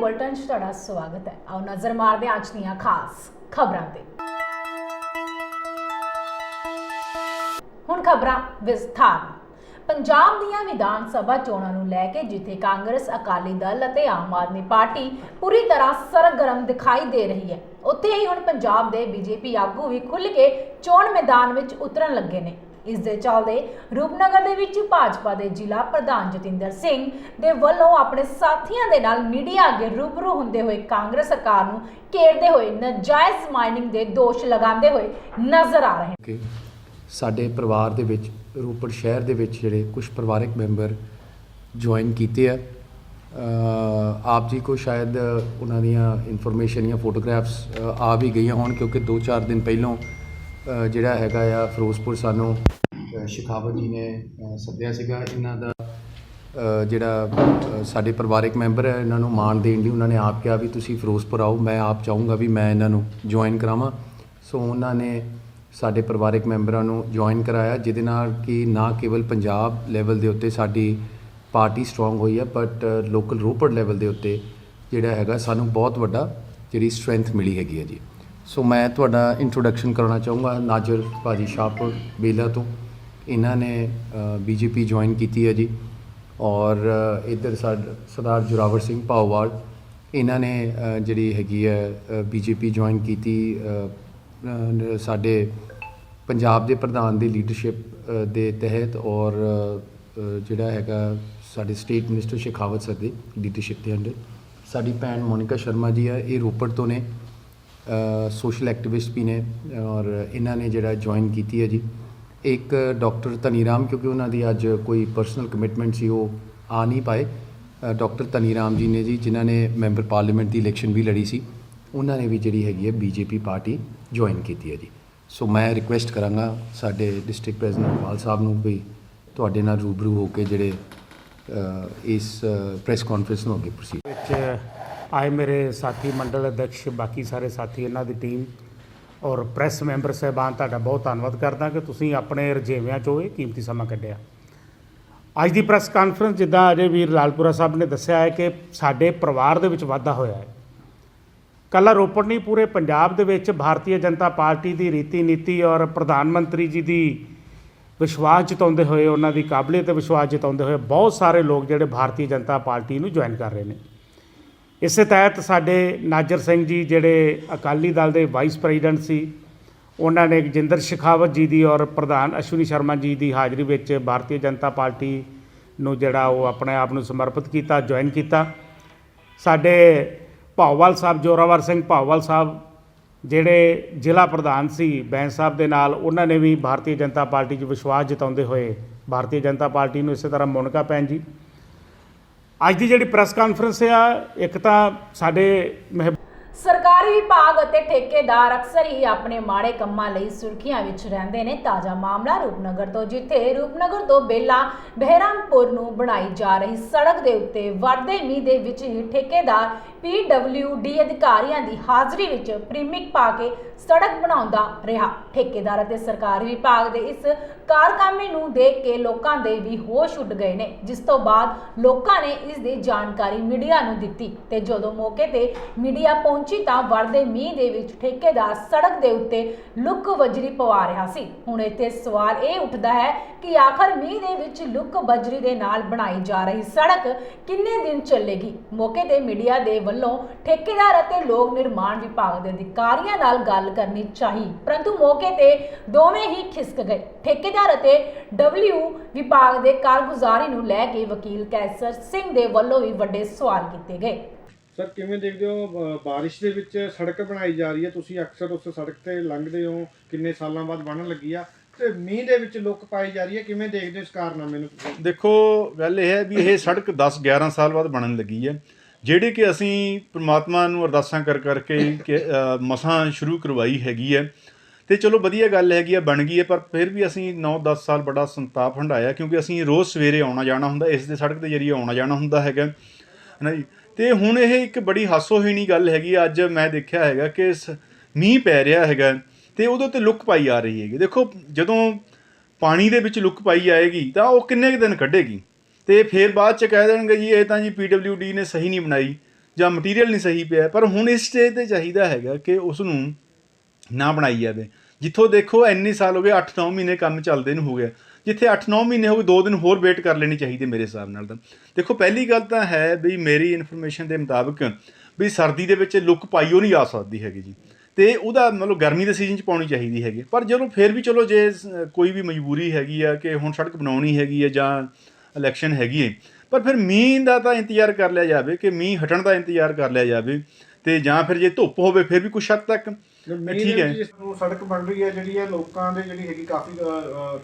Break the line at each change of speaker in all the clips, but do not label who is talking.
Bulletin च तुहाडा स्वागत है। आओ नज़र मारदे हां अज दीयां खास खबरां ते। हुण खबरां विस्तार। पंजाब दीयां विधान सभा चोणां नूं लै के जिथे कांग्रेस, अकाली दल अते आम आदमी पार्टी पूरी तरह सरगर्म दिखाई दे रही है, उत्थे ही हुण पंजाब दे बीजेपी आगू भी खुल के चोण मैदान विच उतरन लगे ने। इस दे चलदे रूपनगर दे विच भाजपा दे जिला प्रधान जतिंदर सिंह दे वल्लों अपने साथियां दे नाल मीडिया अगे रूबरू हुंदे होए कांग्रेस सरकार नूं घेरदे होए नाजायज़ माइनिंग दे दोष लगांदे होए नज़र आ रहे हैं।
ਸਾਡੇ ਪਰਿਵਾਰ ਦੇ ਵਿੱਚ ਰੋਪੜ ਸ਼ਹਿਰ ਦੇ ਵਿੱਚ ਜਿਹੜੇ ਕੁਝ ਪਰਿਵਾਰਕ ਮੈਂਬਰ ਜੁਆਇਨ ਕੀਤੇ ਆ। ਆਪ ਜੀ ਕੋ ਸ਼ਾਇਦ ਉਹਨਾਂ ਦੀਆਂ ਇਨਫੋਰਮੇਸ਼ਨ ਜਾਂ ਫੋਟੋਗ੍ਰਾਫਸ ਆ ਵੀ ਗਈਆਂ ਹੋਣ, ਕਿਉਂਕਿ 2-4 ਦਿਨ ਪਹਿਲਾਂ ਜਿਹੜਾ ਹੈਗਾ ਆ ਫਿਰੋਜ਼ਪੁਰ ਸਾਨੂੰ ਸ਼ਿਖਾਵਤ ਜੀ ਨੇ ਸੱਦਿਆ ਸੀਗਾ। ਇਹਨਾਂ ਦਾ ਜਿਹੜਾ ਸਾਡੇ ਪਰਿਵਾਰਕ ਮੈਂਬਰ ਹੈ, ਇਹਨਾਂ ਨੂੰ ਮਾਣ ਦੇਣ ਲਈ ਉਹਨਾਂ ਨੇ ਆਪ ਕਿਹਾ ਵੀ ਤੁਸੀਂ ਫਿਰੋਜ਼ਪੁਰ ਆਓ, ਮੈਂ ਆਪ ਚਾਹੂੰਗਾ ਵੀ ਮੈਂ ਇਹਨਾਂ ਨੂੰ ਜੁਆਇਨ ਕਰਾਵਾਂ। ਸੋ ਉਹਨਾਂ ਨੇ ਸਾਡੇ ਪਰਿਵਾਰਕ ਮੈਂਬਰਾਂ ਨੂੰ ਜੁਆਇਨ ਕਰਾਇਆ, ਜਿਹਦੇ ਨਾਲ ਕਿ ਨਾ ਕੇਵਲ ਪੰਜਾਬ ਲੈਵਲ ਦੇ ਉੱਤੇ ਸਾਡੀ ਪਾਰਟੀ ਸਟਰੋਂਗ ਹੋਈ ਹੈ, ਬਟ ਲੋਕਲ ਰੋਪੜ ਲੈਵਲ ਦੇ ਉੱਤੇ ਜਿਹੜਾ ਹੈਗਾ ਸਾਨੂੰ ਬਹੁਤ ਵੱਡਾ ਜਿਹੜੀ ਸਟਰੈਂਥ ਮਿਲੀ ਹੈਗੀ ਹੈ ਜੀ। ਸੋ ਮੈਂ ਤੁਹਾਡਾ ਇੰਟਰੋਡਕਸ਼ਨ ਕਰਾਉਣਾ ਚਾਹੂੰਗਾ ਨਾਜਰ ਭਾਜੀ ਸ਼ਾਹਪੁਰ ਬੇਲਾ ਤੋਂ। ਇਹਨਾਂ ਨੇ ਬੀਜੇਪੀ ਜੁਆਇਨ ਕੀਤੀ ਹੈ ਜੀ। ਔਰ ਇੱਧਰ ਸਰਦਾਰ ਜੋਰਾਵਰ ਸਿੰਘ ਭਾਓਵਾਲ, ਇਹਨਾਂ ਨੇ ਜਿਹੜੀ ਹੈਗੀ ਹੈ ਬੀਜੇਪੀ ਜੁਆਇਨ ਕੀਤੀ ਸਾਡੇ ਪੰਜਾਬ ਦੇ ਪ੍ਰਧਾਨ ਦੀ ਲੀਡਰਸ਼ਿਪ ਦੇ ਤਹਿਤ, ਔਰ ਜਿਹੜਾ ਹੈਗਾ ਸਾਡੇ ਸਟੇਟ ਮਿਨਿਸਟਰ ਸ਼ਿਖਾਵਤ ਸਰ ਦੀ ਲੀਡਰਸ਼ਿਪ ਦੇ ਅੰਡਰ। ਸਾਡੀ ਭੈਣ ਮੋਨਿਕਾ ਸ਼ਰਮਾ ਜੀ ਆ, ਇਹ ਰੋਪੜ ਤੋਂ ਨੇ, ਸੋਸ਼ਲ ਐਕਟਿਵਿਸਟ ਵੀ ਨੇ, ਔਰ ਇਹਨਾਂ ਨੇ ਜਿਹੜਾ ਜੁਆਇਨ ਕੀਤੀ ਹੈ ਜੀ। ਇੱਕ ਡਾਕਟਰ ਧਨੀਰਾਮ, ਕਿਉਂਕਿ ਉਹਨਾਂ ਦੀ ਅੱਜ ਕੋਈ ਪਰਸਨਲ ਕਮਿਟਮੈਂਟ ਸੀ, ਉਹ ਆ ਨਹੀਂ ਪਾਏ। ਡਾਕਟਰ ਧਨੀਰਾਮ ਜੀ ਨੇ ਜੀ, ਜਿਨ੍ਹਾਂ ਨੇ ਮੈਂਬਰ ਪਾਰਲੀਮੈਂਟ ਦੀ ਇਲੈਕਸ਼ਨ ਵੀ ਲੜੀ ਸੀ, ਉਹਨਾਂ ਨੇ ਵੀ ਜਿਹੜੀ ਹੈਗੀ ਹੈ ਬੀਜੇਪੀ ਪਾਰਟੀ ਜੁਆਇਨ ਕੀਤੀ ਹੈ ਜੀ। ਸੋ ਮੈਂ ਰਿਕੁਐਸਟ ਕਰਾਂਗਾ ਸਾਡੇ ਡਿਸਟ੍ਰਿਕਟ ਪ੍ਰੈਜ਼ੀਡੈਂਟ ਪਾਲ ਸਾਹਿਬ ਨੂੰ ਵੀ ਤੁਹਾਡੇ ਨਾਲ ਰੂਬਰੂ ਹੋ ਕੇ ਜਿਹੜੇ ਇਸ ਪ੍ਰੈਸ ਕਾਨਫਰੰਸ ਨੂੰ ਅੱਗੇ ਪ੍ਰੋਸੀਡ
ਵਿੱਚ ਆਏ ਮੇਰੇ ਸਾਥੀ ਮੰਡਲ ਅਧਿਕਸ਼, ਬਾਕੀ ਸਾਰੇ ਸਾਥੀ, ਇਹਨਾਂ ਦੀ ਟੀਮ ਔਰ ਪ੍ਰੈਸ ਮੈਂਬਰ ਸਾਹਿਬਾਨ, ਤੁਹਾਡਾ ਬਹੁਤ ਧੰਨਵਾਦ ਕਰਦਾ ਕਿ ਤੁਸੀਂ ਆਪਣੇ ਰੁਝੇਵਿਆਂ 'ਚੋਂ ਇਹ ਕੀਮਤੀ ਸਮਾਂ ਕੱਢਿਆ। ਅੱਜ ਦੀ ਪ੍ਰੈਸ ਕਾਨਫਰੰਸ, ਜਿੱਦਾਂ ਅਜੇ ਵੀਰ ਲਾਲਪੁਰਾ ਸਾਹਿਬ ਨੇ ਦੱਸਿਆ ਹੈ ਕਿ ਸਾਡੇ ਪਰਿਵਾਰ ਦੇ ਵਿੱਚ ਵਾਧਾ ਹੋਇਆ ਹੈ। ਕੱਲਾ ਰੋਪੜ ਨਹੀਂ, ਪੂਰੇ ਪੰਜਾਬ ਦੇ ਵਿੱਚ ਭਾਰਤੀ ਜਨਤਾ ਪਾਰਟੀ ਦੀ ਰੀਤੀ ਨੀਤੀ ਔਰ ਪ੍ਰਧਾਨ ਮੰਤਰੀ ਜੀ ਦੀ ਵਿਸ਼ਵਾਸ ਜਤਾਉਂਦੇ ਹੋਏ, ਉਹਨਾਂ ਦੀ ਕਾਬਲੀਅਤ 'ਤੇ ਵਿਸ਼ਵਾਸ ਜਤਾਉਂਦੇ ਹੋਏ ਬਹੁਤ ਸਾਰੇ ਲੋਕ ਜਿਹੜੇ ਭਾਰਤੀ ਜਨਤਾ ਪਾਰਟੀ ਨੂੰ ਜੁਆਇਨ ਕਰ ਰਹੇ ਨੇ। ਇਸੇ ਤਹਿਤ ਸਾਡੇ ਨਾਜਰ ਸਿੰਘ ਜੀ ਜਿਹੜੇ ਅਕਾਲੀ ਦਲ ਦੇ ਵਾਈਸ ਪ੍ਰੈਜ਼ੀਡੈਂਟ ਸੀ, ਉਹਨਾਂ ਨੇ ਜਿੰਦਰ ਸ਼ਿਖਾਵਤ ਜੀ ਦੀ ਔਰ ਪ੍ਰਧਾਨ ਅਸ਼ਵਨੀ ਸ਼ਰਮਾ ਜੀ ਦੀ ਹਾਜ਼ਰੀ ਵਿੱਚ ਭਾਰਤੀ ਜਨਤਾ ਪਾਰਟੀ ਨੂੰ ਜਿਹੜਾ ਉਹ ਆਪਣੇ ਆਪ ਨੂੰ ਸਮਰਪਿਤ ਕੀਤਾ, ਜੁਆਇਨ ਕੀਤਾ। ਸਾਡੇ ਭਾਓਵਾਲ ਸਾਹਿਬ, ਜੋਰਾਵਰ ਸਿੰਘ ਭਾਓਵਾਲ ਸਾਹਿਬ ਜਿਹੜੇ ਜ਼ਿਲ੍ਹਾ ਪ੍ਰਧਾਨ ਸੀ ਬੈਂਸ ਸਾਹਿਬ ਦੇ ਨਾਲ, ਉਹਨਾਂ ਨੇ ਵੀ ਭਾਰਤੀ ਜਨਤਾ ਪਾਰਟੀ 'ਚ ਵਿਸ਼ਵਾਸ ਜਤਾਉਂਦੇ ਹੋਏ ਭਾਰਤੀ ਜਨਤਾ ਪਾਰਟੀ ਨੂੰ, ਇਸੇ ਤਰ੍ਹਾਂ ਮੋਨਿਕਾ ਭੈਣ ਜੀ। ਅੱਜ ਦੀ ਜਿਹੜੀ ਪ੍ਰੈਸ ਕਾਨਫਰੰਸ ਆ, ਇੱਕ ਤਾਂ ਸਾਡੇ
सरकारी विभाग ਅਤੇ ਠੇਕੇਦਾਰ ਅਕਸਰ ਹੀ ਆਪਣੇ ਮਾੜੇ ਕੰਮਾਂ ਲਈ ਸੁਰਖੀਆਂ ਵਿੱਚ ਰਹਿੰਦੇ ਨੇ। ਤਾਜ਼ਾ ਮਾਮਲਾ ਰੂਪਨਗਰ ਤੋਂ, ਜਿੱਥੇ ਰੂਪਨਗਰ ਤੋਂ ਬੇਲਾ ਬਹਿਰਾਮਪੁਰ ਨੂੰ ਬਣਾਈ ਜਾ ਰਹੀ ਸੜਕ ਦੇ ਉੱਤੇ ਵਰਦੇ ਮੀਂਹ ਦੇ ਵਿੱਚ ਹੀ ਠੇਕੇਦਾਰ PWD ਅਧਿਕਾਰੀਆਂ ਦੀ ਹਾਜ਼ਰੀ ਵਿੱਚ ਪ੍ਰੀਮਿਕ ਪਾ ਕੇ ਸੜਕ ਬਣਾਉਂਦਾ ਰਿਹਾ। ਠੇਕੇਦਾਰ ਅਤੇ ਸਰਕਾਰੀ ਵਿਭਾਗ ਦੇ ਇਸ ਕਾਰਨਾਮੇ ਨੂੰ ਦੇਖ ਕੇ ਲੋਕਾਂ ਦੇ ਵੀ ਹੋਸ਼ ਉੱਡ ਗਏ ਨੇ, ਜਿਸ ਤੋਂ ਬਾਅਦ ਲੋਕਾਂ ਨੇ ਇਸ ਦੀ ਜਾਣਕਾਰੀ ਮੀਡੀਆ ਨੂੰ ਦਿੱਤੀ ਤੇ ਜਦੋਂ ਮੌਕੇ ਤੇ ਮੀਡੀਆ ਪਹੁੰਚੀ ਤਾਂ ਵਰਦੇ ਮੀਂਹ ਦੇ ਵਿੱਚ ਠੇਕੇਦਾਰ ਸੜਕ ਦੇ ਉੱਤੇ ਲੁੱਕ ਬਜਰੀ ਪਵਾ ਰਿਹਾ ਸੀ। ਹੁਣ ਇੱਥੇ ਸਵਾਲ ਇਹ ਉੱਠਦਾ ਹੈ ਕਿ ਆਖਰ ਮੀਂਹ ਦੇ ਵਿੱਚ ਲੁੱਕ ਬਜਰੀ ਦੇ ਨਾਲ ਬਣਾਈ ਜਾ ਰਹੀ ਸੜਕ ਕਿੰਨੇ ਦਿਨ ਚੱਲੇਗੀ। ਮੌਕੇ ਤੇ ਮੀਡੀਆ ਦੇ ਵੱਲੋਂ ਠੇਕੇਦਾਰ ਅਤੇ ਲੋਕ ਨਿਰਮਾਣ ਵਿਭਾਗ ਦੇ ਅਧਿਕਾਰੀਆਂ ਨਾਲ ਗੱਲ ਕਰਨੀ ਚਾਹੀ, ਪਰੰਤੂ ਮੌਕੇ ਤੇ ਦੋਵੇਂ ਹੀ ਖਿਸਕ ਗਏ। ਠੇਕੇਦਾਰ ਅਤੇ ਵਿਭਾਗ ਦੇ ਕਾਰਗੁਜ਼ਾਰੀ ਨੂੰ ਲੈ ਕੇ ਵਕੀਲ ਕੈਸਰ ਸਿੰਘ ਦੇ ਵੱਲੋਂ ਵੀ ਵੱਡੇ ਸਵਾਲ ਕੀਤੇ ਗਏ।
ਸਰ, ਕਿਵੇਂ ਦੇਖਦੇ ਹੋ ਬਾਰਿਸ਼ ਦੇ ਵਿੱਚ ਸੜਕ ਬਣਾਈ ਜਾ ਰਹੀ ਹੈ, ਤੁਸੀਂ ਅਕਸਰ ਉਸ ਸੜਕ ਤੇ ਲੰਘਦੇ ਹੋ, ਕਿੰਨੇ ਸਾਲਾਂ ਬਾਅਦ ਬਣਨ ਲੱਗੀ ਆ, ਤੇ ਮੀਂਹ ਦੇ ਵਿੱਚ ਲੁੱਕ ਪਾਈ ਜਾ ਰਹੀ ਹੈ, ਕਿਵੇਂ ਦੇਖਦੇ ਹੋ ਇਸ ਕਾਰਨਾਮੇ ਨੂੰ?
ਦੇਖੋ, ਗੱਲ ਇਹ ਹੈ ਵੀ ਇਹ ਸੜਕ 10-11 ਸਾਲ ਬਾਅਦ ਬਣਨ ਲੱਗੀ ਹੈ, ਜਿਹੜੀ ਕਿ ਅਸੀਂ ਪ੍ਰਮਾਤਮਾ ਨੂੰ ਅਰਦਾਸਾਂ ਕਰਕੇ ਮਸਾਂ ਸ਼ੁਰੂ ਕਰਵਾਈ ਹੈਗੀ ਹੈ। ਤੇ ਚਲੋ ਵਧੀਆ ਗੱਲ ਹੈਗੀ ਆ, ਬਣ ਗਈ ਹੈ, ਪਰ ਫਿਰ ਵੀ ਅਸੀਂ 9-10 ਸਾਲ ਬੜਾ ਸੰਤਾਪ ਹੰਢਾਇਆ, ਕਿਉਂਕਿ ਅਸੀਂ ਰੋਜ਼ ਸਵੇਰੇ ਆਉਣਾ ਜਾਣਾ ਹੁੰਦਾ, ਇਸ ਦੇ ਸੜਕ ਦੇ ਜ਼ਰੀਏ ਆਉਣਾ ਜਾਣਾ ਹੁੰਦਾ ਹੈਗਾ, ਹੈ ਨਾ ਜੀ। ਅਤੇ ਹੁਣ ਇਹ ਇੱਕ ਬੜੀ ਹਾਸੋਹੀਣੀ ਗੱਲ ਹੈਗੀ। ਅੱਜ ਮੈਂ ਦੇਖਿਆ ਹੈਗਾ ਕਿ ਮੀਂਹ ਪੈ ਰਿਹਾ ਹੈਗਾ ਅਤੇ ਉਹਦੇ ਉੱਤੇ ਲੁੱਕ ਪਾਈ ਆ ਰਹੀ ਹੈਗੀ। ਦੇਖੋ, ਜਦੋਂ ਪਾਣੀ ਦੇ ਵਿੱਚ ਲੁੱਕ ਪਾਈ ਆਏਗੀ ਤਾਂ ਉਹ ਕਿੰਨੇ ਕੁ ਦਿਨ ਕੱਢੇਗੀ, ਅਤੇ ਫਿਰ ਬਾਅਦ 'ਚ ਕਹਿ ਦੇਣਗੇ ਜੀ ਇਹ ਤਾਂ ਜੀ PWD ਨੇ ਸਹੀ ਨਹੀਂ ਬਣਾਈ। ਜਾਂ ਮਟੀਰੀਅਲ ਨਹੀਂ ਸਹੀ ਪਿਆ, ਪਰ ਹੁਣ ਇਸ ਸਟੇਜ 'ਤੇ ਚਾਹੀਦਾ ਹੈਗਾ ਕਿ ਉਸ ਨੂੰ ਨਾ ਬਣਾਈ ਜਾਵੇ। ਜਿੱਥੋਂ ਦੇਖੋ ਇੰਨੇ ਸਾਲ ਹੋ ਗਏ, 8-9 ਮਹੀਨੇ ਕੰਮ ਚੱਲਦੇ ਨੂੰ ਹੋ ਗਿਆ, ਜਿੱਥੇ 8-9 ਮਹੀਨੇ ਹੋ ਗਏ 2 ਦਿਨ ਹੋਰ ਵੇਟ ਕਰ ਲੈਣੀ ਚਾਹੀਦੀ ਮੇਰੇ ਹਿਸਾਬ ਨਾਲ। ਤਾਂ ਦੇਖੋ ਪਹਿਲੀ ਗੱਲ ਤਾਂ ਹੈ ਵੀ ਮੇਰੀ ਇਨਫੋਰਮੇਸ਼ਨ ਦੇ ਮੁਤਾਬਕ ਵੀ ਸਰਦੀ ਦੇ ਵਿੱਚ ਲੁੱਕ ਪਾਈਓ ਨਹੀਂ ਆ ਸਕਦੀ ਹੈਗੀ ਜੀ, ਅਤੇ ਉਹਦਾ ਮਤਲਬ ਗਰਮੀ ਦੇ ਸੀਜ਼ਨ 'ਚ ਪਾਉਣੀ ਚਾਹੀਦੀ ਹੈਗੀ। ਪਰ ਚਲੋ ਫਿਰ ਵੀ ਚਲੋ ਜੇ ਕੋਈ ਵੀ ਮਜਬੂਰੀ ਹੈਗੀ ਆ ਕਿ ਹੁਣ ਸੜਕ ਬਣਾਉਣੀ ਹੈਗੀ ਹੈ ਜਾਂ ਇਲੈਕਸ਼ਨ ਹੈਗੀ ਹੈ, ਪਰ ਫਿਰ ਮੀਂਹ ਦਾ ਤਾਂ ਇੰਤਜ਼ਾਰ ਕਰ ਲਿਆ ਜਾਵੇ, ਕਿ ਮੀਂਹ ਹਟਣ ਦਾ ਇੰਤਜ਼ਾਰ ਕਰ ਲਿਆ ਜਾਵੇ, ਅਤੇ ਜਾਂ ਫਿਰ ਜੇ ਧੁੱਪ ਹੋਵੇ ਫਿਰ ਵੀ ਕੁਛ ਹੱਦ ਤੱਕ ਠੀਕ ਹੈ।
ਜਿਸ ਨੂੰ ਸੜਕ ਬਣ ਰਹੀ ਹੈ ਜਿਹੜੀ ਹੈ, ਲੋਕਾਂ ਦੇ ਜਿਹੜੀ ਹੈਗੀ ਕਾਫੀ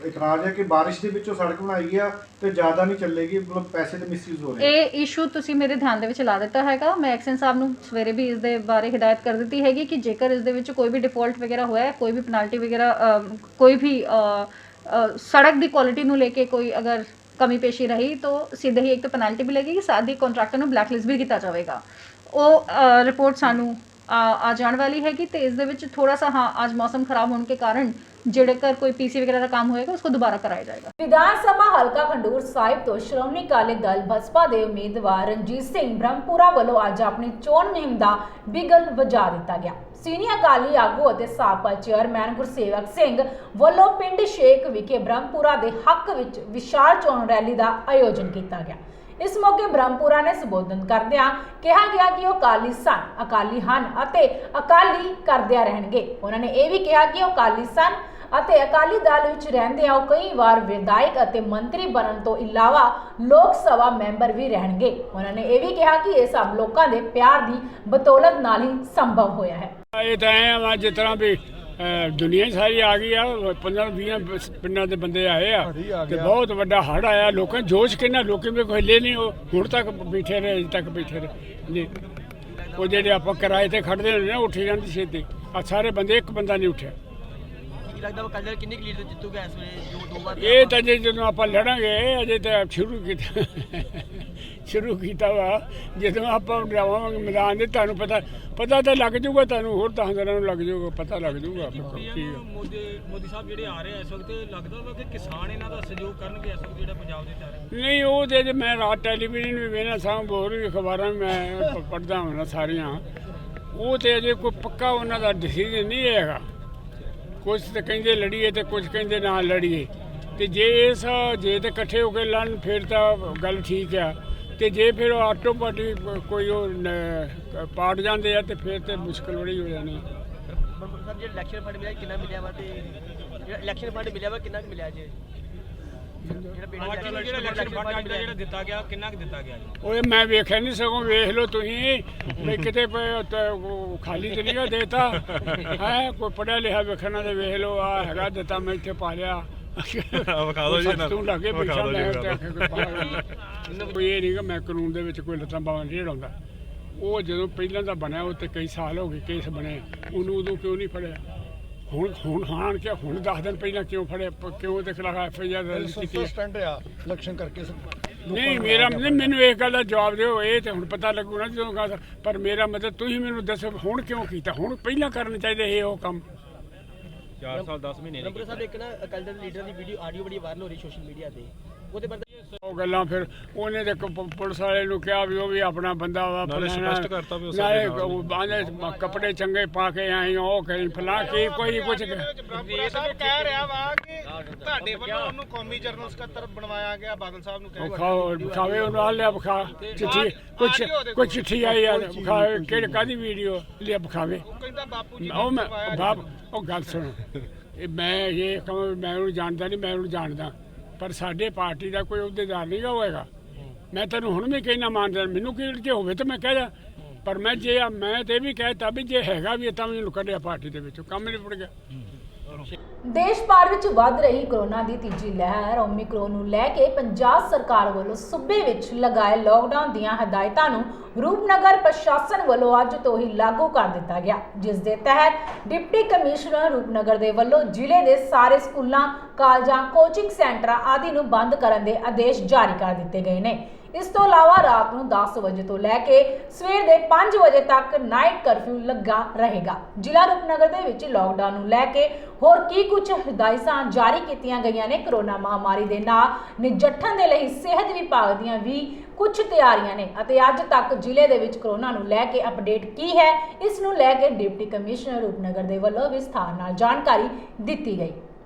ਇਤਰਾਜ਼ ਹੈ ਕਿ ਬਾਰਿਸ਼ ਦੇ ਵਿੱਚ ਉਹ ਸੜਕ ਬਣਾਈ ਆ ਤੇ ਜ਼ਿਆਦਾ ਨਹੀਂ ਚੱਲੇਗੀ, ਮਤਲਬ ਪੈਸੇ ਦੇ ਮਿਸਯੂਜ਼ ਹੋ ਰਹੇ।
ਇਹ ਇਸ਼ੂ ਤੁਸੀਂ ਮੇਰੇ ਧਿਆਨ ਦੇ ਵਿੱਚ ਲਾ ਦਿੱਤਾ ਹੈਗਾ। ਮੈਂ ਐਕਸ਼ਨ ਸਾਹਿਬ ਨੂੰ ਸਵੇਰੇ ਵੀ ਇਸ ਦੇ ਬਾਰੇ ਹਦਾਇਤ ਕਰ ਦਿੱਤੀ ਹੈਗੀ ਕਿ ਜੇਕਰ ਇਸ ਦੇ ਵਿੱਚ ਕੋਈ ਵੀ ਡਿਫਾਲਟ ਵਗੈਰਾ ਹੋਇਆ, ਕੋਈ ਵੀ ਪੈਨਲਟੀ ਵਗੈਰਾ, ਕੋਈ ਵੀ सड़क की क्वालिटी ਨੂੰ ਲੈ ਕੇ ਕੋਈ ਅਗਰ ਕਮੀ ਪੇਸ਼ੀ ਰਹੀ ਤਾਂ ਸਿੱਧੇ ਹੀ ਇੱਕ ਤਾਂ ਪੈਨਲਟੀ ਵੀ ਲੱਗੇਗੀ, ਸਾथ ही ਕੰਟਰੈਕਟਰ ਨੂੰ ਬਲੈਕਲਿਸਟ ਵੀ ਕੀਤਾ ਜਾਵੇਗਾ। ਉਹ ਰਿਪੋਰਟ ਸਾਨੂੰ ਆ ਜਾਣ ਵਾਲੀ ਹੈਗੀ ਤੇ ਇਸ ਦੇ ਵਿੱਚ ਥੋੜਾ ਸਾ ਹਾਂ ਅੱਜ ਮੌਸਮ ਖਰਾਬ ਹੋਣ के कारण जेकर कोई पीसी वगैरह का काम होएगा उसको दोबारा कराया जाएगा।
विधान सभा हलका खंडूर साहिब तो श्रोमणी अकाली दल बसपा के उम्मीदवार रणजीत सिंह ब्रह्मपुरा वालों अज अपनी चोण मुहिम का बिगल वजा दिता गया। सीनियर अकाली आगू और साबका चेयरमैन गुरसेवक सिंह वालों पिंड शेख विखे ब्रह्मपुरा के हक विच विशाल चोण रैली का आयोजन किया गया। इस मौके ब्रह्मपुरा ने संबोधन करदियां कहा गया कि वह अकाली सन, अकाली हन अते अकाली करदिया रहणगे। उन्होंने यह भी कहा कि वह अकाली सन ਅਤੇ ਅਕਾਲੀ ਦਲ ਵਿੱਚ ਰਹਿੰਦੇ ਆ ਕਈ ਵਾਰ ਵਿਧਾਇਕ ਅਤੇ ਮੰਤਰੀ ਬਣਨ ਤੋਂ ਇਲਾਵਾ ਲੋਕ ਸਭਾ ਮੈਂਬਰ ਵੀ ਰਹਿਣਗੇ। ਉਹਨਾਂ ਨੇ ਇਹ ਵੀ ਕਿਹਾ ਕਿ ਇਹ ਸਭ ਲੋਕਾਂ ਦੇ ਪਿਆਰ ਦੀ ਬਦੌਲਤ ਨਾਲ ਹੀ ਸੰਭਵ ਹੋਇਆ ਹੈ।
ਇਹ ਤਾਂ ਐ ਜਿਸ ਤਰ੍ਹਾਂ ਵੀ ਦੁਨੀਆ ਸਾਰੀ ਆ ਗਈ ਆ, 15-20 ਪਿੰਡਾਂ ਦੇ ਬੰਦੇ ਆਏ ਆ ਤੇ ਬਹੁਤ ਵੱਡਾ ਹੜ੍ਹ ਆਇਆ। ਲੋਕਾਂ ਜੋਸ਼ ਕਿੰਨਾ, ਲੋਕੀ ਵੀ ਕੋਈ ਹਿੱਲੇ ਨਹੀਂ, ਉਹ ਹੁਣ ਤੱਕ ਬੈਠੇ ਰਹੇ, ਅਜੇ ਤੱਕ ਬੈਠੇ ਰਹੇ। ਉਹ ਜਿਹੜੇ ਆਪਾਂ ਕਿਰਾਏ ਤੇ ਖੜਦੇ ਹੁੰਦੇ ਨਾ ਉੱਠ ਜਾਂਦੀ ਛੇਤੀ, ਆ ਸਾਰੇ ਬੰਦੇ, ਇੱਕ ਬੰਦਾ ਨਹੀਂ ਉੱਠਿਆ। ਇਹ ਤਾਂ ਜੇ ਜਦੋਂ ਆਪਾਂ ਲੜਾਂਗੇ, ਅਜੇ ਤਾਂ ਸ਼ੁਰੂ ਕੀਤਾ ਵਾ, ਜਦੋਂ ਆਪਾਂ ਜਾਵਾਂਗੇ ਮੈਦਾਨ ਦੇ ਤੁਹਾਨੂੰ ਪਤਾ ਤਾਂ ਲੱਗ ਜਾਊਗਾ, ਤੁਹਾਨੂੰ ਹੋਰ 10 ਦਿਨਾਂ ਨੂੰ ਲੱਗ ਜਾਊਗਾ, ਪਤਾ ਲੱਗ ਜਾਊਗਾ।
ਮੋਦੀ ਸਾਹਿਬ ਜਿਹੜੇ ਆ ਰਹੇ ਆ ਇਸ ਵਕਤ, ਲੱਗਦਾ ਵਾ ਕਿ ਕਿਸਾਨ ਇਹਨਾਂ ਦਾ ਸਹਿਯੋਗ ਕਰਨਗੇ ਇਸ ਵਕਤ ਜਿਹੜਾ ਪੰਜਾਬ ਦੇ ਚਾਰੇ?
ਨਹੀਂ, ਉਹ ਤੇ ਮੈਂ ਰਾਤ ਟੈਲੀਵਿਜ਼ਨ ਵੀ ਵੇਖਣਾ ਸਾਂ, ਹੋਰ ਵੀ ਅਖਬਾਰਾਂ ਮੈਂ ਪੜ੍ਹਦਾ ਹੁੰਦਾ ਸਾਰੀਆਂ, ਉਹ ਤੇ ਅਜੇ ਕੋਈ ਪੱਕਾ ਉਹਨਾਂ ਦਾ ਡਿਸੀਜਨ ਨਹੀਂ ਹੈਗਾ। ਕੁਛ ਤਾਂ ਕਹਿੰਦੇ ਲੜੀਏ ਤੇ ਕੁਛ ਕਹਿੰਦੇ ਨਾ ਲੜੀਏ, ਤੇ ਜੇ ਤੇ ਇਕੱਠੇ ਹੋ ਕੇ ਲੜਨ ਫਿਰ ਤਾਂ ਗੱਲ ਠੀਕ ਆ, ਤੇ ਜੇ ਫਿਰ ਆਟੋ ਪਾਰਟੀ ਕੋਈ ਉਹ ਪਾਟ ਜਾਂਦੇ ਆ ਤੇ ਫਿਰ ਤੇ ਮੁਸ਼ਕਲ ਬੜੀ ਹੋ ਜਾਣੀ।
ਸਰ ਜਿਹੜਾ ਇਲੈਕਸ਼ਨ ਫੰਡ ਮਿਲਿਆ ਕਿੰਨਾ ਮਿਲਿਆ ਵਾ, ਤੇ ਜਿਹੜਾ ਇਲੈਕਸ਼ਨ ਫੰਡ ਮਿਲਿਆ ਵਾ ਕਿੰਨਾ ਕੁ ਮਿਲਿਆ ਜੀ? ਜਿਹੜਾ ਦਿੱਤਾ ਗਿਆ ਕਿੰਨਾ ਕੁ ਦਿੱਤਾ ਗਿਆ?
ਓਏ ਮੈਂ ਵੇਖਿਆ ਨਹੀਂ, ਸਗੋਂ ਵੇਖ ਲਓ ਤੁਸੀਂ ਵੀ ਕਿਤੇ ਖਾਲੀ ਤੇ ਨਹੀਂ ਦੇਤਾ ਹੈ। ਕੋਈ ਪੜ੍ਹਿਆ ਲਿਖਿਆ ਵੇਖਣਾ ਤੇ ਵੇਖ ਲਓ, ਆ ਹੈਗਾ ਦਿੱਤਾ, ਮੈਂ ਇੱਥੇ ਪਾ ਲਿਆ।
ਵਿਖਾ ਦਿਓ ਜੀ,
ਤੂੰ ਲੱਗੇ ਬੈਠਾ, ਕੋਈ ਇਹ ਨਹੀਂ ਕਿ ਮੈਂ ਕਾਨੂੰਨ ਦੇ ਵਿੱਚ ਕੋਈ ਲੱਤਾਂ ਬਾਹਾਂ ਨਹੀਂ ਲਾਉਂਦਾ। ਉਹ ਜਦੋਂ ਪਹਿਲਾਂ ਦਾ ਬਣਿਆ, ਉਹ ਤੇ ਕਈ ਸਾਲ ਹੋ ਗਏ ਕੇਸ ਬਣੇ, ਉਹਨੂੰ ਉਦੋਂ ਕਿਉਂ ਨਹੀਂ ਫੜਿਆ? ਹੁਣ ਹਾਣ ਕੇ ਹੁਣ 10 ਦਿਨ ਪਹਿਲਾਂ ਕਿਉਂ ਫੜਿਆ, ਕਿਉਂ ਉਹਦੇ ਖਿਲਾਫ FIR ਕੀਤੀ?
ਸਟੈਂਡ ਆ ਇਲੈਕਸ਼ਨ ਕਰਕੇ।
ਨਹੀਂ, ਮੈਨੂੰ ਇਸ ਗੱਲ ਦਾ ਜਵਾਬ ਦਿਓ, ਇਹ ਤੇ ਹੁਣ ਪਤਾ ਲੱਗੂ ਨਾ ਜਦੋਂ। ਪਰ ਮੇਰਾ ਮਤਲਬ ਤੁਸੀਂ ਮੈਨੂੰ ਦੱਸੋ ਹੁਣ ਕਿਉਂ ਕੀਤਾ? ਹੁਣ ਪਹਿਲਾਂ ਕਰਨਾ ਚਾਹੀਦਾ ਇਹ ਉਹ ਕੰਮ।
4 ਸਾਲ 10 ਮਹੀਨੇ ਨੰਬਰ ਸਾਹਿਬ, ਇੱਕ ਨਾ ਅਕਾਲੀ ਦਲ ਲੀਡਰ ਦੀ ਵੀਡੀਓ ਆਡੀਓ ਬੜੀ ਵਾਇਰਲ ਹੋ ਰਹੀ ਸੋਸ਼ਲ ਮੀਡੀਆ ਤੇ, ਉਹਦੇ ਬਾਰੇ
ਉਹ ਗੱਲਾਂ ਫਿਰ ਉਹਨੇ ਤੇ ਪੁਲਿਸ ਵਾਲੇ ਨੂੰ ਕਿਹਾ ਵੀ ਉਹ ਵੀ ਆਪਣਾ ਬੰਦਾ ਵਾ, ਕੱਪੜੇ ਚੰਗੇ ਪਾ ਕੇ ਆਏ, ਉਹ ਕਹੀ ਫਲਾ ਕੀ ਕੋਈ ਕੁਝ
ਕਹਿ ਰਿਹਾ ਵਾ ਕਿ ਤੁਹਾਡੇ ਵੱਲੋਂ ਉਹਨੂੰ ਕੌਮੀ ਜਨਰਲ ਸਕੱਤਰ ਬਣਵਾਇਆ ਗਿਆ, ਬਾਦਲ ਸਾਹਿਬ ਨੂੰ
ਵਿਖਾਵੇ ਉਹਨੂੰ ਆ ਲਿਆ, ਵਿਖਾ ਚਿੱਠੀ, ਕੁਛ ਚਿੱਠੀ ਆਈ ਆ, ਵਿਖਾਵੇ ਕਿਹੜੀ ਕਾਹਦੀ ਵੀਡੀਓ ਲਿਆ, ਵਿਖਾਵੇ। ਉਹ ਮੈਂ ਬਾਪ ਉਹ ਗੱਲ ਸੁਣ, ਮੈਂ ਇਹ ਕਹਾਂ ਮੈਂ ਉਹਨੂੰ ਜਾਣਦਾ ਨਹੀਂ, ਮੈਂ ਉਹਨੂੰ ਜਾਣਦਾ, ਪਰ ਸਾਡੇ ਪਾਰਟੀ ਦਾ ਕੋਈ ਅਹੁਦੇਦਾਰ ਨਹੀਂ ਹੋਏਗਾ। ਮੈਂ ਤੈਨੂੰ ਹੁਣ ਵੀ ਕਹਿਣਾ ਮੰਨਦਾ, ਮੈਨੂੰ ਕੀ ਜੇ ਹੋਵੇ ਤਾਂ ਮੈਂ ਕਹਿ ਜਾ, ਪਰ ਮੈਂ ਤੇ ਵੀ ਕਹਿਤਾ ਵੀ ਜੇ ਹੈਗਾ ਵੀ ਤਾਂ ਮੈਨੂੰ ਕੱਢਿਆ ਪਾਰਟੀ ਦੇ ਵਿੱਚੋਂ, ਕੰਮ ਨਹੀਂ ਪੁੱਟ ਗਿਆ।
ਦੇਸ਼ ਭਰ ਵਿੱਚ ਵੱਧ ਰਹੀ ਕੋਰੋਨਾ ਦੀ ਤੀਜੀ ਲਹਿਰ ਓਮਿਕਰੋਨ ਨੂੰ ਲੈ ਕੇ ਪੰਜਾਬ ਸਰਕਾਰ ਵੱਲੋਂ ਸੂਬੇ ਵਿੱਚ ਲਗਾਏ ਲੋਕਡਾਊਨ ਦੀਆਂ ਹਦਾਇਤਾਂ ਨੂੰ ਰੂਪਨਗਰ ਪ੍ਰਸ਼ਾਸਨ ਵੱਲੋਂ ਅੱਜ ਤੋਂ ਹੀ ਲਾਗੂ ਕਰ ਦਿੱਤਾ ਗਿਆ, ਜਿਸ ਦੇ ਤਹਿਤ ਡਿਪਟੀ ਕਮਿਸ਼ਨਰ ਰੂਪਨਗਰ ਦੇ ਵੱਲੋਂ ਜ਼ਿਲ੍ਹੇ ਦੇ ਸਾਰੇ ਸਕੂਲਾਂ, ਕਾਲਜਾਂ, ਕੋਚਿੰਗ ਸੈਂਟਰਾਂ ਆਦਿ ਨੂੰ ਬੰਦ ਕਰਨ ਦੇ ਆਦੇਸ਼ ਜਾਰੀ ਕਰ ਦਿੱਤੇ ਗਏ ਨੇ। ਇਸ ਤੋਂ ਇਲਾਵਾ ਰਾਤ ਨੂੰ 10 ਵਜੇ ਤੋਂ ਲੈ ਕੇ ਸਵੇਰ ਦੇ 5 ਵਜੇ ਤੱਕ ਨਾਈਟ ਕਰਫਿਊ ਲੱਗਾ ਰਹੇਗਾ। ਜ਼ਿਲ੍ਹਾ ਰੂਪਨਗਰ ਦੇ ਵਿੱਚ ਲਾਕਡਾਊਨ ਨੂੰ ਲੈ ਕੇ ਹੋਰ ਕੀ ਕੁਝ ਹਦਾਇਤਾਂ ਜਾਰੀ ਕੀਤੀਆਂ ਗਈਆਂ ਨੇ, ਕਰੋਨਾ ਮਹਾਮਾਰੀ ਦੇ ਨਾਲ ਨਜਿੱਠਣ ਦੇ ਲਈ ਸਿਹਤ ਵਿਭਾਗ ਦੀਆਂ ਵੀ ਕੁਝ ਤਿਆਰੀਆਂ ਨੇ ਅਤੇ ਅੱਜ ਤੱਕ ਜ਼ਿਲ੍ਹੇ ਦੇ ਵਿੱਚ ਕਰੋਨਾ ਨੂੰ ਲੈ ਕੇ ਅਪਡੇਟ ਕੀ ਹੈ, ਇਸ ਨੂੰ ਲੈ ਕੇ ਡਿਪਟੀ ਕਮਿਸ਼ਨਰ ਰੂਪਨਗਰ ਦੇ ਵੱਲੋਂ ਵਿਸਥਾਰ ਨਾਲ ਜਾਣਕਾਰੀ ਦਿੱਤੀ ਗਈ।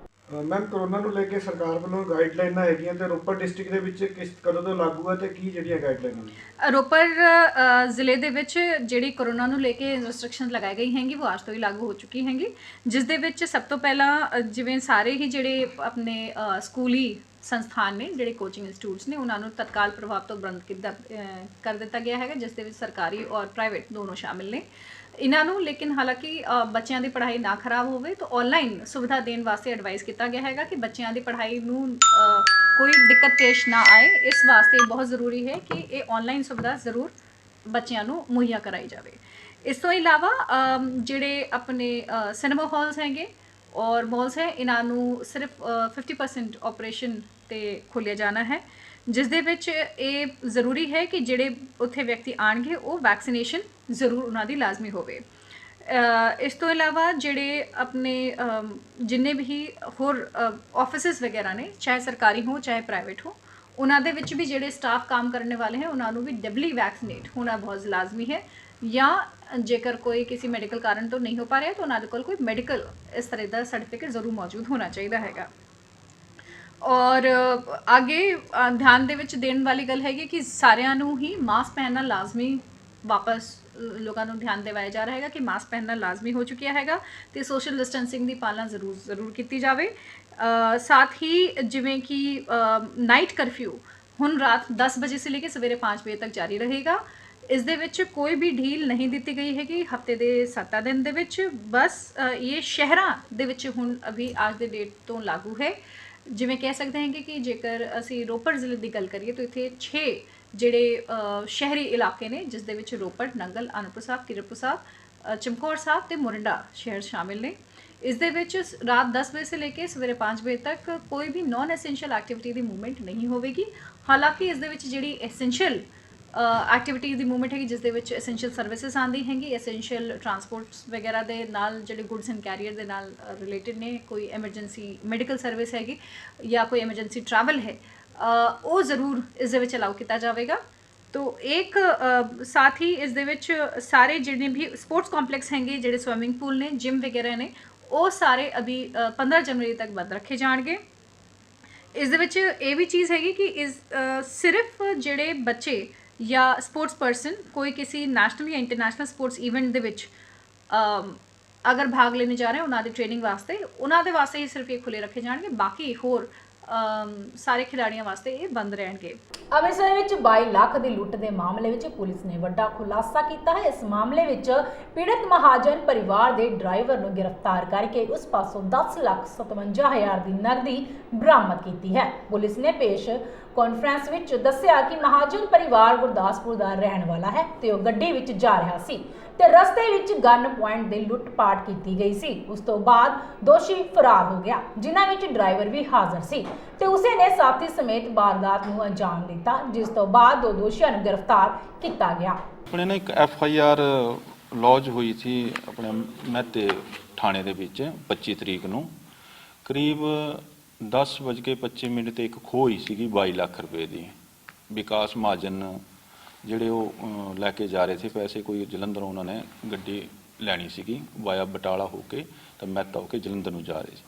ਮੈਮ, ਕਰੋਨਾ ਨੂੰ ਲੈ ਕੇ ਸਰਕਾਰ ਵੱਲੋਂ ਗਾਈਡਲਾਈਨਾਂ ਹੈਗੀਆਂ ਤੇ ਰੋਪੜ ਡਿਸਟ੍ਰਿਕਟ ਦੇ ਵਿੱਚ ਕਦੋਂ ਤੋਂ ਲਾਗੂ ਹੈ ਤੇ ਕੀ ਜਿਹੜੀਆਂ ਗਾਈਡਲਾਈਨਾਂ ਨੇ?
ਰੋਪੜ ਜ਼ਿਲ੍ਹੇ ਦੇ ਵਿੱਚ ਜਿਹੜੀ ਕਰੋਨਾ ਨੂੰ ਲੈ ਕੇ ਰੈਸਟ੍ਰਿਕਸ਼ਨ ਲਗਾਈ ਗਈ ਹੈਗੀ ਉਹ ਅੱਜ ਤੋਂ ਹੀ ਲਾਗੂ ਹੋ ਚੁੱਕੀ ਹੈਗੀ, ਜਿਸ ਦੇ ਵਿੱਚ ਸਭ ਤੋਂ ਪਹਿਲਾਂ ਜਿਵੇਂ ਸਾਰੇ ਹੀ ਜਿਹੜੇ ਆਪਣੇ ਸਕੂਲੀ ਸੰਸਥਾਨ ਨੇ, ਜਿਹੜੇ ਕੋਚਿੰਗ ਇੰਸਟੀਟਿਊਟਸ ਨੇ, ਉਹਨਾਂ ਨੂੰ ਤਤਕਾਲ ਪ੍ਰਭਾਵ ਤੋਂ ਬੰਦ ਕਰ ਦਿੱਤਾ ਗਿਆ ਹੈਗਾ, ਜਿਸ ਦੇ ਵਿੱਚ ਸਰਕਾਰੀ ਔਰ ਪ੍ਰਾਈਵੇਟ ਦੋਨੋਂ ਸ਼ਾਮਿਲ ਨੇ ਇਹਨਾਂ ਨੂੰ। ਲੇਕਿਨ ਹਾਲਾਂਕਿ ਬੱਚਿਆਂ ਦੀ ਪੜ੍ਹਾਈ ਨਾ ਖਰਾਬ ਹੋਵੇ ਤਾਂ ਆਨਲਾਈਨ ਸੁਵਿਧਾ ਦੇਣ ਵਾਸਤੇ ਐਡਵਾਈਸ ਕੀਤਾ ਗਿਆ ਹੈਗਾ ਕਿ ਬੱਚਿਆਂ ਦੀ ਪੜ੍ਹਾਈ ਨੂੰ ਕੋਈ ਦਿੱਕਤ ਪੇਸ਼ ਨਾ ਆਏ। ਇਸ ਵਾਸਤੇ ਬਹੁਤ ਜ਼ਰੂਰੀ ਹੈ ਕਿ ਇਹ ਆਨਲਾਈਨ ਸੁਵਿਧਾ ਜ਼ਰੂਰ ਬੱਚਿਆਂ ਨੂੰ ਮੁਹੱਈਆ ਕਰਾਈ ਜਾਵੇ। ਇਸ ਤੋਂ ਇਲਾਵਾ ਜਿਹੜੇ ਆਪਣੇ ਸਿਨੇਮਾ ਹਾਲਸ ਹੈਗੇ ਔਰ ਮॉल्स ਹੈ, ਇਹਨਾਂ ਨੂੰ ਸਿਰਫ 50% ਆਪਰੇਸ਼ਨ ਤੇ ਖੋਲ੍ਹਿਆ ਜਾਣਾ ਹੈ, ਜਿਸ ਦੇ ਵਿੱਚ ਇਹ ਜ਼ਰੂਰੀ ਹੈ ਕਿ ਜਿਹੜੇ ਉੱਥੇ ਵਿਅਕਤੀ ਆਣਗੇ ਉਹ ਵੈਕਸੀਨੇਸ਼ਨ ਜ਼ਰੂਰ ਉਹਨਾਂ ਦੀ ਲਾਜ਼ਮੀ ਹੋਵੇ। ਇਸ ਤੋਂ ਇਲਾਵਾ ਜਿਹੜੇ ਆਪਣੇ ਜਿੰਨੇ ਵੀ ਹੋਰ ਆਫਿਸਿਸ ਵਗੈਰਾ ਨੇ, ਚਾਹੇ ਸਰਕਾਰੀ ਹੋ ਚਾਹੇ ਪ੍ਰਾਈਵੇਟ ਹੋ, ਉਹਨਾਂ ਦੇ ਵਿੱਚ ਵੀ ਜਿਹੜੇ ਸਟਾਫ ਕੰਮ ਕਰਨ ਵਾਲੇ ਹੈ ਉਹਨਾਂ ਨੂੰ ਵੀ ਡਬਲੀ ਵੈਕਸੀਨੇਟ ਹੋਣਾ ਬਹੁਤ ਲਾਜ਼ਮੀ ਹੈ, ਜਾਂ ਜੇਕਰ ਕੋਈ ਕਿਸੇ ਮੈਡੀਕਲ ਕਾਰਨ ਤੋਂ ਨਹੀਂ ਹੋ ਪਾ ਰਿਹਾ ਤਾਂ ਉਹਨਾਂ ਦੇ ਕੋਲ ਕੋਈ ਮੈਡੀਕਲ ਇਸ ਤਰ੍ਹਾਂ ਦਾ ਸਰਟੀਫਿਕੇਟ ਜ਼ਰੂਰ ਮੌਜੂਦ ਹੋਣਾ ਚਾਹੀਦਾ ਹੈਗਾ। ਔਰ ਅੱਗੇ ਧਿਆਨ ਦੇ ਵਿੱਚ ਦੇਣ ਵਾਲੀ ਗੱਲ ਹੈਗੀ ਕਿ ਸਾਰਿਆਂ ਨੂੰ ਹੀ ਮਾਸਕ ਪਹਿਨਣਾ ਲਾਜ਼ਮੀ, ਵਾਪਸ ਲੋਕਾਂ ਨੂੰ ਧਿਆਨ ਦਿਵਾਇਆ ਜਾ ਰਿਹਾ ਹੈਗਾ ਕਿ ਮਾਸਕ ਪਹਿਨਣਾ ਲਾਜ਼ਮੀ ਹੋ ਚੁੱਕਿਆ ਹੈਗਾ ਤੇ ਸੋਸ਼ਲ ਡਿਸਟੈਂਸਿੰਗ ਦੀ ਪਾਲਣਾ ਜ਼ਰੂਰ ਕੀਤੀ ਜਾਵੇ। साथ ही जिमें कि नाइट करफ्यू ਹੁਣ ਰਾਤ 10 ਵਜੇ से लेकर सवेरे 5 ਵਜੇ ਤੱਕ ਜਾਰੀ ਰਹੇਗਾ। ਇਸ ਦੇ ਵਿੱਚ ਕੋਈ ਵੀ ਢੀਲ ਨਹੀਂ ਦਿੱਤੀ ਗਈ ਹੈਗੀ ਹਫਤੇ ਦੇ 7 ਦਿਨ ਦੇ ਵਿੱਚ। ਬਸ ਇਹ ਸ਼ਹਿਰਾਂ ਦੇ ਵਿੱਚ ਹੁਣ ਅਭੀ ਅੱਜ ਦੇ ਡੇਟ ਤੋਂ ਲਾਗੂ ਹੈ। ਜਿਵੇਂ ਕਹਿ ਸਕਦੇ ਹਾਂ ਕਿ ਜੇਕਰ ਅਸੀਂ ਰੋਪੜ ਜ਼ਿਲ੍ਹੇ ਦੀ ਗੱਲ ਕਰੀਏ ਤਾਂ ਇੱਥੇ 6 ਜਿਹੜੇ ਸ਼ਹਿਰੀ ਇਲਾਕੇ ਨੇ, ਜਿਸ ਦੇ ਵਿੱਚ ਰੋਪੜ, ਨੰਗਲ, ਅਨੰਦਪੁਰ ਸਾਹਿਬ, ਕੀਰਤਪੁਰ ਸਾਹਿਬ, ਚਮਕੌਰ ਸਾਹਿਬ ਤੇ ਮੋਰਿੰਡਾ ਸ਼ਹਿਰ ਸ਼ਾਮਿਲ ਨੇ। ਇਸ ਦੇ ਵਿੱਚ ਰਾਤ 10 ਵਜੇ से लेकर ਸਵੇਰੇ 5 ਵਜੇ ਤੱਕ ਕੋਈ ਵੀ ਨਾਨ ਐਸੈਂਸ਼ੀਅਲ ਐਕਟੀਵਿਟੀ ਦੀ ਮੂਵਮੈਂਟ ਨਹੀਂ ਹੋਵੇਗੀ। ਹਾਲਾਂਕਿ ਇਸ ਦੇ ਵਿੱਚ ਜਿਹੜੀ ਐਸੈਂਸ਼ੀਅਲ ਐਕਟੀਵਿਟੀ ਦੀ ਮੂਵਮੈਂਟ ਹੈਗੀ, ਜਿਸ ਦੇ ਵਿੱਚ ਐਸੈਂਸ਼ੀਅਲ ਸਰਵਿਸਿਜ਼ ਆਉਂਦੀ ਹੈਗੀ, ਐਸੈਂਸ਼ੀਅਲ ਟਰਾਂਸਪੋਰਟਸ ਵਗੈਰਾ ਦੇ ਨਾਲ ਜਿਹੜੇ ਗੁੱਡਸ ਐਂਡ ਕੈਰੀਅਰ ਦੇ ਨਾਲ ਰਿਲੇਟਡ ਨੇ, ਕੋਈ ਐਮਰਜੈਂਸੀ ਮੈਡੀਕਲ ਸਰਵਿਸ ਹੈਗੀ ਜਾਂ ਕੋਈ ਐਮਰਜੈਂਸੀ ਟਰੈਵਲ ਹੈ, ਉਹ ਜ਼ਰੂਰ ਇਸ ਦੇ ਵਿੱਚ ਅਲਾਉ ਕੀਤਾ ਜਾਵੇਗਾ। तो एक साथ ही इस दे विच सारे जिन्ने भी स्पोर्ट्स कॉम्पलैक्स हैंगे, जिहड़े स्विमिंग पूल ने, जिम वगैरह ने, वो सारे अभी 15 जनवरी तक बंद रखे जाएंगे। इस दे विच ये भी चीज़ हैगी कि इस सिर्फ जिहड़े बच्चे या स्पोर्ट्स परसन कोई किसी नैशनल या इंटरनेशनल स्पोर्ट्स इवेंट दे विच अगर भाग लेने जा रहे हैं, उन्हां दी ट्रेनिंग वास्ते उन्हां दे वास्ते ही सिर्फ ये खुले रखे जाएंगे। बाकी होर ਸਾਰੇ ਖਿਡਾਰੀਆਂ ਵਾਸਤੇ ਇਹ ਬੰਦ ਰਹਿਣਗੇ।
ਅੰਮ੍ਰਿਤਸਰ ਵਿੱਚ 22 ਲੱਖ ਦੀ ਲੁੱਟ ਦੇ ਮਾਮਲੇ ਵਿੱਚ ਪੁਲਿਸ ਨੇ ਵੱਡਾ ਖੁਲਾਸਾ ਕੀਤਾ ਹੈ। ਇਸ ਮਾਮਲੇ ਵਿੱਚ ਪੀੜਤ ਮਹਾਜਨ ਪਰਿਵਾਰ ਦੇ ਡਰਾਈਵਰ ਨੂੰ ਗ੍ਰਿਫਤਾਰ ਕਰਕੇ ਉਸ ਪਾਸੋਂ 10,57,000 ਦੀ ਨਕਦੀ ਬਰਾਮਦ ਕੀਤੀ ਹੈ। ਪੁਲਿਸ ਨੇ ਪੇਸ਼ ਕਾਨਫਰੰਸ ਵਿੱਚ ਦੱਸਿਆ ਕਿ ਮਹਾਜਨ ਪਰਿਵਾਰ ਗੁਰਦਾਸਪੁਰ ਦਾ ਰਹਿਣ ਵਾਲਾ ਹੈ ਤੇ ਉਹ ਗੱਡੀ ਵਿੱਚ ਜਾ ਰਿਹਾ ਸੀ ਤੇ ਰਸਤੇ ਵਿੱਚ ਗਨ ਪੁਆਇੰਟ ਦੇ ਲੁੱਟ-ਪਾਟ ਕੀਤੀ ਗਈ ਸੀ। ਉਸ ਤੋਂ ਬਾਅਦ ਦੋਸ਼ੀ ਫਰਾਰ ਹੋ ਗਿਆ, ਜਿਨ੍ਹਾਂ ਵਿੱਚ ਡਰਾਈਵਰ ਵੀ ਹਾਜ਼ਰ ਸੀ ਤੇ ਉਸੇ ਨੇ ਸਾਥੀ ਸਮੇਤ ਵਾਰਦਾਤ ਨੂੰ ਅੰਜਾਮ ਦਿੱਤਾ, ਜਿਸ ਤੋਂ ਬਾਅਦ ਦੋ ਦੋਸ਼ੀਆਂ ਨੂੰ ਗ੍ਰਿਫਤਾਰ ਕੀਤਾ ਗਿਆ।
ਆਪਣੇ ਨਾ ਇੱਕ FIR ਲੌਜ ਹੋਈ ਸੀ ਆਪਣੇ ਮਹਿਤੇ ਥਾਣੇ ਦੇ ਵਿੱਚ 25 ਤਰੀਕ ਨੂੰ ਕਰੀਬ 10:25 ਤੇ ਇੱਕ ਖੋਹ ਹੋਈ ਸੀਗੀ 22 ਲੱਖ ਰੁਪਏ ਦੀ। ਵਿਕਾਸ ਮਹਾਜਨ ਜਿਹੜੇ ਉਹ ਲੈ ਕੇ ਜਾ ਰਹੇ ਸੀ ਪੈਸੇ, ਕੋਈ ਜਲੰਧਰੋਂ ਉਹਨਾਂ ਨੇ ਗੱਡੀ ਲੈਣੀ ਸੀਗੀ ਵਾਇਆ ਬਟਾਲਾ ਹੋ ਕੇ ਤਾਂ ਮਹਿਤਾ ਹੋ ਕੇ ਜਲੰਧਰ ਨੂੰ ਜਾ ਰਹੇ ਸੀ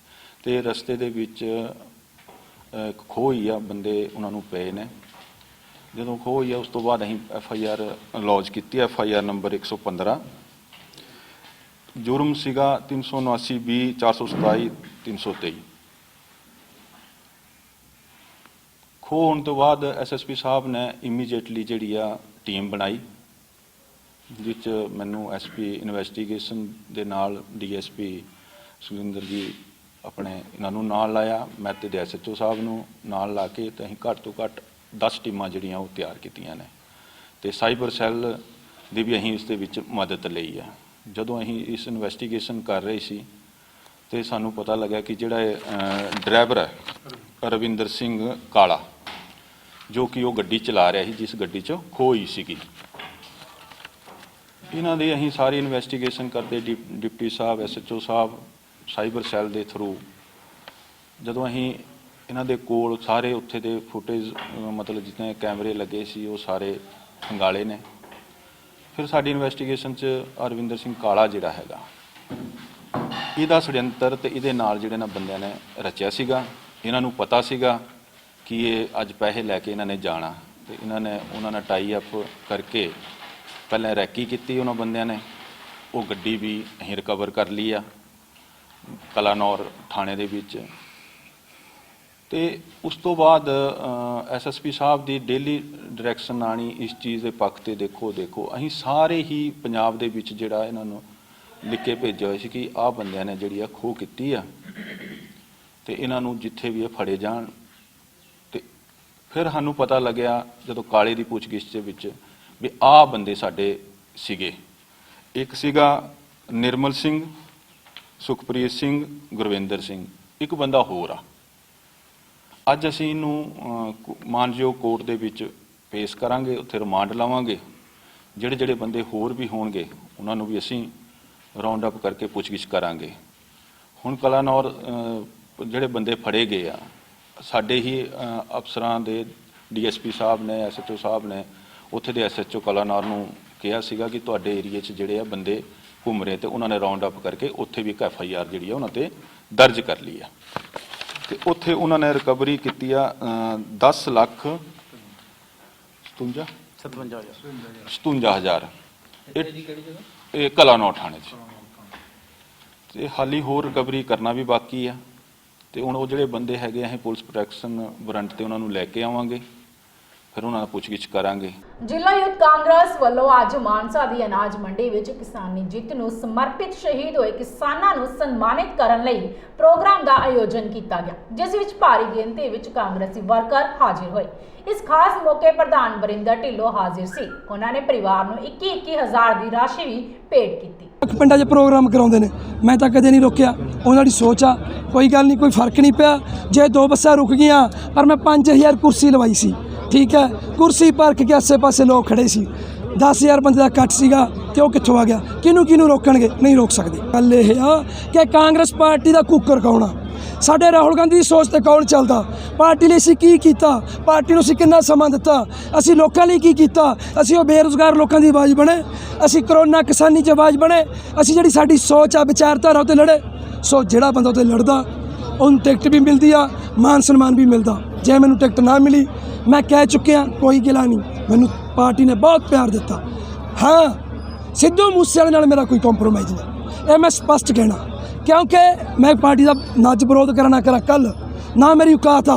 ਤੇ ਰਸਤੇ ਦੇ ਵਿੱਚ ਇੱਕ ਖੋਹ ਹੋਈ ਆ, ਬੰਦੇ ਉਹਨਾਂ ਨੂੰ ਪਏ ਨੇ। ਜਦੋਂ ਖੋਹ ਹੋਈ ਆ ਉਸ ਤੋਂ ਬਾਅਦ ਅਸੀਂ FIR ਲੌਜ ਕੀਤੀ, FIR ਨੰਬਰ 115, ਜੁਰਮ ਸੀਗਾ 379B 427 323। ਖੋਹ ਹੋਣ ਤੋਂ ਬਾਅਦ SSP ਸਾਹਿਬ ਨੇ ਇਮੀਡੀਏਟਲੀ ਜਿਹੜੀ ਆ ਟੀਮ ਬਣਾਈ, ਜਿਸ 'ਚ ਮੈਨੂੰ SP ਇਨਵੈਸਟੀਗੇਸ਼ਨ ਦੇ ਨਾਲ DSP ਸੁਖਿੰਦਰ ਜੀ ਆਪਣੇ ਇਹਨਾਂ ਨੂੰ ਨਾਲ ਲਾਇਆ, ਮੈਂ ਤੇ SHO ਸਾਹਿਬ ਨੂੰ ਨਾਲ ਲਾ ਕੇ ਤੇ ਅਸੀਂ ਘੱਟ ਤੋਂ ਘੱਟ 10 ਟੀਮਾਂ ਜਿਹੜੀਆਂ ਉਹ ਤਿਆਰ ਕੀਤੀਆਂ ਨੇ ਤੇ ਸਾਈਬਰ ਸੈੱਲ ਦੀ ਵੀ ਅਸੀਂ ਇਸ ਦੇ ਵਿੱਚ ਮਦਦ ਲਈ ਹੈ। ਜਦੋਂ ਅਸੀਂ ਇਸ ਇਨਵੈਸਟੀਗੇਸ਼ਨ ਕਰ ਰਹੇ ਸੀ ਤੇ ਸਾਨੂੰ ਪਤਾ ਲੱਗਾ ਕਿ ਜਿਹੜਾ ਡਰਾਈਵਰ ਹੈ ਰਵਿੰਦਰ ਸਿੰਘ ਕਾਲਾ, ਜੋ ਕਿ ਉਹ ਗੱਡੀ ਚਲਾ ਰਿਹਾ ਸੀ, ਜਿਸ ਗੱਡੀ 'ਚ ਖੋਹ ਹੋਈ ਸੀਗੀ। ਇਹਨਾਂ ਦੀ ਅਸੀਂ ਸਾਰੀ ਇਨਵੈਸਟੀਗੇਸ਼ਨ ਕਰਦੇ, ਡਿਪਟੀ ਸਾਹਿਬ, SHO ਸਾਹਿਬ, ਸਾਈਬਰ ਸੈੱਲ ਦੇ ਥਰੂ ਜਦੋਂ ਅਸੀਂ ਇਹਨਾਂ ਦੇ ਕੋਲ ਸਾਰੇ ਉੱਥੇ ਦੇ ਫੁਟੇਜ ਮਤਲਬ ਜਿਤਨੇ ਕੈਮਰੇ ਲੱਗੇ ਸੀ ਉਹ ਸਾਰੇ ਖੰਗਾਲੇ ਨੇ। ਫਿਰ ਸਾਡੀ ਇਨਵੈਸਟੀਗੇਸ਼ਨ 'ਚ ਅਰਵਿੰਦਰ ਸਿੰਘ ਕਾਲਾ ਜਿਹੜਾ ਹੈਗਾ, ਇਹਦਾ ષਡਯੰਤਰ ਤੇ ਇਹਦੇ ਨਾਲ ਜਿਹੜੇ ਨਾ ਬੰਦਿਆਂ ਨੇ ਰਚਿਆ ਸੀਗਾ। ਇਹਨਾਂ ਨੂੰ ਪਤਾ ਸੀਗਾ ਕਿ ਇਹ ਅੱਜ ਪੈਸੇ ਲੈ ਕੇ ਇਹਨਾਂ ਨੇ ਜਾਣਾ, ਤੇ ਉਹਨਾਂ ਨਾਲ ਟਾਈ ਅਪ ਕਰਕੇ ਪਹਿਲਾਂ ਰੈਕੀ ਕੀਤੀ ਉਹਨਾਂ ਬੰਦਿਆਂ ਨੇ। ਉਹ ਗੱਡੀ ਵੀ ਅਸੀਂ ਰਿਕਵਰ ਕਰ ਲਈ ਆ ਕਲਾਨੌਰ ਥਾਣੇ ਦੇ ਵਿੱਚ। ਤੇ ਉਸ ਤੋਂ ਬਾਅਦ SSP ਸਾਹਿਬ ਦੀ ਡੇਲੀ ਡਾਇਰੈਕਸ਼ਨ ਆਣੀ ਇਸ ਚੀਜ਼ ਦੇ ਪੱਖ ਤੇ ਦੇਖੋ ਅਸੀਂ ਸਾਰੇ ਹੀ ਪੰਜਾਬ ਦੇ ਵਿੱਚ ਜਿਹੜਾ ਇਹਨਾਂ ਨੂੰ ਲਿਖ ਕੇ ਭੇਜਿਆ ਹੋਇਆ ਸੀ ਕਿ ਆਹ ਬੰਦਿਆਂ ਨੇ ਜਿਹੜੀ ਆ ਖੋਹ ਕੀਤੀ ਆ ਤੇ ਇਹਨਾਂ ਨੂੰ ਜਿੱਥੇ ਵੀ ਇਹ ਫੜੇ ਜਾਣ। ਤੇ ਫਿਰ ਸਾਨੂੰ ਪਤਾ ਲੱਗਿਆ ਜਦੋਂ ਕਾਲੇ ਦੀ ਪੁੱਛਗਿੱਛ ਦੇ ਵਿੱਚ ਵੀ ਆਹ ਬੰਦੇ ਸਾਡੇ ਸੀਗੇ। ਇੱਕ ਸੀਗਾ ਨਿਰਮਲ ਸਿੰਘ, ਸੁਖਪ੍ਰੀਤ ਸਿੰਘ, ਗੁਰਵਿੰਦਰ ਸਿੰਘ, ਇੱਕ ਬੰਦਾ ਹੋਰ ਆ। ਅੱਜ ਅਸੀਂ ਇਹਨੂੰ ਮਾਨਯੋਗ ਕੋਰਟ ਦੇ ਵਿੱਚ ਪੇਸ਼ ਕਰਾਂਗੇ, ਉੱਥੇ ਰਿਮਾਂਡ ਲਵਾਂਗੇ। ਜਿਹੜੇ ਬੰਦੇ ਹੋਰ ਵੀ ਹੋਣਗੇ ਉਹਨਾਂ ਨੂੰ ਵੀ ਅਸੀਂ ਰਾਉਂਡ ਅਪ ਕਰਕੇ ਪੁੱਛਗਿੱਛ ਕਰਾਂਗੇ। ਹੁਣ ਕਲਾਨੌਰ ਜਿਹੜੇ ਬੰਦੇ ਫੜੇ ਗਏ ਆ, ਸਾਡੇ ਹੀ ਅਫਸਰਾਂ ਦੇ DSP ਸਾਹਿਬ ਨੇ, SHO ਸਾਹਿਬ ਨੇ ਉੱਥੇ ਦੇ SHO ਕਲਾਨੌਰ ਨੂੰ ਕਿਹਾ ਸੀਗਾ ਕਿ ਤੁਹਾਡੇ ਏਰੀਏ 'ਚ ਜਿਹੜੇ ਆ ਬੰਦੇ ਘੁੰਮ ਰਹੇ, ਤੇ ਉਹਨਾਂ ਨੇ ਰਾਉਂਡ ਅਪ ਕਰਕੇ ਉੱਥੇ ਵੀ ਇੱਕ FIR ਜਿਹੜੀ ਆ ਉਹਨਾਂ ਤੇ ਦਰਜ ਕਰ ਲਈ ਆ। ਤੇ ਉੱਥੇ ਉਹਨਾਂ ਨੇ ਰਿਕਵਰੀ ਕੀਤੀ ਆ 10,57,000 ਇਹ ਕਲਾਨੌਰ ਥਾਣੇ 'ਚ। ਤੇ ਹਾਲੀ ਹੋਰ ਰਿਕਵਰੀ ਕਰਨਾ ਵੀ ਬਾਕੀ ਆ। ਤੇ ਹੁਣ ਉਹ ਜਿਹੜੇ ਬੰਦੇ ਹੈਗੇ ਅਸੀਂ ਪੁਲਿਸ ਪ੍ਰੋਟੈਕਸ਼ਨ ਵਾਰੰਟ ਤੇ ਉਹਨਾਂ ਨੂੰ ਲੈ ਕੇ ਆਵਾਂਗੇ, ਫਿਰ ਉਹਨਾਂ ਨਾਲ ਪੁੱਛਗਿੱਛ ਕਰਾਂਗੇ।
ਜ਼ਿਲ੍ਹਾ ਯੂਥ ਕਾਂਗਰਸ ਵੱਲੋਂ ਅੱਜ ਮਾਨਸਾ ਦੀ ਅਨਾਜ ਮੰਡੀ ਵਿੱਚ ਕਿਸਾਨੀ ਜਿੱਤ ਨੂੰ ਸਮਰਪਿਤ ਸ਼ਹੀਦ ਹੋਏ ਕਿਸਾਨਾਂ ਨੂੰ ਸਨਮਾਨਿਤ ਕਰਨ ਲਈ ਪ੍ਰੋਗਰਾਮ ਦਾ ਆਯੋਜਨ ਕੀਤਾ ਗਿਆ, ਜਿਸ ਵਿੱਚ ਭਾਰੀ ਗਿਣਤੀ ਵਿੱਚ ਕਾਂਗਰਸੀ ਵਰਕਰ ਹਾਜ਼ਰ ਹੋਏ। ਇਸ ਖਾਸ ਮੌਕੇ ਪ੍ਰਧਾਨ ਬਰਿੰਦਰ ਢਿੱਲੋਂ ਹਾਜ਼ਰ ਸੀ। ਉਹਨਾਂ ਨੇ ਪਰਿਵਾਰ ਨੂੰ 21,000 ਦੀ ਰਾਸ਼ੀ ਵੀ ਭੇਟ ਕੀਤੀ।
ਪਿੰਡਾਂ 'ਚ ਪ੍ਰੋਗਰਾਮ ਕਰਾਉਂਦੇ ਨੇ, ਮੈਂ ਤਾਂ ਕਦੇ ਨਹੀਂ ਰੋਕਿਆ। ਉਹਨਾਂ ਦੀ ਸੋਚ ਆ, ਕੋਈ ਗੱਲ ਨਹੀਂ, ਕੋਈ ਫਰਕ ਨਹੀਂ ਪਿਆ। ਜੇ 2 ਬੱਸਾਂ ਰੁਕ ਗਈਆਂ ਪਰ ਮੈਂ 5000 ਕੁਰਸੀ ਲਵਾਈ ਸੀ, ਠੀਕ ਹੈ। ਕੁਰਸੀ ਭਰ ਕੇ ਆਸੇ ਪਾਸੇ ਲੋਕ ਖੜੇ ਸੀ, 10,000 ਬੰਦੇ ਦਾ ਇਕੱਠ ਸੀਗਾ ਤੇ ਉਹ ਕਿੱਥੋਂ ਆ ਗਿਆ? ਕਿਹਨੂੰ ਰੋਕਣਗੇ? ਨਹੀਂ ਰੋਕ ਸਕਦੇ। ਗੱਲ ਇਹ ਆ ਕਿ ਕਾਂਗਰਸ ਪਾਰਟੀ ਦਾ ਕੁੱਕਰ ਕੌਣ ਆ? ਸਾਡੇ ਰਾਹੁਲ ਗਾਂਧੀ ਦੀ ਸੋਚ ਤੇ ਕੌਣ ਚੱਲਦਾ? ਪਾਰਟੀ ਲਈ ਅਸੀਂ ਕੀ ਕੀਤਾ? ਪਾਰਟੀ ਨੂੰ ਅਸੀਂ ਕਿੰਨਾ ਸਮਾਂ ਦਿੱਤਾ? ਅਸੀਂ ਲੋਕਾਂ ਲਈ ਕੀ ਕੀਤਾ? ਅਸੀਂ ਉਹ ਬੇਰੁਜ਼ਗਾਰ ਲੋਕਾਂ ਦੀ ਆਵਾਜ਼ ਬਣੇ, ਅਸੀਂ ਕਰੋਨਾ ਕਿਸਾਨੀ 'ਚ ਆਵਾਜ਼ ਬਣੇ, ਅਸੀਂ ਜਿਹੜੀ ਸਾਡੀ ਸੋਚ ਆ, ਵਿਚਾਰਧਾਰਾ ਉੱਤੇ ਲੜੇ। ਸੋ ਜਿਹੜਾ ਬੰਦਾ ਉੱਤੇ ਲੜਦਾ ਉਹਨੂੰ ਟਿਕਟ ਵੀ ਮਿਲਦੀ ਆ, ਮਾਨ ਸਨਮਾਨ ਵੀ ਮਿਲਦਾ। ਜੇ ਮੈਨੂੰ ਟਿਕਟ ਨਾ ਮਿਲੀ, ਮੈਂ ਕਹਿ ਚੁੱਕਿਆ, ਕੋਈ ਗਿਲਾ ਨਹੀਂ, ਮੈਨੂੰ ਪਾਰਟੀ ਨੇ ਬਹੁਤ ਪਿਆਰ ਦਿੱਤਾ। ਹਾਂ, ਸਿੱਧੂ ਮੂਸੇਵਾਲੇ ਨਾਲ ਮੇਰਾ ਕੋਈ ਕੰਪਰੋਮਾਈਜ਼ ਨਹੀਂ, ਇਹ ਮੈਂ ਸਪਸ਼ਟ ਕਹਿਣਾ, ਕਿਉਂਕਿ ਮੈਂ ਪਾਰਟੀ ਦਾ ਨਾ ਅੱਜ ਵਿਰੋਧ ਕਰਾਂ ਨਾ ਕਰਾਂ ਕੱਲ੍ਹ, ਨਾ ਮੇਰੀ ਔਕਾਤ ਆ।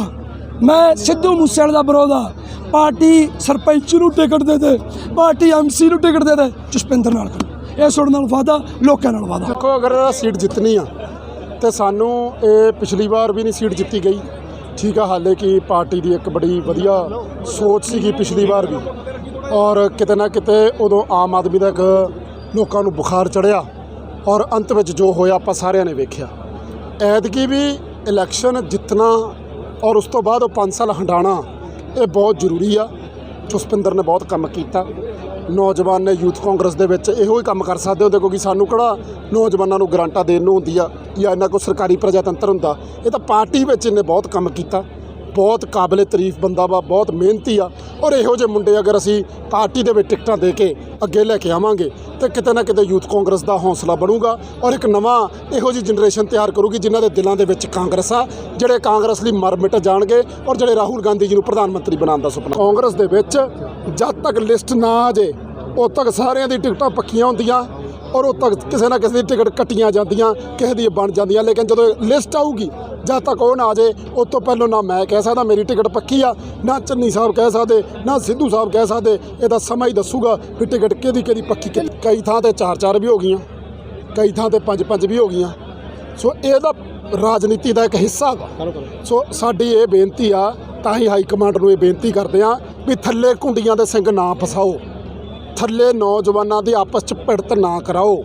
ਮੈਂ ਸਿੱਧੂ ਮੂਸੇਵਾਲੇ ਦਾ ਵਿਰੋਧ ਆ। ਪਾਰਟੀ ਸਰਪੰਚ ਨੂੰ ਟਿਕਟ ਦੇ ਦੇ, ਪਾਰਟੀ MC ਨੂੰ ਟਿਕਟ ਦੇ ਦੇ, ਜਸਪਿੰਦਰ ਨਾਲ ਇਹ ਸੁਣਨ ਨਾਲ ਵਾਦਾ, ਲੋਕਾਂ ਨਾਲ ਵਾਦਾ।
ਦੇਖੋ, ਅਗਰ ਸੀਟ ਜਿੱਤਣੀ ਆ ਤੇ ਸਾਨੂੰ ਇਹ ਪਿਛਲੀ ਵਾਰ ਵੀ ਨਹੀਂ ਸੀਟ ਜਿੱਤੀ ਗਈ, ਠੀਕ ਆ। ਹਾਲੇ ਕਿ ਪਾਰਟੀ ਦੀ ਇੱਕ ਬੜੀ ਵਧੀਆ ਸੋਚ ਸੀਗੀ ਪਿਛਲੀ ਵਾਰ ਵੀ, ਔਰ ਕਿਤੇ ਨਾ ਕਿਤੇ ਉਦੋਂ ਆਮ ਆਦਮੀ ਦਾ ਇੱਕ ਲੋਕਾਂ ਨੂੰ ਬੁਖਾਰ ਚੜ੍ਹਿਆ, ਔਰ ਅੰਤ ਵਿੱਚ ਜੋ ਹੋਇਆ ਆਪਾਂ ਸਾਰਿਆਂ ਨੇ ਵੇਖਿਆ। ਐਤਕੀ ਵੀ ਇਲੈਕਸ਼ਨ ਜਿੱਤਣਾ ਔਰ ਉਸ ਤੋਂ ਬਾਅਦ ਉਹ 5 ਸਾਲ ਹੰਡਾਉਣਾ, ਇਹ ਬਹੁਤ ਜ਼ਰੂਰੀ ਆ। ਜਸਪਿੰਦਰ ਨੇ ਬਹੁਤ ਕੰਮ ਕੀਤਾ। ਨੌਜਵਾਨ ਨੇ ਯੂਥ ਕਾਂਗਰਸ ਦੇ ਵਿੱਚ ਇਹੋ ਹੀ ਕੰਮ ਕਰ ਸਕਦੇ ਹੁੰਦੇ, ਕਿਉਂਕਿ ਸਾਨੂੰ ਕਿਹੜਾ ਨੌਜਵਾਨਾਂ ਨੂੰ ਗਰਾਂਟਾਂ ਦੇਣ ਨੂੰ ਹੁੰਦੀ ਆ ਜਾਂ ਇਹਨਾਂ ਕੋਲ ਸਰਕਾਰੀ ਪ੍ਰਜਾਤੰਤਰ ਹੁੰਦਾ। ਇਹ ਤਾਂ ਪਾਰਟੀ ਵਿੱਚ ਇਹਨੇ ਬਹੁਤ ਕੰਮ ਕੀਤਾ। ਬਹੁਤ ਕਾਬਲੇ ਤਾਰੀਫ ਬੰਦਾ ਵਾ, ਬਹੁਤ ਮਿਹਨਤੀ ਆ। ਔਰ ਇਹੋ ਜਿਹੇ ਮੁੰਡੇ ਅਗਰ ਅਸੀਂ ਪਾਰਟੀ ਦੇ ਵਿੱਚ ਟਿਕਟਾਂ ਦੇ ਕੇ ਅੱਗੇ ਲੈ ਕੇ ਆਵਾਂਗੇ ਤਾਂ ਕਿਤੇ ਨਾ ਕਿਤੇ ਯੂਥ ਕਾਂਗਰਸ ਦਾ ਹੌਸਲਾ ਬਣੂਗਾ, ਔਰ ਇੱਕ ਨਵਾਂ ਇਹੋ ਜਿਹੀ ਜਨਰੇਸ਼ਨ ਤਿਆਰ ਕਰੂਗੀ ਜਿਨ੍ਹਾਂ ਦੇ ਦਿਲਾਂ ਦੇ ਵਿੱਚ ਕਾਂਗਰਸ ਆ, ਜਿਹੜੇ ਕਾਂਗਰਸ ਲਈ ਮਰ ਮਿਟ ਜਾਣਗੇ, ਔਰ ਜਿਹੜੇ ਰਾਹੁਲ ਗਾਂਧੀ ਜੀ ਨੂੰ ਪ੍ਰਧਾਨ ਮੰਤਰੀ ਬਣਾਉਣ ਦਾ ਸੁਪਨਾ। ਕਾਂਗਰਸ ਦੇ ਵਿੱਚ ਜਦ ਤੱਕ ਲਿਸਟ ਨਾ ਆ ਜੇ ਉਦੋਂ ਤੱਕ ਸਾਰਿਆਂ ਦੀ ਟਿਕਟਾਂ ਪੱਕੀਆਂ ਹੁੰਦੀਆਂ, ਔਰ ਉਦੋਂ ਤੱਕ ਕਿਸੇ ਨਾ ਕਿਸੇ ਦੀ ਟਿਕਟ ਕੱਟੀਆਂ ਜਾਂਦੀਆਂ, ਕਿਸੇ ਦੀ ਬਣ ਜਾਂਦੀਆਂ। ਲੇਕਿਨ ਜਦੋਂ ਲਿਸਟ ਆਊਗੀ, ਜਦ ਤੱਕ ਉਹ ਨਾ ਆ ਜੇ, ਉਸ ਤੋਂ ਪਹਿਲਾਂ ਨਾ ਮੈਂ ਕਹਿ ਸਕਦਾ ਮੇਰੀ ਟਿਕਟ ਪੱਕੀ ਆ, ਨਾ ਚੰਨੀ ਸਾਹਿਬ ਕਹਿ ਸਕਦੇ, ਨਾ ਸਿੱਧੂ ਸਾਹਿਬ ਕਹਿ ਸਕਦੇ। ਇਹਦਾ ਸਮਾਂ ਹੀ ਦੱਸੂਗਾ ਵੀ ਟਿਕਟ ਕਿਹਦੀ ਪੱਕੀ। ਕਈ ਥਾਂ ਤੇ 4-4 ਵੀ ਹੋ ਗਈਆਂ, ਕਈ ਥਾਂ ਤੇ 5-5 ਵੀ ਹੋ ਗਈਆਂ। ਸੋ ਇਹਦਾ ਰਾਜਨੀਤੀ ਦਾ ਇੱਕ ਹਿੱਸਾ ਵਾ। ਸੋ ਸਾਡੀ ਇਹ ਬੇਨਤੀ ਆ, ਤਾਂ ਹੀ ਹਾਈ ਕਮਾਂਡ ਨੂੰ ਇਹ ਬੇਨਤੀ ਕਰਦੇ ਆ ਵੀ ਥੱਲੇ ਘੁੰਡੀਆਂ ਦੇ ਸਿੰਘ ਨਾ ਫਸਾਓ, ਥੱਲੇ ਨੌਜਵਾਨਾਂ ਦੀ ਆਪਸ 'ਚ ਭਿੜਤ ਨਾ ਕਰਾਓ।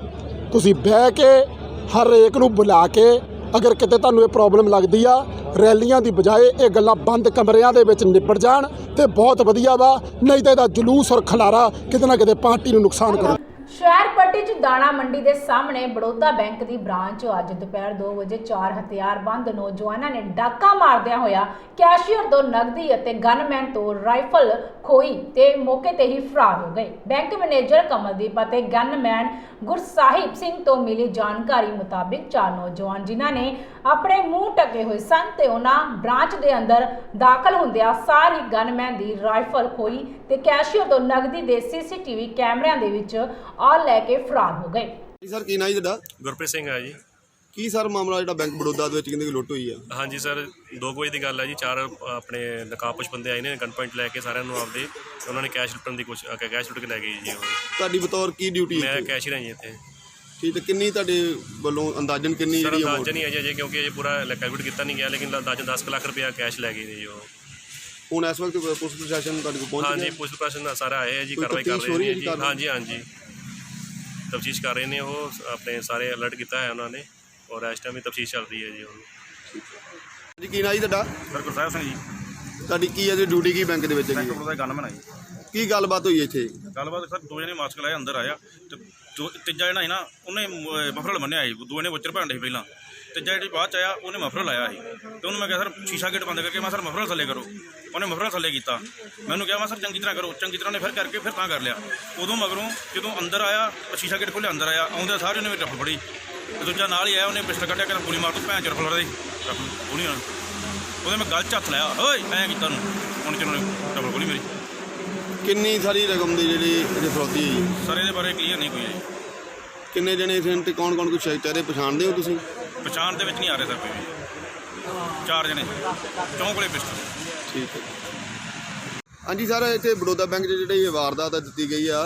ਤੁਸੀਂ ਬਹਿ ਕੇ ਹਰ ਇੱਕ ਨੂੰ ਬੁਲਾ ਕੇ ਅਗਰ ਕਿਤੇ ਤੁਹਾਨੂੰ ਇਹ ਪ੍ਰੋਬਲਮ ਲੱਗਦੀ ਆ ਰੈਲੀਆਂ ਦੀ ਬਜਾਏ ਇਹ ਗੱਲਾਂ ਬੰਦ ਕਮਰਿਆਂ ਦੇ ਵਿੱਚ ਨਿਬੜ ਜਾਣ ਤੇ ਬਹੁਤ ਵਧੀਆ ਵਾ, ਨਹੀਂ ਤਾਂ ਇਹਦਾ ਜਲੂਸ ਔਰ ਖਲਾਰਾ ਕਿਤੇ ਨਾ ਕਿਤੇ ਪਾਰਟੀ ਨੂੰ ਨੁਕਸਾਨ ਕਰੂ।
ਸ਼ਹਿਰ ਪੱਟੀ 'ਚ ਦਾਣਾ ਮੰਡੀ ਦੇ ਸਾਹਮਣੇ ਬੜੌਦਾ ਬੈਂਕ ਦੀ ਬ੍ਰਾਂਚ 'ਚ ਅੱਜ ਦੁਪਹਿਰ 2 ਵਜੇ 4 ਹਥਿਆਰਬੰਦ ਨੌਜਵਾਨਾਂ ਨੇ ਡਾਕਾ ਮਾਰਦਿਆਂ ਹੋਇਆ ਕੈਸ਼ੀਅਰ ਤੋਂ ਨਕਦੀ ਅਤੇ ਗਨਮੈਨ ਤੋਂ ਰਾਈਫਲ ਖੋਈ ਤੇ ਮੌਕੇ ਤੇ ਹੀ ਫਰਾਰ ਹੋ ਗਏ। ਬੈਂਕ ਮੈਨੇਜਰ ਕਮਲਦੀਪ ਅਤੇ ਗਨਮੈਨ ਗੁਰਸਾਹਿਬ ਸਿੰਘ ਤੋਂ ਮਿਲੀ ਜਾਣਕਾਰੀ ਮੁਤਾਬਿਕ 4 ਨੌਜਵਾਨ ਜਿਨ੍ਹਾਂ ਨੇ ਆਪਣੇ ਮੂੰਹ ਢਕੇ ਹੋਏ ਸਨ ਤੇ ਉਹਨਾਂ ਬ੍ਰਾਂਚ ਦੇ ਅੰਦਰ ਦਾਖਲ ਹੁੰਦਿਆਂ ਸਾਰੀ ਗਨਮੈਨ ਦੀ ਰਾਈਫਲ ਖੋਈ ਤੇ ਕੈਸ਼ੀਅਰ ਤੋਂ ਨਕਦੀ ਦੇ ਸੀਸੀਟੀਵੀ ਕੈਮਰਿਆਂ ਦੇ ਵਿੱਚ ਆ ਲੈ ਕੇ ਫਰਾਰ ਹੋ ਗਏ।
ਸਰ ਕੀ ਨਾਂ ਜੀ ਤੁਹਾਡਾ?
ਗੁਰਪ੍ਰੀਤ ਸਿੰਘ ਹੈ ਜੀ।
ਕੀ ਸਰ ਮਾਮਲਾ ਜਿਹੜਾ ਬੈਂਕ ਬੜੌਦਾ ਦੇ ਵਿੱਚ ਕਹਿੰਦੇ ਕਿ ਲੁੱਟ ਹੋਈ ਆ?
ਹਾਂਜੀ ਸਰ 2 ਵਜੇ ਦੀ ਗੱਲ ਹੈ ਜੀ। 4 ਆਪਣੇ ਨਕਾਬਪੋਸ਼ ਬੰਦੇ ਆਏ ਨੇ ਗਨ ਪੁਆਇੰਟ ਲੈ ਕੇ ਸਾਰਿਆਂ ਨੂੰ ਆਪਦੇ, ਉਹਨਾਂ ਨੇ ਕੈਸ਼ ਲੁੱਟਣ ਦੀ ਕੈਸ਼ ਲੁੱਟ ਕੇ ਲੈ ਗਏ ਜੀ। ਉਹ
ਤੁਹਾਡੀ ਬਤੌਰ ਕੀ ਡਿਊਟੀ?
ਮੈਂ ਕੈਸ਼ ਹੀ ਰਹੀ ਇੱਥੇ।
ਠੀਕ ਹੈ, ਕਿੰਨੀ ਤੁਹਾਡੇ ਵੱਲੋਂ ਅੰਦਾਜ਼ਨ ਕਿੰਨੀ
ਸਰ
ਜਿਹੜੀ
ਅੰਦਾਜ਼ਨ ਨਹੀਂ ਹੈ ਜੀ ਅਜੇ, ਕਿਉਂਕਿ ਅਜੇ ਪੂਰਾ ਕੈਲਕੂਲੇਟ ਕੀਤਾ ਨਹੀਂ ਗਿਆ, ਲੇਕਿਨ ਅੰਦਾਜ਼ਨ 10 ਲੱਖ ਰੁਪਇਆ ਕੈਸ਼ ਲੈ ਗਏ ਨੇ ਜੀ ਉਹ।
ਹੁਣ ਇਸ ਵਕਤ ਪੁਲਿਸ ਪ੍ਰਸ਼ਾਸਨ ਤੁਹਾਡੇ ਕੋਲ ਪਹੁੰਚ ਗਿਆ?
ਹਾਂਜੀ ਪੁਲਿਸ ਪ੍ਰਸ਼ਾਸਨ ਸਾਰੇ ਆਏ ਹੈ ਜੀ, ਕਾਰਵਾਈ ਕਰ ਰਹੇ ਨੇ ਜੀ। ਹਾਂਜੀ ਹਾਂਜੀ ਤਫਤੀਸ਼ ਕਰ ਰਹੇ ਨੇ ਉਹ, ਆਪਣੇ ਸਾਰੇ ਅਲਰਟ ਕੀਤਾ ਹੈ ਉਹਨਾਂ ਨੇ ਔਰ ਇਸ ਟਾਈਮ ਵੀ ਤਫਤੀਸ਼ ਚੱਲ ਰਹੀ ਹੈ ਜੀ ਉਹ।
ਜੀ ਕੀ ਨਾਂ ਜੀ ਤੁਹਾਡਾ?
ਸਰ ਗੁਰਸਾਹਿਬ ਸਿੰਘ ਜੀ।
ਤੁਹਾਡੀ ਕੀ ਹੈ ਜੀ ਡਿਊਟੀ ਕੀ ਬੈਂਕ ਦੇ ਵਿੱਚ ਹੈਗੀ?
ਬੈਂਕ ਦਾ ਗਨਮੈਨ ਹੈ ਜੀ।
ਕੀ ਗੱਲਬਾਤ ਹੋਈ ਇੱਥੇ?
ਗੱਲਬਾਤ ਸਰ 2 ਜਣੇ ਮਾਸਕ ਲਾਇਆ ਅੰਦਰ ਆਇਆ ਤੇ ਤੀਜਾ ਜਿਹੜਾ ਸੀ ਨਾ ਉਹਨੇ ਮਫਰਲ ਬੰਨਿਆ ਸੀ, 2 ਜਣੇ ਵੋਚਰ ਭਾਂਡੇ ਸੀ ਪਹਿਲਾਂ। ਤੀਜਾ ਜਿਹੜੀ ਬਾਅਦ ਚ ਆਇਆ ਉਹਨੇ ਮਫਰਲ ਲਾਇਆ ਸੀ ਤੇ ਉਹਨੂੰ ਮੈਂ ਕਿਹਾ ਸਰ ਸ਼ੀਸ਼ਾ ਗੇਟ ਬੰਦ ਕਰਕੇ ਮੈਂ ਸਰ ਮਫਰਲ ਥੱਲੇ ਕਰੋ, ਉਹਨੇ ਮਫਰਲ ਥੱਲੇ ਕੀਤਾ। ਮੈਨੂੰ ਕਿਹਾ ਮੈਂ ਸਰ ਚੰਗੀ ਤਰ੍ਹਾਂ ਕਰੋ, ਚੰਗੀ ਤਰ੍ਹਾਂ ਨੇ ਫਿਰ ਕਰਕੇ ਫਿਰ ਤਾਂ ਕਰ ਲਿਆ। ਉਦੋਂ ਮਗਰੋਂ ਜਦੋਂ ਅੰਦਰ ਆਇਆ ਸ਼ੀਸ਼ਾ ਗੇਟ ਖੋਲ੍ਹਿਆ, ਅੰਦਰ ਆਇਆ ਆਉਂਦੇ ਸਾਰੇ ਉਹਨੇ ਮੇਰੀ ਰਫਲ ਫੜੀ, ਦੂਜਾ ਨਾਲ ਹੀ ਆਇਆ ਉਹਨੇ ਪਿਸਟਲ ਕੱਢਿਆ ਕਿ ਗੋਲੀ ਮਾਰ ਤੂੰ ਭੈਣ ਚ ਰਫਲ ਦੇ ਗੋਲੀ ਨਾਲ ਉਹਦੇ ਮੈਂ ਗਲ 'ਚ ਹੱਥ ਲਾਇਆ, ਓਏ ਐਂ ਕੀਤਾ ਨੂੰ ਹੁਣ ਕਿ ਉਹਨੇ ਰਫਲ ਗੋਲੀ ਮੇਰੀ।
ਕਿੰਨੀ ਸਾਰੀ ਰਕਮ ਦੀ ਜਿਹੜੀ ਫਰੌਤੀ ਹੋਈ?
ਸਰ ਇਹਦੇ ਬਾਰੇ ਕਲੀਅਰ ਨਹੀਂ ਕੋਈ ਜੀ।
ਕਿੰਨੇ ਜਣੇ ਸੀ ਤੇ ਕੌਣ ਕੌਣ ਕੁਛ ਚਿਹਰੇ ਪਛਾਣਦੇ ਹੋ ਤੁਸੀਂ?
ਪਛਾਣ ਦੇ ਵਿੱਚ ਨਹੀਂ ਆ ਰਹੇ ਸਰ ਕੋਈ ਵੀ। 4 ਜਣੇ ਚੌਂਕ ਵਾਲੇ ਪਿਸਟਲ।
ਠੀਕ ਹੈ। ਹਾਂਜੀ ਸਰ ਇੱਥੇ ਬੜੌਦਾ ਬੈਂਕ 'ਚ ਜਿਹੜੀ ਵਾਰਦਾਤ ਦਿੱਤੀ ਗਈ ਆ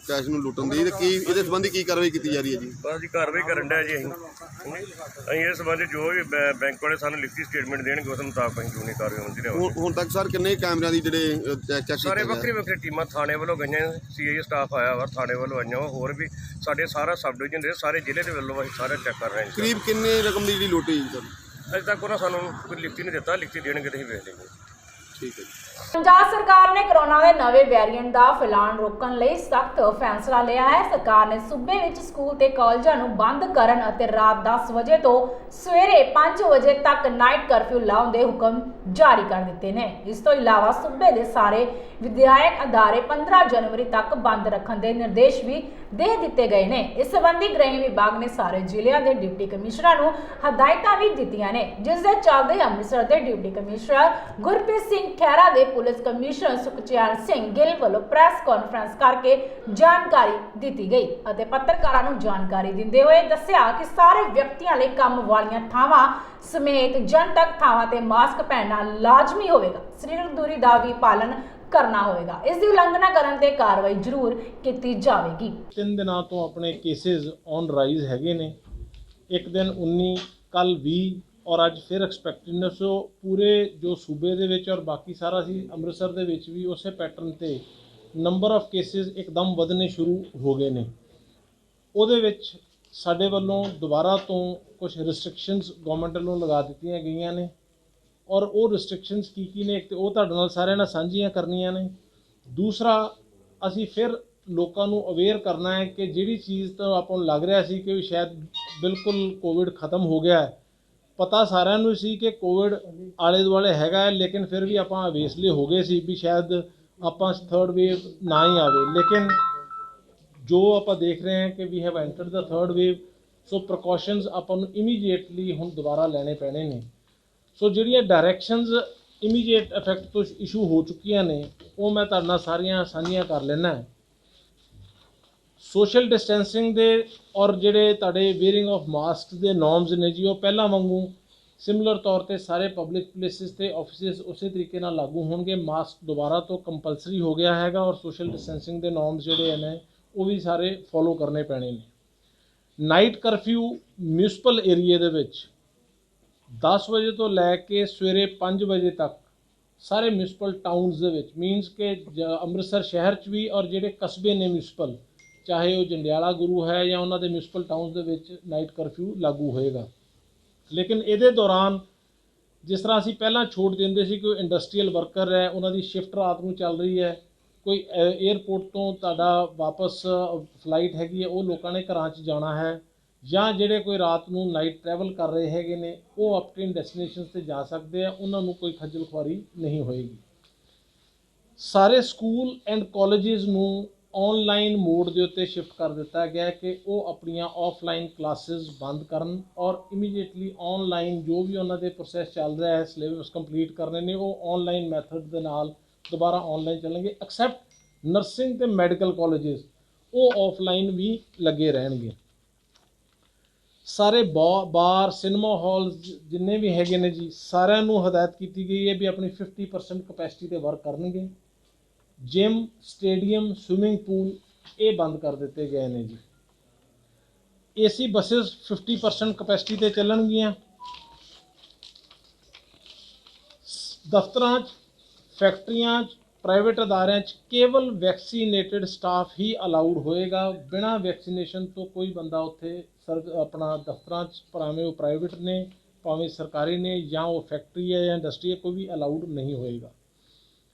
ਕੈਸ਼ ਨੂੰ ਲੁੱਟਣ ਦੀ, ਤੇ ਕੀ ਇਹਦੇ ਸੰਬੰਧੀ ਕੀ ਕਾਰਵਾਈ ਕੀਤੀ ਜਾ ਰਹੀ ਹੈ ਜੀ?
ਬਸ ਜੀ ਕਾਰਵਾਈ ਕਰਨ ਡਿਆ ਜੀ ਅਸੀਂ ਇਸ ਸੰਬੰਧੀ ਜੋ ਵੀ ਬੈਂਕ ਵਾਲੇ ਸਾਨੂੰ ਲਿਖਤੀ ਸਟੇਟਮੈਂਟ ਦੇਣਗੇ ਉਸ ਮੁਤਾਬਕ ਅਸੀਂ ਕਾਨੂੰਨੀ ਕਾਰਵਾਈ ਹੁੰਦੀ ਰਹੇ।
ਹੁਣ ਤੱਕ ਸਰ ਕਿੰਨੇ ਕੈਮਰਿਆਂ ਦੀ ਜਿਹੜੇ ਚੈੱਕ
ਸਾਰੇ ਵੱਖਰੀ ਵੱਖਰੀ ਟੀਮਾਂ ਥਾਣੇ ਵੱਲੋਂ ਗਈਆਂ, ਸੀਆਈਏ ਸਟਾਫ ਆਇਆ ਵਾ ਥਾਣੇ ਵੱਲੋਂ ਆਈਆਂ ਵਾ, ਹੋਰ ਵੀ ਸਾਡੇ ਸਾਰਾ ਸਬ ਡਿਵੀਜ਼ਨ ਦੇ ਸਾਰੇ ਜ਼ਿਲ੍ਹੇ ਦੇ ਵੱਲੋਂ ਅਸੀਂ ਸਾਰੇ ਚੈੱਕ ਕਰ ਰਹੇ ਹਾਂ।
ਕਰੀਬ ਕਿੰਨੇ ਰਕਮ ਦੀ ਜਿਹੜੀ ਲੁੱਟ ਹੋਈ ਸਰ?
ਅਜੇ ਤੱਕ ਉਹਨਾਂ ਸਾਨੂੰ ਕੋਈ ਲਿਖਤੀ ਨਹੀਂ ਦਿੱਤਾ, ਲਿਖਤੀ ਦੇਣਗੇ ਤੇ ਅਸੀਂ ਵੇਖ ਲਵਾਂਗੇ।
ਠੀਕ ਹੈ।
ਪੰਜਾਬ ਸਰਕਾਰ ਨੇ ਕੋਰੋਨਾ ਦੇ ਨਵੇਂ ਵੇਰੀਐਂਟ ਦਾ ਫੈਲਾਅ ਰੋਕਣ ਲਈ ਸਖਤ ਫੈਸਲਾ ਲਿਆ ਹੈ। ਸਰਕਾਰ ਨੇ ਸੂਬੇ ਵਿੱਚ ਸਕੂਲ ਤੇ ਕਾਲਜਾਂ ਨੂੰ ਬੰਦ ਕਰਨ ਅਤੇ ਰਾਤ 10 ਵਜੇ ਤੋਂ ਸਵੇਰੇ 5 ਵਜੇ ਤੱਕ ਨਾਈਟ ਕਰਫਿਊ ਲਾਉਣ ਦੇ ਹੁਕਮ ਜਾਰੀ ਕਰ ਦਿੱਤੇ ਨੇ। ਇਸ ਤੋਂ ਇਲਾਵਾ ਸੂਬੇ ਦੇ ਸਾਰੇ ਵਿਦਿਅਕ ਅਦਾਰੇ 15 ਜਨਵਰੀ ਤੱਕ ਬੰਦ ਰੱਖਣ ਦੇ ਨਿਰਦੇਸ਼ ਵੀ ਦੇ ਦਿੱਤੇ ਗਏ ਨੇ। ਇਸ ਸੰਬੰਧੀ ਗ੍ਰਹਿ ਵਿਭਾਗ ਨੇ ਸਾਰੇ ਜ਼ਿਲ੍ਹਿਆਂ ਦੇ ਡਿਪਟੀ ਕਮਿਸ਼ਨਰਾਂ ਨੂੰ ਹਦਾਇਤਾਂ ਵੀ ਦਿੱਤੀਆਂ ਨੇ, ਜਿਸ ਦੇ ਚੱਲਦੇ ਅੰਮ੍ਰਿਤਸਰ ਦੇ ਡਿਪਟੀ ਕਮਿਸ਼ਨਰ ਗੁਰਪ੍ਰੀਤ ਸਿੰਘ ਖਹਿਰਾ ਦੇ ਪੁਲਿਸ ਕਮਿਸ਼ਨਰ ਸੁਖਚੈਨ ਸਿੰਘ ਗਿੱਲ ਵੱਲੋਂ ਪ੍ਰੈਸ ਕਾਨਫਰੰਸ ਕਰਕੇ ਜਾਣਕਾਰੀ ਦਿੱਤੀ ਗਈ ਅਤੇ ਪੱਤਰਕਾਰਾਂ ਨੂੰ ਜਾਣਕਾਰੀ ਦਿੰਦੇ ਹੋਏ ਦੱਸਿਆ ਕਿ ਸਾਰੇ ਵਿਅਕਤੀਆਂ ਲਈ ਕੰਮ ਵਾਲੀਆਂ ਥਾਵਾਂ ਸਮੇਤ ਜਨਤਕ ਥਾਵਾਂ ਤੇ ਮਾਸਕ ਪਹਿਨਣਾ ਲਾਜ਼ਮੀ ਹੋਵੇਗਾ। ਸਰੀਰਕ ਦੂਰੀ ਦਾ ਵੀ ਪਾਲਣ ਕਰਨਾ ਹੋਵੇਗਾ। ਇਸ ਦੀ ਉਲੰਘਣਾ ਕਰਨ ਤੇ ਕਾਰਵਾਈ ਜ਼ਰੂਰ ਕੀਤੀ ਜਾਵੇਗੀ।
3 ਦਿਨਾਂ ਤੋਂ ਆਪਣੇ ਕੇਸਿਸ ਔਨ ਰਾਈਜ਼ ਹੈਗੇ ਨੇ, ਇੱਕ ਦਿਨ 19, ਕੱਲ 20 ਔਰ ਅੱਜ ਫਿਰ ਐਕਸਪੈਕਟਡ ਨੇ। ਸੋ ਪੂਰੇ ਜੋ ਸੂਬੇ ਦੇ ਵਿੱਚ ਔਰ ਬਾਕੀ ਸਾਰਾ ਸੀ ਅੰਮ੍ਰਿਤਸਰ ਦੇ ਵਿੱਚ ਵੀ ਉਸੇ ਪੈਟਰਨ ਤੇ ਨੰਬਰ ਆਫ ਕੇਸਿਸ ਇੱਕਦਮ ਵਧਣੇ ਸ਼ੁਰੂ ਹੋ ਗਏ ਨੇ। ਉਹਦੇ ਵਿੱਚ ਸਾਡੇ ਵੱਲੋਂ ਦੁਬਾਰਾ ਤੋਂ ਕੁਝ ਰਿਸਟ੍ਰਿਕਸ਼ਨਸ ਗਵਰਨਮੈਂਟ ਵੱਲੋਂ ਲਗਾ ਦਿੱਤੀਆਂ ਗਈਆਂ ਨੇ ਔਰ ਉਹ ਰਿਸਟ੍ਰਿਕਸ਼ਨਸ ਕੀ ਨੇ, ਇੱਕ ਤੇ ਉਹ ਤੁਹਾਡੇ ਨਾਲ ਸਾਰਿਆਂ ਨਾਲ ਸਾਂਝੀਆਂ ਕਰਨੀਆਂ ਨੇ। ਦੂਸਰਾ ਅਸੀਂ ਫਿਰ ਲੋਕਾਂ ਨੂੰ ਅਵੇਅਰ ਕਰਨਾ ਹੈ ਕਿ ਜਿਹੜੀ ਚੀਜ਼ ਤੋਂ ਆਪਾਂ ਨੂੰ ਲੱਗ ਰਿਹਾ ਸੀ ਕਿ ਸ਼ਾਇਦ ਬਿਲਕੁਲ ਕੋਵਿਡ ਖਤਮ ਹੋ ਗਿਆ ਹੈ, ਪਤਾ ਸਾਰਿਆਂ ਨੂੰ ਸੀ ਕਿ ਕੋਵਿਡ ਆਲੇ ਦੁਆਲੇ ਹੈਗਾ ਹੈ, ਲੇਕਿਨ ਫਿਰ ਵੀ ਆਪਾਂ ਅਵੇਸਲੇ ਹੋ ਗਏ ਸੀ ਵੀ ਸ਼ਾਇਦ ਆਪਾਂ 3rd ਵੇਵ ਨਾ ਹੀ ਆਵੇ। ਲੇਕਿਨ ਜੋ ਆਪਾਂ ਦੇਖ ਰਹੇ ਹਾਂ ਕਿ we have entered the 3rd wave, so precautions ਆਪਾਂ ਨੂੰ ਇਮੀਡੀਏਟਲੀ ਹੁਣ ਦੁਬਾਰਾ ਲੈਣੇ ਪੈਣੇ ਨੇ। ਸੋ ਜਿਹੜੀਆਂ ਡਾਇਰੈਕਸ਼ਨਸ ਇਮੀਡੀਏਟ ਇਫੈਕਟ ਤੋਂ ਇਸ਼ੂ ਹੋ ਚੁੱਕੀਆਂ ਨੇ ਉਹ ਮੈਂ ਤੁਹਾਡੇ ਨਾਲ ਸਾਰੀਆਂ ਸਾਂਝੀਆਂ ਕਰ ਲੈਣਾ। ਸੋਸ਼ਲ ਡਿਸਟੈਂਸਿੰਗ ਦੇ ਔਰ ਜਿਹੜੇ ਤੁਹਾਡੇ ਵੇਅਰਿੰਗ ਆਫ ਮਾਸਕ ਦੇ ਨੋਰਮਸ ਨੇ ਜੀ, ਉਹ ਪਹਿਲਾਂ ਵਾਂਗੂ ਸਿਮਿਲਰ ਤੌਰ ਤੇ ਸਾਰੇ ਪਬਲਿਕ ਪਲੇਸਿਸ ਤੇ ਆਫਿਸਿਸ ਉਸੇ ਤਰੀਕੇ ਨਾਲ ਲਾਗੂ ਹੋਣਗੇ। ਮਾਸਕ ਦੁਬਾਰਾ ਤੋਂ ਕੰਪਲਸਰੀ ਹੋ ਗਿਆ ਹੈਗਾ ਔਰ ਸੋਸ਼ਲ ਡਿਸਟੈਂਸਿੰਗ ਦੇ ਨੋਰਮਸ ਜਿਹੜੇ ਨੇ ਉਹ ਵੀ ਸਾਰੇ ਫੋਲੋ ਕਰਨੇ ਪੈਣੇ ਨੇ। ਨਾਈਟ ਕਰਫਿਊ ਮਿਊਨਿਸਪਲ ਏਰੀਏ ਦੇ ਵਿੱਚ 10 ਵਜੇ ਤੋਂ ਲੈ ਕੇ ਸਵੇਰੇ 5 ਵਜੇ ਤੱਕ ਸਾਰੇ ਮਿਊਨਿਸਪਲ ਟਾਊਨਸ ਦੇ ਵਿੱਚ, ਮੀਨਸ ਕਿ ਅੰਮ੍ਰਿਤਸਰ ਸ਼ਹਿਰ 'ਚ ਵੀ ਔਰ ਜਿਹੜੇ ਕਸਬੇ ਨੇ ਮਿਊਨਿਸਪਲ, ਚਾਹੇ ਉਹ ਜੰਡਿਆਲਾ ਗੁਰੂ ਹੈ ਜਾਂ ਉਹਨਾਂ ਦੇ ਮਿਊਨਿਸਪਲ ਟਾਊਨਸ ਦੇ ਵਿੱਚ ਨਾਈਟ ਕਰਫਿਊ ਲਾਗੂ ਹੋਏਗਾ। ਲੇਕਿਨ ਇਹਦੇ ਦੌਰਾਨ ਜਿਸ ਤਰ੍ਹਾਂ ਅਸੀਂ ਪਹਿਲਾਂ ਛੋਟ ਦਿੰਦੇ ਸੀ, ਕੋਈ ਇੰਡਸਟਰੀਅਲ ਵਰਕਰ ਹੈ ਉਹਨਾਂ ਦੀ ਸ਼ਿਫਟ ਰਾਤ ਨੂੰ ਚੱਲ ਰਹੀ ਹੈ, ਕੋਈ 에ਅਰਪੋਰਟ ਤੋਂ ਤੁਹਾਡਾ ਵਾਪਸ ਫਲਾਈਟ ਹੈਗੀ ਹੈ, ਉਹ ਲੋਕਾਂ ਨੇ ਘਰਾਂ 'ਚ ਜਾਣਾ ਹੈ, ਜਾਂ ਜਿਹੜੇ ਕੋਈ ਰਾਤ ਨੂੰ ਨਾਈਟ ਟਰੈਵਲ ਕਰ ਰਹੇ ਹੈਗੇ ਨੇ ਉਹ ਆਪਣੀ ਡੈਸਟੀਨੇਸ਼ਨਸ 'ਤੇ ਜਾ ਸਕਦੇ ਆ, ਉਹਨਾਂ ਨੂੰ ਕੋਈ ਖੱਜਲ ਖੁਆਰੀ ਨਹੀਂ ਹੋਏਗੀ। ਸਾਰੇ ਸਕੂਲ ਐਂਡ ਕਾਲਜਿਸ ਨੂੰ ਔਨਲਾਈਨ ਮੋਡ ਦੇ ਉੱਤੇ ਸ਼ਿਫਟ ਕਰ ਦਿੱਤਾ ਗਿਆ ਕਿ ਉਹ ਆਪਣੀਆਂ ਆਫਲਾਈਨ ਕਲਾਸਿਸ ਬੰਦ ਕਰਨ ਔਰ ਇਮੀਡੀਏਟਲੀ ਔਨਲਾਈਨ ਜੋ ਵੀ ਉਹਨਾਂ ਦੇ ਪ੍ਰੋਸੈਸ ਚੱਲ ਰਿਹਾ ਹੈ, ਸਿਲੇਬਸ ਕੰਪਲੀਟ ਕਰਨੇ ਨੇ, ਉਹ ਔਨਲਾਈਨ ਮੈਥਡ ਦੇ ਨਾਲ ਦੁਬਾਰਾ ਔਨਲਾਈਨ ਚੱਲਣਗੇ। ਐਕਸੈਪਟ ਨਰਸਿੰਗ ਤੇ ਮੈਡੀਕਲ ਕਾਲਜਿਸ, ਉਹ ਆਫਲਾਈਨ ਵੀ ਲੱਗੇ ਰਹਿਣਗੇ। ਸਾਰੇ ਬਾਰ, ਸਿਨੇਮਾ ਹਾਲਸ ਜਿੰਨੇ ਵੀ ਹੈਗੇ ਨੇ ਜੀ, ਸਾਰਿਆਂ ਨੂੰ ਹਦਾਇਤ ਕੀਤੀ ਗਈ ਹੈ ਵੀ ਆਪਣੀ 50% ਕਪੈਸਿਟੀ 'ਤੇ ਵਰਕ ਕਰਨਗੇ। ਜਿਮ, ਸਟੇਡੀਅਮ, ਸਵਿਮਿੰਗ ਪੂਲ ਇਹ ਬੰਦ ਕਰ ਦਿੱਤੇ ਗਏ ਨੇ ਜੀ। AC ਬੱਸਿਸ 50% ਕਪੈਸਿਟੀ 'ਤੇ ਚੱਲਣਗੀਆਂ। ਦਫ਼ਤਰਾਂ 'ਚ, ਫੈਕਟਰੀਆਂ 'ਚ, ਪ੍ਰਾਈਵੇਟ ਅਦਾਰਿਆਂ 'ਚ ਕੇਵਲ ਵੈਕਸੀਨੇਟਡ ਸਟਾਫ ਹੀ ਅਲਾਊਡ ਹੋਏਗਾ। ਬਿਨਾਂ ਵੈਕਸੀਨੇਸ਼ਨ ਤੋਂ ਕੋਈ ਬੰਦਾ ਉੱਥੇ ਆਪਣਾ ਦਫ਼ਤਰਾਂ 'ਚ, ਭਾਵੇਂ ਉਹ ਪ੍ਰਾਈਵੇਟ ਨੇ, ਭਾਵੇਂ ਸਰਕਾਰੀ ਨੇ, ਜਾਂ ਉਹ ਫੈਕਟਰੀ ਹੈ ਜਾਂ ਇੰਡਸਟਰੀ ਹੈ, ਕੋਈ ਵੀ ਅਲਾਊਡ ਨਹੀਂ ਹੋਏਗਾ।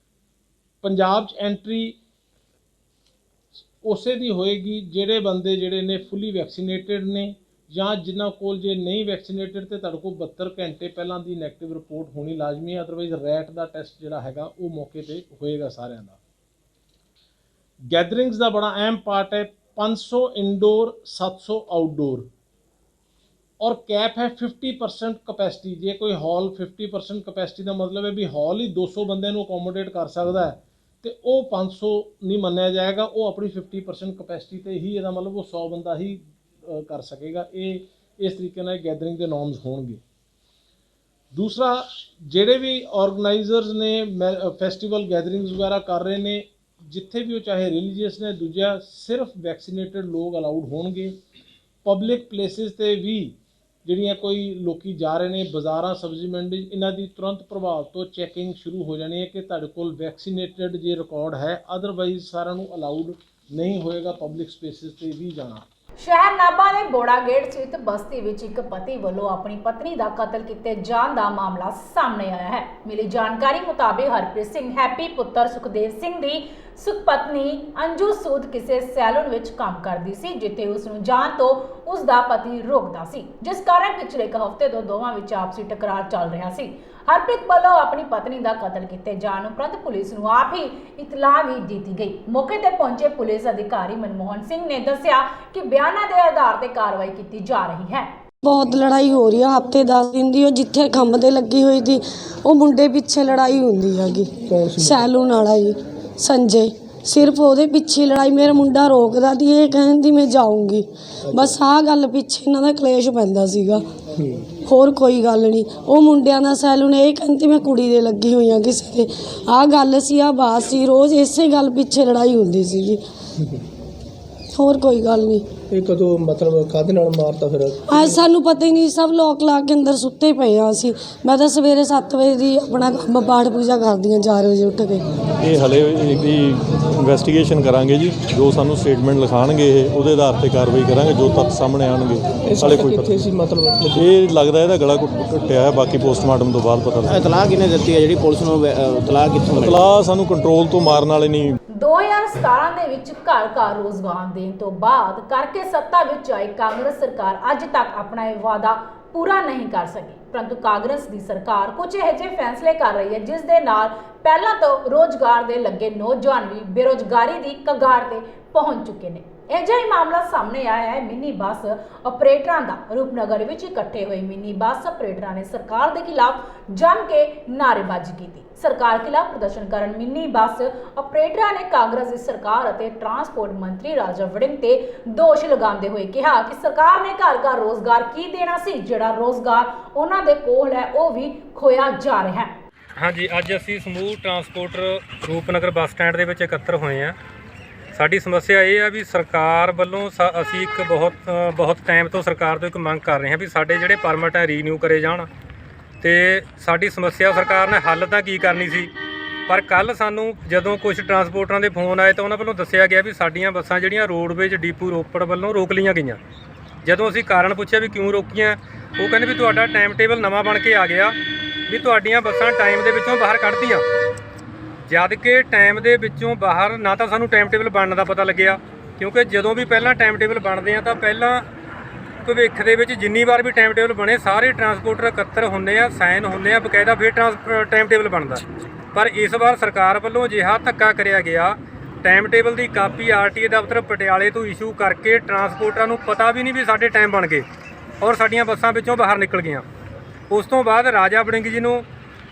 ਪੰਜਾਬ 'ਚ ਐਂਟਰੀ ਉਸੇ ਦੀ ਹੋਏਗੀ ਜਿਹੜੇ ਬੰਦੇ ਜਿਹੜੇ ਨੇ ਫੁੱਲੀ ਵੈਕਸੀਨੇਟਡ ਨੇ, ਜਾਂ ਜਿਨ੍ਹਾਂ ਕੋਲ ਜੇ ਨਹੀਂ ਵੈਕਸੀਨੇਟਡ ਤੇ ਤੁਹਾਡੇ ਕੋਲ 72 ਘੰਟੇ ਪਹਿਲਾਂ ਦੀ ਨੈਗੇਟਿਵ ਰਿਪੋਰਟ ਹੋਣੀ ਲਾਜ਼ਮੀ ਹੈ। ਅਦਰਵਾਈਜ਼ ਰੈਟ ਦਾ ਟੈਸਟ ਜਿਹੜਾ ਹੈਗਾ ਉਹ ਮੌਕੇ 'ਤੇ ਹੋਏਗਾ ਸਾਰਿਆਂ ਦਾ। ਗੈਦਰਿੰਗਸ ਦਾ ਬੜਾ ਅਹਿਮ ਪਾਰਟ ਹੈ। 500 ਇਨਡੋਰ, 700 ਆਊਟਡੋਰ, ਔਰ ਕੈਪ ਹੈ 50% ਕਪੈਸਿਟੀ। ਜੇ ਕੋਈ ਹਾਲ 50% ਕਪੈਸਿਟੀ ਦਾ ਮਤਲਬ ਹੈ ਵੀ ਹਾਲ ਹੀ 200 ਬੰਦਿਆਂ ਨੂੰ ਅਕੋਮੋਡੇਟ ਕਰ ਸਕਦਾ ਹੈ, ਤੇ ਉਹ 500 ਨਹੀਂ ਮੰਨਿਆ ਜਾਏਗਾ। ਉਹ ਆਪਣੀ 50% ਕਪੈਸਿਟੀ 'ਤੇ ਹੀ, ਇਹਦਾ ਮਤਲਬ ਉਹ 100 ਬੰਦਾ ਹੀ ਕਰ ਸਕੇਗਾ। ਇਹ ਇਸ ਤਰੀਕੇ ਨਾਲ ਗੈਦਰਿੰਗ ਦੇ ਨੋਰਮਸ ਹੋਣਗੇ। ਦੂਸਰਾ, ਜਿਹੜੇ ਵੀ ਆਰਗੇਨਾਈਜ਼ਰਸ ਨੇ ਫੈਸਟੀਵਲ ਗੈਦਰਿੰਗਸ ਵਗੈਰਾ ਕਰ ਰਹੇ ਨੇ, ਜਿੱਥੇ ਵੀ ਉਹ ਚਾਹੇ ਰਿਲੀਜੀਅਸ ਨੇ, ਦੂਜਾ ਸਿਰਫ ਵੈਕਸੀਨੇਟਡ ਲੋਕ ਅਲਾਊਡ ਹੋਣਗੇ। ਪਬਲਿਕ ਪਲੇਸਿਸ 'ਤੇ ਵੀ ਜਿਹੜੀਆਂ ਕੋਈ ਲੋਕੀ ਜਾ ਰਹੇ ਨੇ, ਬਾਜ਼ਾਰਾਂ, ਸਬਜ਼ੀ ਮੰਡੀ, ਇਹਨਾਂ ਦੀ ਤੁਰੰਤ ਪ੍ਰਭਾਵ ਤੋਂ ਚੈਕਿੰਗ ਸ਼ੁਰੂ ਹੋ ਜਾਣੀ ਹੈ ਕਿ ਤੁਹਾਡੇ ਕੋਲ ਵੈਕਸੀਨੇਟਡ ਜੇ ਰਿਕਾਰਡ ਹੈ, ਅਦਰਵਾਈਜ਼ ਸਾਰਿਆਂ ਨੂੰ ਅਲਾਊਡ ਨਹੀਂ ਹੋਏਗਾ ਪਬਲਿਕ ਸਪੇਸਿਸ 'ਤੇ ਵੀ ਜਾਣਾ। ਸ਼ਹਿਰ ਨਾਭਾ ਦੇ ਬੋੜਾ ਗੇਟ ਸਥਿਤ ਬਸਤੀ ਵਿੱਚ ਇੱਕ ਪਤੀ ਵੱਲੋਂ ਆਪਣੀ ਪਤਨੀ ਦਾ ਕਤਲ ਕੀਤੇ ਜਾਣ ਦਾ ਮਾਮਲਾ ਸਾਹਮਣੇ ਆਇਆ ਹੈ। ਮਿਲੀ ਜਾਣਕਾਰੀ ਮੁਤਾਬਿਕ ਹਰਪ੍ਰੀਤ ਸਿੰਘ ਹੈਪੀ ਪੁੱਤਰ ਸੁਖਦੇਵ ਸਿੰਘ ਦੀ ਸੁਖਪਤਨੀ ਅੰਜੂ ਸੂਦ ਕਿਸੇ ਸੈਲੂਨ ਵਿੱਚ ਕੰਮ ਕਰਦੀ ਸੀ, ਜਿੱਥੇ ਉਸ ਨੂੰ ਜਾਣ ਤੋਂ ਉਸ ਦਾ ਪਤੀ ਰੋਕਦਾ ਸੀ, ਜਿਸ ਕਾਰਨ ਪਿਛਲੇ ਇੱਕ ਹਫ਼ਤੇ ਤੋਂ ਦੋਵਾਂ ਵਿੱਚ ਆਪਸੀ ਟਕਰਾਅ ਚੱਲ ਰਿਹਾ ਸੀ। ਹਰਪ੍ਰੀਤ ਵੱਲੋਂ ਆਪਣੀ ਪਤਨੀ ਦਾ ਕਤਲ ਕੀਤੇ ਜਾਣ ਉਪਰੰਤ ਪੁਲਿਸ ਨੂੰ ਆਪ ਹੀ ਇਤਲਾਹ ਵੀ ਦਿੱਤੀ ਗਈ। ਮੌਕੇ ਤੇ ਪਹੁੰਚੇ ਪੁਲਿਸ ਅਧਿਕਾਰੀ ਮਨਮੋਹਨ ਸਿੰਘ ਨੇ ਦੱਸਿਆ ਕਿ ਬਿਆਨਾਂ ਦੇ ਆਧਾਰ ਤੇ ਕਾਰਵਾਈ ਕੀਤੀ ਜਾ ਰਹੀ ਹੈ।
ਬਹੁਤ ਲੜਾਈ ਹੋ ਰਹੀ ਆ, ਹਫ਼ਤੇ 10 ਦਿਨ ਦੀ। ਉਹ ਜਿੱਥੇ ਕੰਮ ਤੇ ਲੱਗੀ ਹੋਈ ਸੀ, ਉਹ ਮੁੰਡੇ ਪਿੱਛੇ ਲੜਾਈ ਹੁੰਦੀ ਹੈਗੀ, ਸੈਲੂਨ ਵਾਲਾ ਜੀ ਸੰਜੇ, ਸਿਰਫ ਉਹਦੇ ਪਿੱਛੇ ਲੜਾਈ। ਮੇਰਾ ਮੁੰਡਾ ਰੋਕਦਾ ਸੀ, ਇਹ ਕਹਿੰਦੀ ਮੈਂ ਜਾਊਂਗੀ, ਬਸ ਆਹ ਗੱਲ ਪਿੱਛੇ ਇਹਨਾਂ ਦਾ ਕਲੇਸ਼ ਪੈਂਦਾ ਸੀਗਾ, ਹੋਰ ਕੋਈ ਗੱਲ ਨਹੀਂ। ਉਹ ਮੁੰਡਿਆਂ ਦਾ ਸੈਲੂਨ, ਇਹ ਕਹਿੰਦੀ ਮੈਂ ਕੁੜੀ ਦੇ ਲੱਗੀ ਹੋਈ ਆ ਕਿਸੇ ਦੇ, ਆਹ ਗੱਲ ਸੀ, ਆਹ ਬਾਤ ਸੀ, ਰੋਜ਼ ਇਸੇ ਗੱਲ ਪਿੱਛੇ ਲੜਾਈ ਹੁੰਦੀ ਸੀ ਜੀ, ਹੋਰ ਕੋਈ ਗੱਲ ਨਹੀਂ।
ਇਹ ਕਦੋਂ ਮਤਲਬ ਕਾਹਦੇ ਨਾਲ ਮਾਰਤਾ ਫਿਰ?
ਸਾਨੂੰ ਪਤਾ ਹੀ ਨਹੀਂ, ਸਭ ਲੋਕ ਲਾ ਕੇ ਅੰਦਰ ਸੁੱਤੇ ਪਏ ਆ ਅਸੀਂ। ਮੈਂ ਤਾਂ ਸਵੇਰੇ 7 ਵਜੇ ਦੀ ਆਪਣਾ ਕੰਮ ਪਾਠ ਪੂਜਾ ਕਰਦੀ ਹਾਂ, 4 ਵਜੇ ਉੱਠ ਕੇ।
ਇਹ ਹਲੇ ਇਹਦੀ ਇਨਵੈਸਟੀਗੇਸ਼ਨ ਕਰਾਂਗੇ ਜੀ, ਜੋ ਸਾਨੂੰ ਸਟੇਟਮੈਂਟ ਲਿਖਾਣਗੇ ਉਹਦੇ ਆਧਾਰ ਤੇ ਕਾਰਵਾਈ ਕਰਾਂਗੇ, ਜੋ ਤੱਥ ਸਾਹਮਣੇ ਆਉਣਗੇ। ਹਲੇ ਕੋਈ ਕਿੱਥੇ ਸੀ ਮਤਲਬ? ਇਹ ਲੱਗਦਾ ਇਹਦਾ ਗਲਾ ਘੁੱਟਿਆ ਹੈ, ਬਾਕੀ ਪੋਸਟਮਾਰਟਮ ਤੋਂ ਬਾਅਦ ਪਤਾ ਲੱਗਦਾ।
ਇਤਲਾਹ ਕਿਹਨੇ ਦਿੱਤੀ ਹੈ ਜਿਹੜੀ ਪੁਲਿਸ ਨੂੰ? ਇਤਲਾਹ ਕਿੱਥੋਂ ਮਿਲੀ?
ਇਤਲਾਹ ਸਾਨੂੰ ਕੰਟਰੋਲ ਤੋਂ ਮਾਰਨ ਵਾਲੇ ਨਹੀਂ।
2017 ਦੇ ਵਿੱਚ ਘਰ ਰੋਜ਼ਗਾਰ ਦੇਣ ਤੋਂ ਬਾਅਦ ਕਰਕੇ ਸੱਤਾ ਵਿੱਚ ਆਈ ਕਾਂਗਰਸ ਸਰਕਾਰ ਅੱਜ ਤੱਕ ਆਪਣਾ ਇਹ ਵਾਅਦਾ ਪੂਰਾ ਨਹੀਂ ਕਰ ਸਕੀ, ਪਰੰਤੂ ਕਾਂਗਰਸ ਦੀ ਸਰਕਾਰ ਕੁਝ ਇਹੋ ਜਿਹੇ ਫੈਸਲੇ ਕਰ ਰਹੀ ਹੈ ਜਿਸ ਦੇ ਨਾਲ ਪਹਿਲਾਂ ਤੋਂ ਰੋਜ਼ਗਾਰ ਦੇ ਲੱਗੇ ਨੌਜਵਾਨ ਵੀ ਬੇਰੁਜ਼ਗਾਰੀ ਦੀ ਕਗਾਰ ਤੇ ਪਹੁੰਚ ਚੁੱਕੇ ਨੇ। ਇਹ ਜਿਹਾ ਹੀ ਮਾਮਲਾ ਸਾਹਮਣੇ ਆਇਆ ਹੈ ਮਿੰਨੀ ਬੱਸ ਆਪਰੇਟਰਾਂ ਦਾ। ਰੂਪਨਗਰ ਵਿੱਚ ਇਕੱਠੇ ਹੋਏ ਮਿੰਨੀ ਬੱਸ ਆਪਰੇਟਰਾਂ ਨੇ ਸਰਕਾਰ ਦੇ ਖਿਲਾਫ ਜੰਮ ਕੇ ਨਾਅਰੇਬਾਜ਼ੀ ਕੀਤੀ। ਸਰਕਾਰ ਖਿਲਾਫ ਪ੍ਰਦਰਸ਼ਨ ਕਰਨ ਮਿੰਨੀ ਬੱਸ ਆਪਰੇਟਰਾਂ ਨੇ ਕਾਂਗਰਸ ਦੀ ਸਰਕਾਰ ਅਤੇ ਟਰਾਂਸਪੋਰਟ ਮੰਤਰੀ ਰਾਜਾ ਵੜਿੰਗ ਤੇ ਦੋਸ਼ ਲਗਾਉਂਦੇ ਹੋਏ ਕਿਹਾ ਕਿ ਸਰਕਾਰ ਨੇ ਘਰ ਰੋਜ਼ਗਾਰ ਕੀ ਦੇਣਾ ਸੀ, ਜਿਹੜਾ ਰੋਜ਼ਗਾਰ ਉਹਨਾਂ ਦੇ ਕੋਲ ਹੈ ਉਹ ਵੀ ਖੋਇਆ ਜਾ ਰਿਹਾ ਹੈ।
ਹਾਂਜੀ, ਅੱਜ ਅਸੀਂ ਸਮੂਹ ਟਰਾਂਸਪੋਰਟਰ ਰੂਪਨਗਰ ਬੱਸ ਸਟੈਂਡ ਦੇ ਵਿੱਚ ਇਕੱਤਰ ਹੋਏ ਹਾਂ। ਸਾਡੀ ਸਮੱਸਿਆ ਇਹ ਆ ਵੀ ਸਰਕਾਰ ਵੱਲੋਂ ਅਸੀਂ ਇੱਕ ਬਹੁਤ ਟਾਈਮ ਤੋਂ ਸਰਕਾਰ ਤੋਂ ਇੱਕ ਮੰਗ ਕਰ ਰਹੇ ਹਾਂ ਵੀ ਸਾਡੇ ਜਿਹੜੇ ਪਰਮਿਟ ਹੈ ਰੀਨਿਊ ਕਰੇ ਜਾਣ, ਤੇ ਸਾਡੀ ਸਮੱਸਿਆ ਸਰਕਾਰ ਨੇ ਹੱਲ ਤਾਂ ਕੀ ਕਰਨੀ ਸੀ, ਪਰ ਕੱਲ ਸਾਨੂੰ ਜਦੋਂ ਕੁਝ ਟਰਾਂਸਪੋਰਟਰਾਂ ਦੇ ਫੋਨ ਆਏ ਤਾਂ ਉਹਨਾਂ ਵੱਲੋਂ ਦੱਸਿਆ ਗਿਆ ਵੀ ਸਾਡੀਆਂ ਬੱਸਾਂ ਜਿਹੜੀਆਂ ਰੋਡਵੇਜ਼ ਡਿਪੂ ਰੋਪੜ ਵੱਲੋਂ ਰੋਕ ਲਈਆਂ ਗਈਆਂ। ਜਦੋਂ ਅਸੀਂ ਕਾਰਨ ਪੁੱਛਿਆ ਵੀ ਕਿਉਂ ਰੋਕੀਆਂ, ਉਹ ਕਹਿੰਦੇ ਵੀ ਤੁਹਾਡਾ ਟਾਈਮ ਟੇਬਲ ਨਵਾਂ ਬਣ ਕੇ ਆ ਗਿਆ ਵੀ ਤੁਹਾਡੀਆਂ ਬੱਸਾਂ ਟਾਈਮ ਦੇ ਵਿੱਚੋਂ ਬਾਹਰ ਕੱਢਤੀਆਂ। ਜਦ ਕਿ ਟਾਈਮ ਦੇ ਵਿੱਚੋਂ ਬਾਹਰ ਨਾ ਤਾਂ ਸਾਨੂੰ ਟਾਈਮ ਟੇਬਲ ਬਣਨ ਦਾ ਪਤਾ ਲੱਗਿਆ, ਕਿਉਂਕਿ ਜਦੋਂ ਵੀ ਪਹਿਲਾਂ ਟਾਈਮ ਟੇਬਲ ਬਣਦੇ ਆ ਤਾਂ ਪਹਿਲਾਂ ਭਵਿੱਖ ਦੇ ਵਿੱਚ ਜਿੰਨੀ ਵਾਰ ਵੀ ਟਾਈਮ ਟੇਬਲ ਬਣੇ ਸਾਰੇ ਟਰਾਂਸਪੋਰਟਰ ਇਕੱਤਰ ਹੁੰਦੇ ਆ, ਸਾਈਨ ਹੁੰਦੇ ਆ ਬਕਾਇਦਾ, ਫਿਰ ਟਾਈਮ ਟੇਬਲ ਬਣਦਾ। ਪਰ ਇਸ ਵਾਰ ਸਰਕਾਰ ਵੱਲੋਂ ਅਜਿਹਾ ਧੱਕਾ ਕਰਿਆ ਗਿਆ, ਟਾਈਮ ਟੇਬਲ ਦੀ ਕਾਪੀ ਆਰਟੀਏ ਦਫ਼ਤਰ ਪਟਿਆਲੇ ਤੋਂ ਇਸ਼ੂ ਕਰਕੇ ਟਰਾਂਸਪੋਰਟਰਾਂ ਨੂੰ ਪਤਾ ਵੀ ਨਹੀਂ ਵੀ ਸਾਡੇ ਟਾਈਮ ਬਣ ਗਏ ਔਰ ਸਾਡੀਆਂ ਬੱਸਾਂ ਵਿੱਚੋਂ ਬਾਹਰ ਨਿਕਲ ਗਈਆਂ। ਉਸ ਤੋਂ ਬਾਅਦ ਰਾਜਾ ਵੜਿੰਗ ਜੀ ਨੂੰ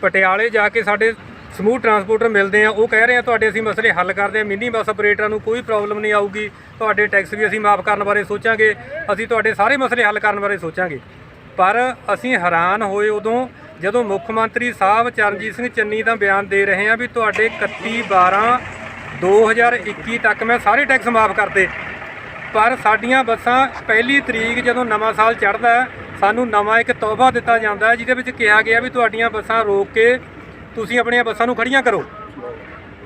ਪਟਿਆਲੇ ਜਾ ਕੇ ਸਾਡੇ ਸਮੂਹ ਟਰਾਂਸਪੋਰਟਰ ਮਿਲਦੇ ਆ, ਉਹ ਕਹਿ ਰਹੇ ਆ ਤੁਹਾਡੇ ਅਸੀਂ ਮਸਲੇ ਹੱਲ ਕਰਦੇ ਆ, ਮਿੰਨੀ ਬੱਸ ਆਪਰੇਟਰਾਂ ਨੂੰ ਕੋਈ ਪ੍ਰੋਬਲਮ ਨਹੀਂ ਆਊਗੀ, ਤੁਹਾਡੇ ਟੈਕਸ ਵੀ ਅਸੀਂ ਮਾਫ ਕਰਨ ਬਾਰੇ ਸੋਚਾਂਗੇ, ਅਸੀਂ ਤੁਹਾਡੇ ਸਾਰੇ ਮਸਲੇ ਹੱਲ ਕਰਨ ਬਾਰੇ ਸੋਚਾਂਗੇ। ਪਰ ਅਸੀਂ ਹੈਰਾਨ ਹੋਏ ਉਦੋਂ ਜਦੋਂ ਮੁੱਖ ਮੰਤਰੀ ਸਾਹਿਬ ਚਰਨਜੀਤ ਸਿੰਘ ਚੰਨੀ ਦਾ ਬਿਆਨ ਦੇ ਰਹੇ ਆ ਵੀ ਤੁਹਾਡੇ 31/12/2021 ਤੱਕ ਮੈਂ ਸਾਰੇ ਟੈਕਸ ਮਾਫ ਕਰਤੇ। ਪਰ ਸਾਡੀਆਂ ਬੱਸਾਂ 1 ਤਰੀਕ ਜਦੋਂ ਨਵਾਂ ਸਾਲ ਚੜ੍ਹਦਾ ਸਾਨੂੰ ਨਵਾਂ ਇੱਕ ਤੋਹਫਾ ਦਿੱਤਾ ਜਾਂਦਾ ਜਿਹਦੇ ਵਿੱਚ ਕਿਹਾ ਗਿਆ ਵੀ ਤੁਹਾਡੀਆਂ ਬੱਸਾਂ ਰੋਕ ਕੇ ਤੁਸੀਂ ਆਪਣੀਆਂ ਬੱਸਾਂ ਨੂੰ ਖੜੀਆਂ ਕਰੋ।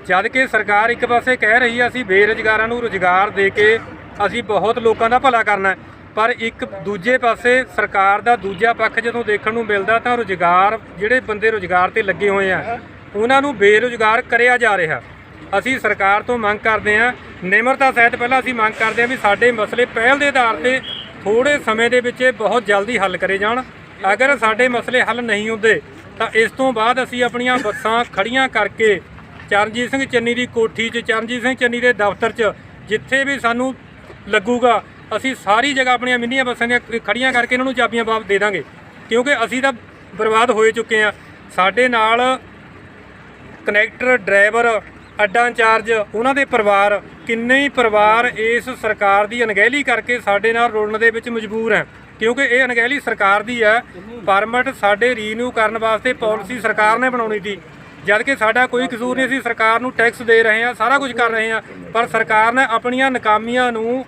ਜਦ ਕਿ ਸਰਕਾਰ ਇੱਕ ਪਾਸੇ ਕਹਿ ਰਹੀ ਹੈ ਅਸੀਂ ਬੇਰੁਜ਼ਗਾਰਾਂ ਨੂੰ ਰੁਜ਼ਗਾਰ ਦੇ ਕੇ ਅਸੀਂ ਬਹੁਤ ਲੋਕਾਂ ਦਾ ਭਲਾ ਕਰਨਾ, ਪਰ ਇੱਕ ਦੂਜੇ ਪਾਸੇ ਸਰਕਾਰ ਦਾ ਦੂਜਾ ਪੱਖ ਜਦੋਂ ਦੇਖਣ ਨੂੰ ਮਿਲਦਾ ਤਾਂ ਰੁਜ਼ਗਾਰ ਜਿਹੜੇ ਬੰਦੇ ਰੁਜ਼ਗਾਰ ਤੇ ਲੱਗੇ ਹੋਏ ਆ ਉਹਨਾਂ ਨੂੰ ਬੇਰੁਜ਼ਗਾਰ ਕਰਿਆ ਜਾ ਰਿਹਾ। ਅਸੀਂ ਸਰਕਾਰ ਤੋਂ ਮੰਗ ਕਰਦੇ ਹਾਂ, ਨਿਮਰਤਾ ਸਹਿਤ ਪਹਿਲਾਂ ਅਸੀਂ ਮੰਗ ਕਰਦੇ ਹਾਂ ਵੀ ਸਾਡੇ ਮਸਲੇ ਪਹਿਲ ਦੇ ਆਧਾਰ ਤੇ ਥੋੜ੍ਹੇ ਸਮੇਂ ਦੇ ਵਿੱਚ ਬਹੁਤ ਜਲਦੀ ਹੱਲ ਕਰੇ ਜਾਣ। ਅਗਰ ਸਾਡੇ ਮਸਲੇ ਹੱਲ ਨਹੀਂ ਹੁੰਦੇ ਤਾਂ ਇਸ ਤੋਂ ਬਾਅਦ ਅਸੀਂ ਆਪਣੀਆਂ ਬੱਸਾਂ ਖੜੀਆਂ ਕਰਕੇ ਚਰਨਜੀਤ ਸਿੰਘ ਚੰਨੀ ਦੀ ਕੋਠੀ 'ਚ, ਚਰਨਜੀਤ ਸਿੰਘ ਚੰਨੀ ਦੇ ਦਫ਼ਤਰ 'ਚ, ਜਿੱਥੇ ਵੀ ਸਾਨੂੰ ਲੱਗੂਗਾ ਅਸੀਂ ਸਾਰੀ ਜਗ੍ਹਾ ਆਪਣੀਆਂ ਮਿੰਨੀਆਂ ਬੱਸਾਂ ਦੀਆਂ ਖੜੀਆਂ ਕਰਕੇ ਇਹਨਾਂ ਨੂੰ ਚਾਬੀਆਂ ਵਾਪਸ ਦੇ ਦਾਂਗੇ, ਕਿਉਂਕਿ ਅਸੀਂ ਤਾਂ ਬਰਬਾਦ ਹੋਏ ਚੁੱਕੇ ਹਾਂ। ਸਾਡੇ ਨਾਲ ਕਨੈਕਟਰ, ਡਰਾਈਵਰ, ਅੱਡਾ ਇੰਚਾਰਜ, ਉਹਨਾਂ ਦੇ ਪਰਿਵਾਰ, ਕਿੰਨੇ ਹੀ ਪਰਿਵਾਰ ਇਸ ਸਰਕਾਰ ਦੀ ਅਣਗਹਿਲੀ ਕਰਕੇ ਸਾਡੇ ਨਾਲ ਰੁਲਣ ਦੇ ਵਿੱਚ ਮਜਬੂਰ ਹੈ, ਕਿਉਂਕਿ ਇਹ ਅਣਗਹਿਲੀ ਸਰਕਾਰ ਦੀ ਹੈ। ਪਰਮਿਟ ਸਾਡੇ ਰੀਨਿਊ ਕਰਨ ਵਾਸਤੇ ਪਾਲਿਸੀ ਸਰਕਾਰ ਨੇ ਬਣਾਉਣੀ ਸੀ, ਜਦ ਕਿ ਸਾਡਾ ਕੋਈ ਕਸੂਰ ਨਹੀਂ ਸੀ। ਸਰਕਾਰ ਨੂੰ ਟੈਕਸ ਦੇ ਰਹੇ ਹਾਂ, ਸਾਰਾ ਕੁਝ ਕਰ ਰਹੇ ਹਾਂ, ਪਰ ਸਰਕਾਰ ਨੇ ਆਪਣੀਆਂ ਨਾਕਾਮੀਆਂ ਨੂੰ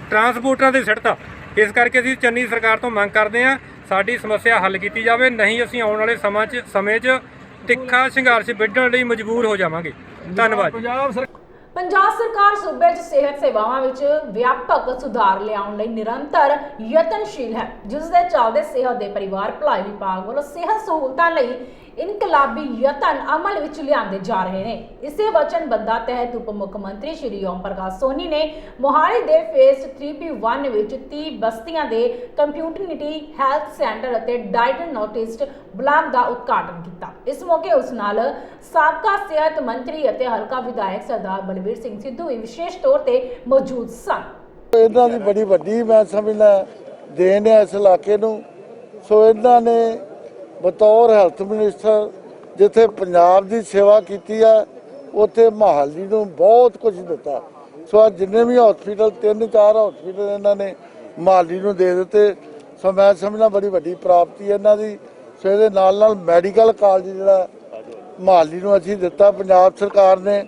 ਟਰਾਂਸਪੋਰਟਰਾਂ ਦੇ ਸਿੱਟਤਾ। ਇਸ ਕਰਕੇ ਅਸੀਂ ਚੰਨੀ ਸਰਕਾਰ ਤੋਂ ਮੰਗ ਕਰਦੇ ਹਾਂ ਸਾਡੀ ਸਮੱਸਿਆ ਹੱਲ ਕੀਤੀ ਜਾਵੇ, ਨਹੀਂ ਅਸੀਂ ਆਉਣ ਵਾਲੇ ਸਮੇਂ 'ਚ ਤਿੱਖਾ ਸੰਘਰਸ਼ ਵਿੱਢਣ ਲਈ ਮਜਬੂਰ ਹੋ ਜਾਵਾਂਗੇ। ਧੰਨਵਾਦ।
ਪੰਜਾਬ ਸਰਕਾਰ ਸੂਬੇ 'ਚ ਸਿਹਤ ਸੇਵਾਵਾਂ ਵਿੱਚ ਵਿਆਪਕ ਸੁਧਾਰ ਲਿਆਉਣ ਲਈ ਨਿਰੰਤਰ ਯਤਨਸ਼ੀਲ ਹੈ, ਜਿਸ ਦੇ ਚੱਲਦੇ ਸਿਹਤ ਦੇ ਪਰਿਵਾਰ ਭਲਾਈ ਵਿਭਾਗ ਵੱਲੋਂ ਸਿਹਤ ਸਹੂਲਤਾਂ ਲਈ ਇਨਕਲਾਬੀ ਯਤਨ ਅਮਲ ਵਿੱਚ ਲਿਆਂਦੇ ਜਾ ਰਹੇ ਨੇ। ਇਸੇ ਵਚਨਬੱਧਤਾ ਤਹਿਤ ਉਪ ਮੁੱਖ ਮੰਤਰੀ ਸ਼੍ਰੀ ਓਮ ਪ੍ਰਕਾਸ਼ ਸੋਨੀ ਨੇ ਮੋਹਾਲੀ ਦੇ ਫੇਸ 3P1 ਵਿੱਚ 30 ਬਸਤੀਆਂ ਦੇ ਕੰਪਿਊਟਰਨਿਟੀ ਹੈਲਥ ਸੈਂਟਰ ਅਤੇ ਡਾਇਗਨੋਸਟਿਕ ਬਲਾਕ ਦਾ ਉਦਘਾਟਨ ਕੀਤਾ। ਇਸ ਮੌਕੇ ਉਸ ਨਾਲ ਸਾਬਕਾ ਸਿਹਤ ਮੰਤਰੀ ਅਤੇ ਹਲਕਾ ਵਿਧਾਇਕ ਸਰਦਾਰ ਬਲਬੀਰ ਸਿੰਘ ਸਿੱਧੂ ਵੀ ਵਿਸ਼ੇਸ਼ ਤੌਰ ਤੇ ਮੌਜੂਦ ਸਨ।
ਇਹਨਾਂ ਦੀ ਬੜੀ ਵੱਡੀ ਮੈਂ ਸਮਝਦਾ ਦੇਣ ਹੈ ਇਸ ਇਲਾਕੇ ਨੂੰ। ਸੋ ਇਹਨਾਂ ਨੇ ਬਤੌਰ ਹੈਲਥ ਮਿਨਿਸਟਰ ਜਿੱਥੇ ਪੰਜਾਬ ਦੀ ਸੇਵਾ ਕੀਤੀ ਹੈ ਉੱਥੇ ਮੋਹਾਲੀ ਨੂੰ ਬਹੁਤ ਕੁਝ ਦਿੱਤਾ। ਸੋ ਅੱਜ ਜਿੰਨੇ ਵੀ ਹਸਪੀਟਲ 3-4 ਹਸਪੀਟਲ ਇਹਨਾਂ ਨੇ ਮੋਹਾਲੀ ਨੂੰ ਦੇ ਦਿੱਤੇ। ਸੋ ਮੈਂ ਸਮਝਦਾ ਬੜੀ ਵੱਡੀ ਪ੍ਰਾਪਤੀ ਹੈ ਇਹਨਾਂ ਦੀ। ਸੋ ਇਹਦੇ ਨਾਲ ਨਾਲ ਮੈਡੀਕਲ ਕਾਲਜ ਜਿਹੜਾ ਮੋਹਾਲੀ ਨੂੰ ਅਸੀਂ ਦਿੱਤਾ ਪੰਜਾਬ ਸਰਕਾਰ ਨੇ।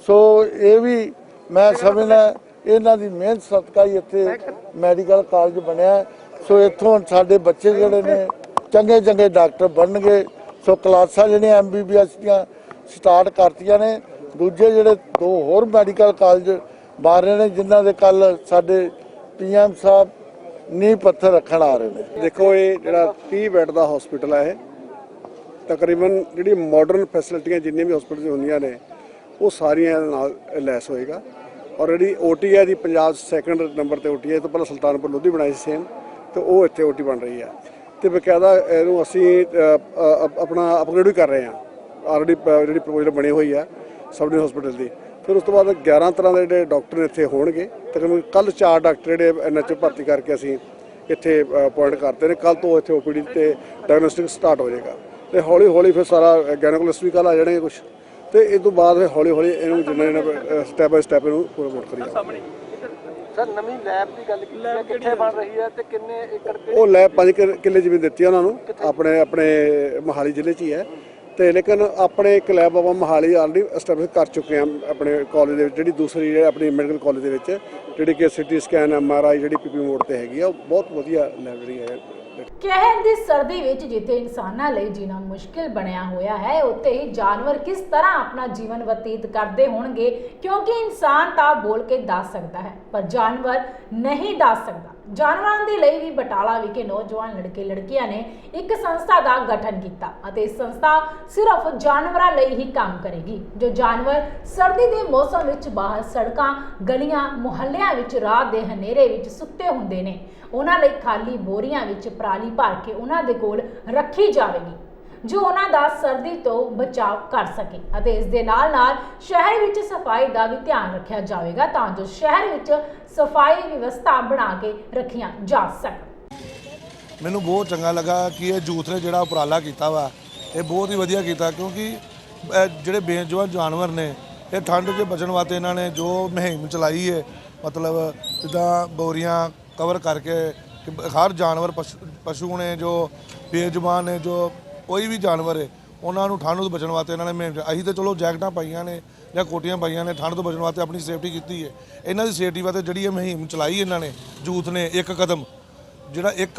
ਸੋ ਇਹ ਵੀ ਮੈਂ ਸਮਝਦਾ ਇਹਨਾਂ ਦੀ ਮਿਹਨਤ ਸਦਕਾ ਹੀ ਇੱਥੇ ਮੈਡੀਕਲ ਕਾਲਜ ਬਣਿਆ। ਸੋ ਇੱਥੋਂ ਸਾਡੇ ਬੱਚੇ ਜਿਹੜੇ ਨੇ ਚੰਗੇ ਚੰਗੇ ਡਾਕਟਰ ਬਣਨਗੇ। ਸੋ ਕਲਾਸਾਂ ਜਿਹੜੀਆਂ MBBS ਦੀਆਂ ਸਟਾਰਟ ਕਰਤੀਆਂ ਨੇ। ਦੂਜੇ ਜਿਹੜੇ 2 ਹੋਰ ਮੈਡੀਕਲ ਕਾਲਜ ਬਣ ਰਹੇ ਨੇ ਜਿਨ੍ਹਾਂ ਦੇ ਕੱਲ ਸਾਡੇ PM ਸਾਹਿਬ ਨੀਂਹ ਪੱਥਰ ਰੱਖਣ ਆ ਰਹੇ ਨੇ।
ਦੇਖੋ ਇਹ ਜਿਹੜਾ 30 ਬੈੱਡ ਦਾ ਹਸਪੀਟਲ ਹੈ, ਇਹ ਤਕਰੀਬਨ ਜਿਹੜੀ ਮਾਡਰਨ ਫੈਸਿਲਿਟੀਆਂ ਜਿੰਨੀਆਂ ਵੀ ਹਸਪੀਟਲ 'ਚ ਹੁੰਦੀਆਂ ਨੇ ਉਹ ਸਾਰੀਆਂ ਨਾਲ ਲੈਸ ਹੋਏਗਾ। ਔਰ ਜਿਹੜੀ OT ਹੈ ਦੀ ਪੰਜਾਬ 2nd ਨੰਬਰ ਤੇ OT ਹੈ, ਤੋਂ ਪਹਿਲਾਂ ਸੁਲਤਾਨਪੁਰ ਲੋਧੀ ਬਣਾਈ ਸੀ ਸੇਮ, ਤੇ ਉਹ ਇੱਥੇ OT ਬਣ ਰਹੀ ਹੈ। ਤੇ ਬਕਾਇਦਾ ਇਹਨੂੰ ਅਸੀਂ ਆਪਣਾ ਅਪਗ੍ਰੇਡ ਵੀ ਕਰ ਰਹੇ ਹਾਂ। ਆਲਰੇਡੀ ਜਿਹੜੀ ਪ੍ਰਪੋਜ਼ਲ ਬਣੀ ਹੋਈ ਹੈ ਸਬ ਡਿਵੀਜ਼ਨ ਹਸਪੀਟਲ ਦੀ। ਫਿਰ ਉਸ ਤੋਂ ਬਾਅਦ 11 ਤਰ੍ਹਾਂ ਦੇ ਜਿਹੜੇ ਡਾਕਟਰ ਇੱਥੇ ਹੋਣਗੇ। ਤਕਰੀਬਨ ਕੱਲ੍ਹ 4 ਡਾਕਟਰ ਜਿਹੜੇ NH ਭਰਤੀ ਕਰਕੇ ਅਸੀਂ ਇੱਥੇ ਅਪੁਆਇੰਟ ਕਰਤੇ ਨੇ। ਕੱਲ੍ਹ ਤੋਂ ਇੱਥੇ OPD ਤੇ ਡਾਇਗਨੋਸਟਿਕ ਸਟਾਰਟ ਹੋ ਜਾਏਗਾ ਤੇ ਹੌਲੀ ਹੌਲੀ ਫਿਰ ਸਾਰਾ ਗੈਨੋਕੋਲੋਜਿਸਟ ਵੀ ਕੱਲ੍ਹ ਆ ਜਾਣਗੇ ਕੁਛ। ਤੇ ਇਸ ਤੋਂ ਬਾਅਦ ਫਿਰ ਹੌਲੀ ਹੌਲੀ ਇਹਨੂੰ ਜਿੰਨਾ ਸਟੈਪ ਬਾਏ ਸਟੈਪ ਇਹਨੂੰ ਪ੍ਰਮੋਟ ਕਰੀਏ।
ਸਰ ਨਵੀਂ ਲੈਬ ਦੀ ਗੱਲ ਕੀਤੀ ਹੈ, ਕਿੱਥੇ ਬਣ ਰਹੀ ਹੈ ਤੇ ਕਿੰਨੇ ਏਕੜ?
ਉਹ ਲੈਬ 5 ਕਿੱਲੇ ਜ਼ਮੀਨ ਦਿੱਤੀ ਉਹਨਾਂ ਨੂੰ ਆਪਣੇ ਮੋਹਾਲੀ ਜ਼ਿਲ੍ਹੇ 'ਚ ਹੀ ਹੈ। ਤੇ ਲੇਕਿਨ ਆਪਣੇ ਇੱਕ ਲੈਬ ਆਪਾਂ ਮੋਹਾਲੀ ਆਲਰੇਡੀ ਐਸਟੈਬਲਿਸ਼ ਕਰ ਚੁੱਕੇ ਹਾਂ ਆਪਣੇ ਕਾਲਜ ਦੇ ਵਿੱਚ। ਜਿਹੜੀ ਦੂਸਰੀ ਆਪਣੀ ਮੈਡੀਕਲ ਕਾਲਜ ਦੇ ਵਿੱਚ ਜਿਹੜੀ ਕਿ CT ਸਕੈਨ MRI ਜਿਹੜੀ PP ਮੋਡ ਤੇ ਹੈਗੀ ਆ, ਉਹ ਬਹੁਤ ਵਧੀਆ ਲੈਬ ਜਿਹੜੀ ਹੈ
ਕਹਿਰ ਦੀ ਸਰਦੀ ਵਿੱਚ ਜਿੱਥੇ ਇਨਸਾਨਾਂ ਲਈ ਜੀਣਾ ਮੁਸ਼ਕਿਲ ਬਣਿਆ ਹੋਇਆ ਹੈ, ਉੱਥੇ ਹੀ ਜਾਨਵਰ ਕਿਸ ਤਰ੍ਹਾਂ ਆਪਣਾ ਜੀਵਨ ਬਤੀਤ ਕਰਦੇ ਹੋਣਗੇ, ਕਿਉਂਕਿ ਇਨਸਾਨ ਤਾਂ ਬੋਲ ਕੇ ਦੱਸ ਸਕਦਾ ਹੈ ਪਰ ਜਾਨਵਰ ਨਹੀਂ ਦੱਸ ਸਕਦਾ। ਜਾਨਵਰਾਂ ਦੇ ਲਈ ਵੀ ਬਟਾਲਾ ਵਿਖੇ ਨੌਜਵਾਨ ਲੜਕੇ ਲੜਕੀਆਂ ਨੇ ਇੱਕ ਸੰਸਥਾ ਦਾ ਗਠਨ ਕੀਤਾ ਅਤੇ ਇਸ ਸੰਸਥਾ ਸਿਰਫ ਜਾਨਵਰਾਂ ਲਈ ਹੀ ਕੰਮ ਕਰੇਗੀ। ਜੋ ਜਾਨਵਰ ਸਰਦੀ ਦੇ ਮੌਸਮ ਵਿੱਚ ਬਾਹਰ ਸੜਕਾਂ, ਗਲੀਆਂ, ਮੁਹੱਲਿਆਂ ਵਿੱਚ ਰਾਤ ਦੇ ਹਨੇਰੇ ਵਿੱਚ ਸੁੱਤੇ ਹੁੰਦੇ ਨੇ, ਉਹਨਾਂ ਲਈ ਖਾਲੀ ਬੋਰੀਆਂ ਵਿੱਚ ਪਰਾਲੀ ਭਰ ਕੇ ਉਹਨਾਂ ਦੇ ਕੋਲ ਰੱਖੀ ਜਾਵੇਗੀ ਜੋ ਉਹਨਾਂ ਦਾ ਸਰਦੀ ਤੋਂ ਬਚਾਅ ਕਰ ਸਕੇ ਅਤੇ ਇਸ ਦੇ ਨਾਲ ਸ਼ਹਿਰ ਵਿੱਚ ਸਫਾਈ ਦਾ ਵੀ ਧਿਆਨ ਰੱਖਿਆ ਜਾਵੇਗਾ ਤਾਂ ਜੋ ਸ਼ਹਿਰ ਵਿੱਚ ਸਫਾਈ ਵਿਵਸਥਾ ਬਣਾ ਕੇ ਰੱਖੀਆਂ ਜਾ ਸਕਣ।
ਮੈਨੂੰ ਬਹੁਤ ਚੰਗਾ ਲੱਗਾ ਕਿ ਇਹ ਯੂਥ ਨੇ ਜਿਹੜਾ ਉਪਰਾਲਾ ਕੀਤਾ ਵਾ, ਇਹ ਬਹੁਤ ਹੀ ਵਧੀਆ ਕੀਤਾ, ਕਿਉਂਕਿ ਜਿਹੜੇ ਬੇਜਵਾਨ ਜਾਨਵਰ ਨੇ ਇਹ ਠੰਡ 'ਚ ਬਚਣ ਵਾਸਤੇ ਇਹਨਾਂ ਨੇ ਜੋ ਮੁਹਿੰਮ ਚਲਾਈ ਹੈ, ਮਤਲਬ ਜਿੱਦਾਂ ਬੋਰੀਆਂ ਕਵਰ ਕਰਕੇ ਹਰ ਜਾਨਵਰ ਪਸ਼ੂ ਨੇ ਜੋ ਬੇਜ਼ੁਬਾਨ ਨੇ, ਜੋ ਕੋਈ ਵੀ ਜਾਨਵਰ ਹੈ, ਉਹਨਾਂ ਨੂੰ ਠੰਡ ਤੋਂ ਬਚਣ ਵਾਸਤੇ ਇਹਨਾਂ ਨੇ ਮੁਹਿੰਮ, ਅਸੀਂ ਤਾਂ ਚਲੋ ਜੈਕਟਾਂ ਪਾਈਆਂ ਨੇ ਜਾਂ ਕੋਟੀਆਂ ਪਾਈਆਂ ਨੇ, ਠੰਡ ਤੋਂ ਬਚਣ ਵਾਸਤੇ ਆਪਣੀ ਸੇਫਟੀ ਕੀਤੀ ਹੈ। ਇਹਨਾਂ ਦੀ ਸੇਫਟੀ ਵਾਸਤੇ ਜਿਹੜੀ ਇਹ ਮੁਹਿੰਮ ਚਲਾਈ ਇਹਨਾਂ ਨੇ ਯੂਥ ਨੇ, ਇੱਕ ਕਦਮ ਜਿਹੜਾ ਇੱਕ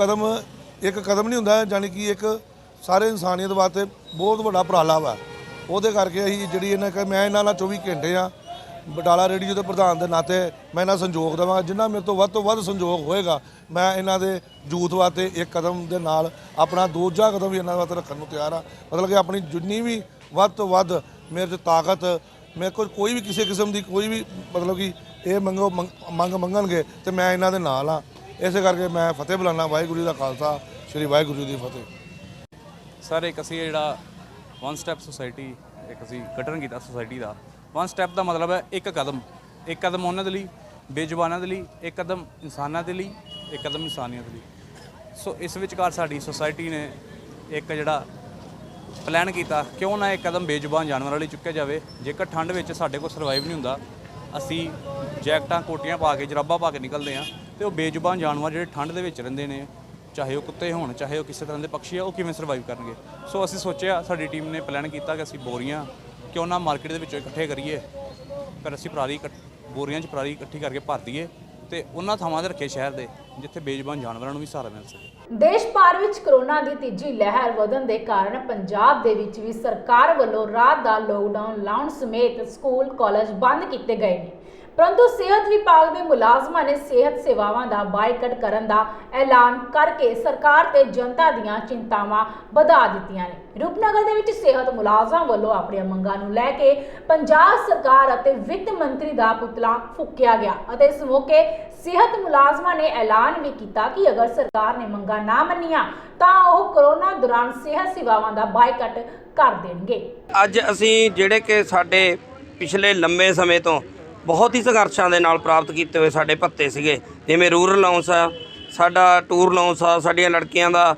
ਕਦਮ ਨਹੀਂ ਹੁੰਦਾ, ਯਾਨੀ ਕਿ ਇੱਕ ਸਾਰੇ ਇਨਸਾਨੀਅਤ ਵਾਸਤੇ ਬਹੁਤ ਵੱਡਾ ਉਪਰਾਲਾ ਵਾ। ਉਹਦੇ ਕਰਕੇ ਅਸੀਂ ਜਿਹੜੀ ਮੈਂ ਇਹਨਾਂ ਨਾਲ 24 ਘੰਟੇ ਆ ਬਟਾਲਾ ਰੇਡੀਓ ਦੇ ਪ੍ਰਧਾਨ ਦੇ ਨਾਤੇ ਮੈਂ ਇਹਨਾਂ ਸੰਯੋਗ ਦੇਵਾਂ, ਜਿੰਨਾ ਮੇਰੇ ਤੋਂ ਵੱਧ ਸੰਯੋਗ ਹੋਏਗਾ ਮੈਂ ਇਹਨਾਂ ਦੇ ਯੂਥ ਵਾਸਤੇ ਇੱਕ ਕਦਮ ਦੇ ਨਾਲ ਆਪਣਾ ਦੂਜਾ ਕਦਮ ਵੀ ਇਹਨਾਂ ਵਾਸਤੇ ਰੱਖਣ ਨੂੰ ਤਿਆਰ ਆ। ਮਤਲਬ ਕਿ ਆਪਣੀ ਜਿੰਨੀ ਵੀ ਵੱਧ ਤੋਂ ਵੱਧ ਮੇਰੇ 'ਚ ਤਾਕਤ, ਮੇਰੇ ਕੋਲ ਕੋਈ ਵੀ ਕਿਸੇ ਕਿਸਮ ਦੀ ਕੋਈ ਵੀ ਮਤਲਬ ਕਿ ਇਹ ਮੰਗ ਮੰਗਣਗੇ ਤੇ ਮੈਂ ਇਹਨਾਂ ਦੇ ਨਾਲ ਆ। ਇਸੇ ਕਰਕੇ ਮੈਂ ਫਤਿਹ ਬੁਲਾਉਣਾ, ਵਾਹਿਗੁਰੂ ਜੀ ਦਾ ਖਾਲਸਾ, ਸ੍ਰੀ ਵਾਹਿਗੁਰੂ ਜੀ ਦੀ ਫਤਿਹ।
ਸਰ ਇੱਕ ਅਸੀਂ ਜਿਹੜਾ ਵਨ ਸਟੈਪ ਸੁਸਾਇਟੀ ਇੱਕ ਅਸੀਂ ਗਠਨ ਕੀਤਾ ਸੁਸਾਇਟੀ ਦਾ। ਵਨ ਸਟੈਪ ਦਾ ਮਤਲਬ ਹੈ ਇੱਕ ਕਦਮ ਉਹਨਾਂ ਦੇ ਲਈ, ਬੇਜ਼ੁਬਾਨਾਂ ਦੇ ਲਈ, ਇੱਕ ਕਦਮ ਇਨਸਾਨਾਂ ਦੇ ਲਈ, ਇੱਕ ਕਦਮ ਇਨਸਾਨੀਅਤ ਲਈ। ਸੋ ਇਸ ਵਿਚਕਾਰ ਸਾਡੀ ਸੁਸਾਇਟੀ ਨੇ ਇੱਕ ਜਿਹੜਾ ਪਲਾਨ ਕੀਤਾ, ਕਿਉਂ ਨਾ ਇੱਕ ਕਦਮ ਬੇਜ਼ੁਬਾਨ ਜਾਨਵਰਾਂ ਲਈ ਚੁੱਕਿਆ ਜਾਵੇ। ਜੇਕਰ ਠੰਡ ਵਿੱਚ ਸਾਡੇ ਕੋਲ ਸਰਵਾਈਵ ਨਹੀਂ ਹੁੰਦਾ, ਅਸੀਂ ਜੈਕਟਾਂ ਕੋਟੀਆਂ ਪਾ ਕੇ ਜਰਾਬਾਂ ਪਾ ਕੇ ਨਿਕਲਦੇ ਹਾਂ, ਤੇ ਉਹ ਬੇਜ਼ੁਬਾਨ ਜਾਨਵਰ ਜਿਹੜੇ ਠੰਡ ਦੇ ਵਿੱਚ ਰਹਿੰਦੇ ਨੇ, ਚਾਹੇ ਉਹ ਕੁੱਤੇ ਹੋਣ, ਚਾਹੇ ਉਹ ਕਿਸੇ ਤਰ੍ਹਾਂ ਦੇ ਪੰਛੀ ਆ, ਉਹ ਕਿਵੇਂ ਸਰਵਾਈਵ ਕਰਨਗੇ। ਸੋ ਅਸੀਂ ਸੋਚਿਆ, ਸਾਡੀ ਟੀਮ ਨੇ ਪਲਾਨ ਕੀਤਾ ਕਿ ਅਸੀਂ ਬੋਰੀਆਂ ਕਿਉਂ ਨਾ ਮਾਰਕੀਟ ਦੇ ਵਿੱਚੋਂ ਇਕੱਠੇ ਕਰੀਏ, ਫਿਰ ਅਸੀਂ ਬੋਰੀਆਂ 'ਚ ਪਰਾਲੀ ਇਕੱਠੀ ਕਰਕੇ ਭਰ ਦਈਏ ਤੇ ਉਹਨਾਂ ਥਾਵਾਂ 'ਤੇ ਰੱਖੇ ਸ਼ਹਿਰ ਦੇ ਜਿੱਥੇ ਬੇਜ਼ੁਬਾਨ ਜਾਨਵਰਾਂ ਨੂੰ ਵੀ ਸਹਾਰਾ ਮਿਲ ਸਕੇ।
ਦੇਸ਼ ਭਰ ਵਿੱਚ ਕਰੋਨਾ ਦੀ ਤੀਜੀ ਲਹਿਰ ਵਧਣ ਦੇ ਕਾਰਨ ਪੰਜਾਬ ਦੇ ਵਿੱਚ ਵੀ ਸਰਕਾਰ ਵੱਲੋਂ ਰਾਤ ਦਾ ਲੋਕਡਾਊਨ ਲਾਉਣ ਸਮੇਤ ਸਕੂਲ, ਕਾਲਜ ਬੰਦ ਕੀਤੇ ਗਏ ਨੇ, ਪਰੰਤੂ ਸਿਹਤ ਵਿਭਾਗ ਦੇ ਮੁਲਾਜ਼ਮਾਂ ਨੇ ਸਿਹਤ ਸੇਵਾਵਾਂ ਦਾ ਬਾਈਕਾਟ ਕਰਨ ਦਾ ਐਲਾਨ ਕਰਕੇ ਸਰਕਾਰ ਤੇ ਜਨਤਾ ਦੀਆਂ ਚਿੰਤਾਵਾਂ ਵਧਾ ਦਿੱਤੀਆਂ ਨੇ। ਰੂਪਨਗਰ ਦੇ ਵਿੱਚ ਸਿਹਤ ਮੁਲਾਜ਼ਮਾਂ ਵੱਲੋਂ ਆਪਣੀਆਂ ਮੰਗਾਂ ਨੂੰ ਲੈ ਕੇ ਪੰਜਾਬ ਸਰਕਾਰ ਅਤੇ ਵਿੱਤ ਮੰਤਰੀ ਦਾ ਪੁਤਲਾ ਫੂਕਿਆ ਗਿਆ ਅਤੇ ਇਸ ਮੌਕੇ ਸਿਹਤ ਮੁਲਾਜ਼ਮਾਂ ਨੇ ਐਲਾਨ ਵੀ ਕੀਤਾ ਕਿ ਅਗਰ ਸਰਕਾਰ ਨੇ ਮੰਗਾਂ ਨਾ ਮੰਨੀਆਂ ਤਾਂ ਉਹ ਕਰੋਨਾ ਦੌਰਾਨ ਸਿਹਤ ਸੇਵਾਵਾਂ ਦਾ ਬਾਈਕਾਟ ਕਰ ਦੇਣਗੇ।
ਅੱਜ ਅਸੀਂ ਜਿਹੜੇ ਕਿ ਸਾਡੇ ਪਿਛਲੇ ਲੰਮੇ ਸਮੇਂ ਤੋਂ ਬਹੁਤ ਹੀ ਸੰਘਰਸ਼ਾਂ ਦੇ ਨਾਲ ਪ੍ਰਾਪਤ ਕੀਤੇ ਹੋਏ ਸਾਡੇ ਭੱਤੇ ਸੀਗੇ, ਜਿਵੇਂ ਰੂਰਲ ਅਲਾਊਂਸ ਆ, ਸਾਡਾ ਟੂਰ ਅਲਾਊਂਸ ਆ, ਸਾਡੀਆਂ ਲੜਕੀਆਂ ਦਾ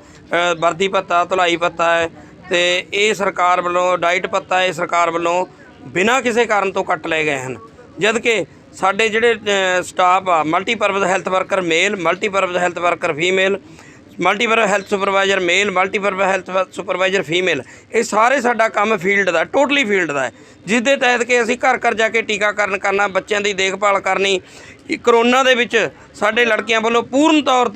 ਵਰਦੀ ਭੱਤਾ, ਧੁਲਾਈ ਭੱਤਾ ਹੈ, ਤੇ ਇਹ ਸਰਕਾਰ ਵੱਲੋਂ ਡਾਈਟ ਭੱਤਾ ਇਹ ਸਰਕਾਰ ਵੱਲੋਂ ਬਿਨਾਂ ਕਿਸੇ ਕਾਰਨ ਤੋਂ ਕੱਟ ਲਏ ਗਏ ਹਨ। ਜਦ ਕਿ ਸਾਡੇ ਜਿਹੜੇ ਸਟਾਫ ਆ, multipurpose health worker male, multipurpose health worker female, multipurpose health supervisor male, multipurpose health supervisor female, ਇਹ ਸਾਰੇ ਸਾਡਾ ਕੰਮ ਫੀਲਡ ਦਾ, ਟੋਟਲੀ ਫੀਲਡ ਦਾ ਹੈ, ਜਿਸ ਦੇ ਤਹਿਤ ਕਿ ਅਸੀਂ ਘਰ ਘਰ ਜਾ ਕੇ ਟੀਕਾਕਰਨ ਕਰਨਾ, ਬੱਚਿਆਂ ਦੀ ਦੇਖਭਾਲ ਕਰਨੀ। ਕਰੋਨਾ ਦੇ ਵਿੱਚ ਸਾਡੇ ਲੜਕੀਆਂ ਵੱਲੋਂ ਪੂਰਨ ਤੌਰ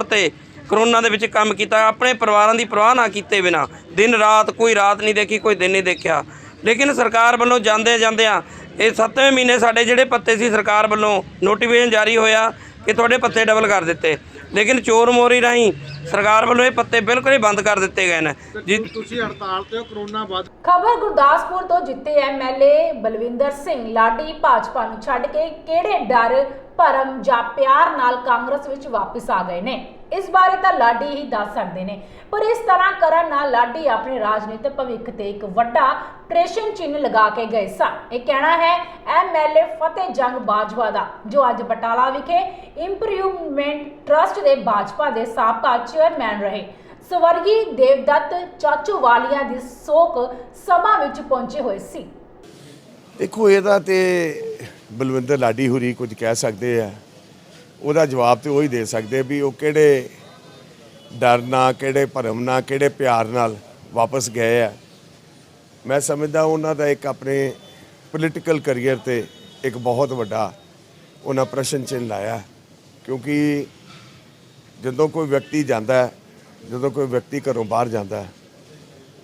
ਤੇ ਕਰੋਨਾ ਦੇ ਵਿੱਚ ਕੰਮ ਕੀਤਾ, ਆਪਣੇ ਪਰਿਵਾਰਾਂ ਦੀ ਪਰਵਾਹ ਨਾ ਕੀਤੇ ਬਿਨਾਂ, ਦਿਨ ਰਾਤ, ਕੋਈ ਰਾਤ ਨਹੀਂ ਦੇਖੀ, ਕੋਈ ਦਿਨ ਨਹੀਂ ਦੇਖਿਆ। ਲੇਕਿਨ ਸਰਕਾਰ ਵੱਲੋਂ ਜਾਂਦਿਆਂ ਇਹ 7ਵੇਂ ਮਹੀਨੇ ਸਾਡੇ ਜਿਹੜੇ ਪੱਤੇ ਸੀ, ਸਰਕਾਰ ਵੱਲੋਂ ਨੋਟੀਫਿਕੇਸ਼ਨ ਜਾਰੀ ਹੋਇਆ ਕਿ ਤੁਹਾਡੇ ਪੱਤੇ ਡਬਲ ਕਰ ਦਿੱਤੇ, ਲੇਕਿਨ ਚੋਰ ਮੋਰੀ ਰਾਹੀਂ ਸਰਕਾਰ ਵੱਲੋਂ ਇਹ ਪੱਤੇ ਬਿਲਕੁਲ ਹੀ ਬੰਦ ਕਰ ਦਿੱਤੇ ਗਏ ਨੇ।
ਤੁਸੀਂ ਹੜਤਾਲ ਤੇ ਕਰੋਨਾ ਬਾਅਦ
ਖਬਰ ਗੁਰਦਾਸਪੁਰ ਤੋਂ ਜਿੱਤੇ ਐਮਐਲਏ ਬਲਵਿੰਦਰ ਸਿੰਘ ਲਾਡੀ ਭਾਜਪਾ ਨੂੰ ਛੱਡ ਕੇ ਕਿਹੜੇ ਡਰ, ਭਰਮ ਜਾਂ ਪਿਆਰ ਨਾਲ ਕਾਂਗਰਸ ਵਿੱਚ ਵਾਪਸ ਆ ਗਏ ਨੇ, ਇਸ ਬਾਰੇ ਤਾਂ ਲਾਡੀ ਹੀ ਦੱਸ ਸਕਦੇ ਨੇ। ਪਰ ਇਸ ਤਰ੍ਹਾਂ ਕਰਨ ਨਾਲ ਲਾਡੀ ਆਪਣੇ ਰਾਜਨੀਤਿਕ ਭਵਿੱਖ ਤੇ ਇੱਕ ਵੱਡਾ ਪ੍ਰਸ਼ਨ ਚਿੰਨ੍ਹ ਲਗਾ ਕੇ ਗਏ ਸਨ। ਇਹ ਕਹਿਣਾ ਹੈ ਐਮਐਲਏ ਫਤਿਹ ਜੰਗ ਬਾਜਵਾ ਦਾ, ਜੋ ਅੱਜ ਬਟਾਲਾ ਵਿਖੇ ਇੰਪਰੂਵਮੈਂਟ ਟਰਸਟ ਦੇ ਭਾਜਪਾ ਦੇ ਸਾਬਕਾ ਚੇਅਰਮੈਨ ਰਹੇ ਸਵਰਗੀ ਦੇਵਦੱਤ ਚਾਚੋਵਾਲੀਆ ਦੀ ਸ਼ੋਕ ਸਭਾ ਵਿੱਚ ਪਹੁੰਚੇ ਹੋਏ ਸੀ।
ਦੇਖੋ, ਇਹਦਾ ਤੇ ਬਲਵਿੰਦਰ ਲਾਡੀ ਹੋਰੀ ਕੁਝ ਕਹਿ ਸਕਦੇ ਆ, ਉਹਦਾ ਜਵਾਬ ਤੇ ਉਹ ਹੀ ਦੇ ਸਕਦੇ ਵੀ ਉਹ ਕਿਹੜੇ ਡਰ ਨਾਲ, ਕਿਹੜੇ ਭਰਮ ਨਾਲ, ਕਿਹੜੇ ਪਿਆਰ ਨਾਲ ਵਾਪਸ ਗਏ ਆ। ਮੈਂ ਸਮਝਦਾ ਉਹਨਾਂ ਦਾ ਇੱਕ ਆਪਣੇ ਪੋਲੀਟੀਕਲ ਕਰੀਅਰ ਤੇ ਇੱਕ ਬਹੁਤ ਵੱਡਾ ਉਹਨਾਂ ਪ੍ਰਸ਼ਨ ਚਿੰਨ੍ਹ ਲਾਇਆ, ਕਿਉਂਕਿ ਜਦੋਂ ਕੋਈ ਵਿਅਕਤੀ ਜਾਂਦਾ ਹੈ, ਜਦੋਂ ਕੋਈ ਵਿਅਕਤੀ ਘਰੋਂ ਬਾਹਰ ਜਾਂਦਾ ਹੈ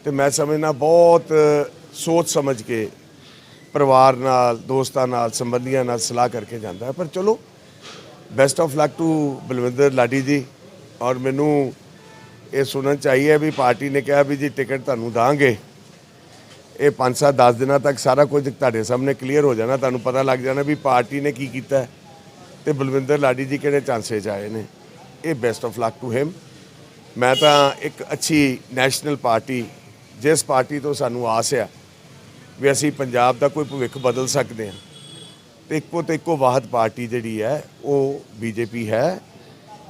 ਤੇ ਮੈਂ ਸਮਝਦਾ ਬਹੁਤ ਸੋਚ ਸਮਝ ਕੇ ਪਰਿਵਾਰ ਨਾਲ, ਦੋਸਤਾਂ ਨਾਲ, ਸੰਬੰਧੀਆਂ ਨਾਲ ਸਲਾਹ ਕਰਕੇ ਜਾਂਦਾ ਹੈ। ਪਰ ਚਲੋ best of luck to Balwinder Ladi ji. ਔਰ ਮੈਨੂੰ ਇਹ ਸੁਣਨ ਚਾਹੀਏ ਵੀ ਪਾਰਟੀ ਨੇ ਕਿਹਾ ਵੀ ਜੀ ਟਿਕਟ ਤੁਹਾਨੂੰ ਦਾਂਗੇ। ਇਹ 5-7-10 ਦਿਨਾਂ ਤੱਕ ਸਾਰਾ ਕੁਝ ਤੁਹਾਡੇ ਸਾਹਮਣੇ ਕਲੀਅਰ ਹੋ ਜਾਣਾ, ਤੁਹਾਨੂੰ ਪਤਾ ਲੱਗ ਜਾਣਾ ਵੀ ਪਾਰਟੀ ਨੇ ਕੀ ਕੀਤਾ ਤੇ ਬਲਵਿੰਦਰ ਲਾਡੀ ਜੀ ਕਿਹੜੇ ਚਾਂਸੇ 'ਚ ਆਏ ਨੇ। ਇਹ best of luck to him. ਮੈਂ ਤਾਂ ਇੱਕ ਅੱਛੀ ਨੈਸ਼ਨਲ ਪਾਰਟੀ, ਜਿਸ ਪਾਰਟੀ ਤੋਂ ਸਾਨੂੰ ਆਸ ਆ ਵੀ ਅਸੀਂ ਪੰਜਾਬ ਦਾ ਕੋਈ ਭਵਿੱਖ ਬਦਲ ਸਕਦੇ ਹਾਂ, ਤੇ ਇੱਕੋ ਵਾਹਦ ਪਾਰਟੀ ਜਿਹੜੀ ਹੈ ਉਹ ਬੀਜੇਪੀ ਹੈ।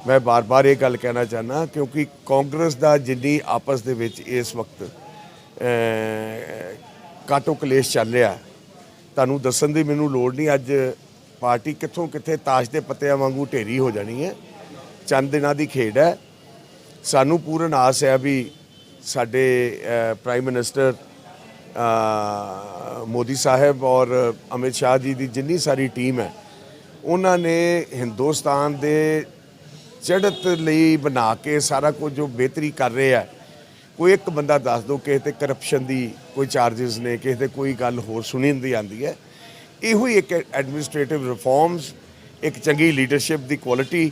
ਮੈਂ ਬਾਰ-ਬਾਰ ਇਹ ਗੱਲ ਕਹਿਣਾ ਚਾਹੁੰਦਾ ਕਿਉਂਕਿ ਕਾਂਗਰਸ ਦਾ ਜਿੰਨੀ ਆਪਸ ਦੇ ਵਿੱਚ ਇਸ ਵਕਤ ਕਾਟੋ ਕਲੇਸ਼ ਚੱਲ ਰਿਹਾ, ਤੁਹਾਨੂੰ ਦੱਸਣ ਦੀ ਮੈਨੂੰ ਲੋੜ ਨਹੀਂ। ਅੱਜ ਪਾਰਟੀ ਕਿੱਥੋਂ ਕਿੱਥੇ ਤਾਸ਼ ਦੇ ਪੱਤਿਆਂ ਵਾਂਗੂ ਢੇਰੀ ਹੋ ਜਾਣੀ ਹੈ। ਚੰਦ ਦਿਨਾਂ ਦੀ ਖੇਡ ਹੈ। ਸਾਨੂੰ ਪੂਰਨ ਆਸ ਹੈ ਵੀ ਸਾਡੇ ਪ੍ਰਾਈਮ ਮਿਨਿਸਟਰ ਮੋਦੀ ਸਾਹਿਬ ਔਰ ਅਮਿਤ ਸ਼ਾਹ ਜੀ ਦੀ ਜਿੰਨੀ ਸਾਰੀ ਟੀਮ ਹੈ, ਉਹਨਾਂ ਨੇ ਹਿੰਦੁਸਤਾਨ ਦੇ ਚੜ੍ਹਤ ਲਈ ਬਣਾ ਕੇ ਸਾਰਾ ਕੁਝ ਜੋ ਬਿਹਤਰੀ ਕਰ ਰਹੇ ਆ। ਕੋਈ ਇੱਕ ਬੰਦਾ ਦੱਸ ਦਿਓ ਕਿਸੇ ਤੇ ਕਰਪਸ਼ਨ ਦੀ ਕੋਈ ਚਾਰजेस ਨੇ, ਕਿਸੇ ਤੇ ਕੋਈ ਗੱਲ ਹੋਰ ਸੁਣੀ ਨਹੀਂ ਆਉਂਦੀ ਹੈ। ਇਹੋ ਹੀ ਇੱਕ ਐਡਮਿਨਿਸਟ੍ਰੇਟਿਵ ਰਿਫਾਰਮਸ, ਇੱਕ ਚੰਗੀ ਲੀਡਰਸ਼ਿਪ ਦੀ ਕੁਆਲਿਟੀ,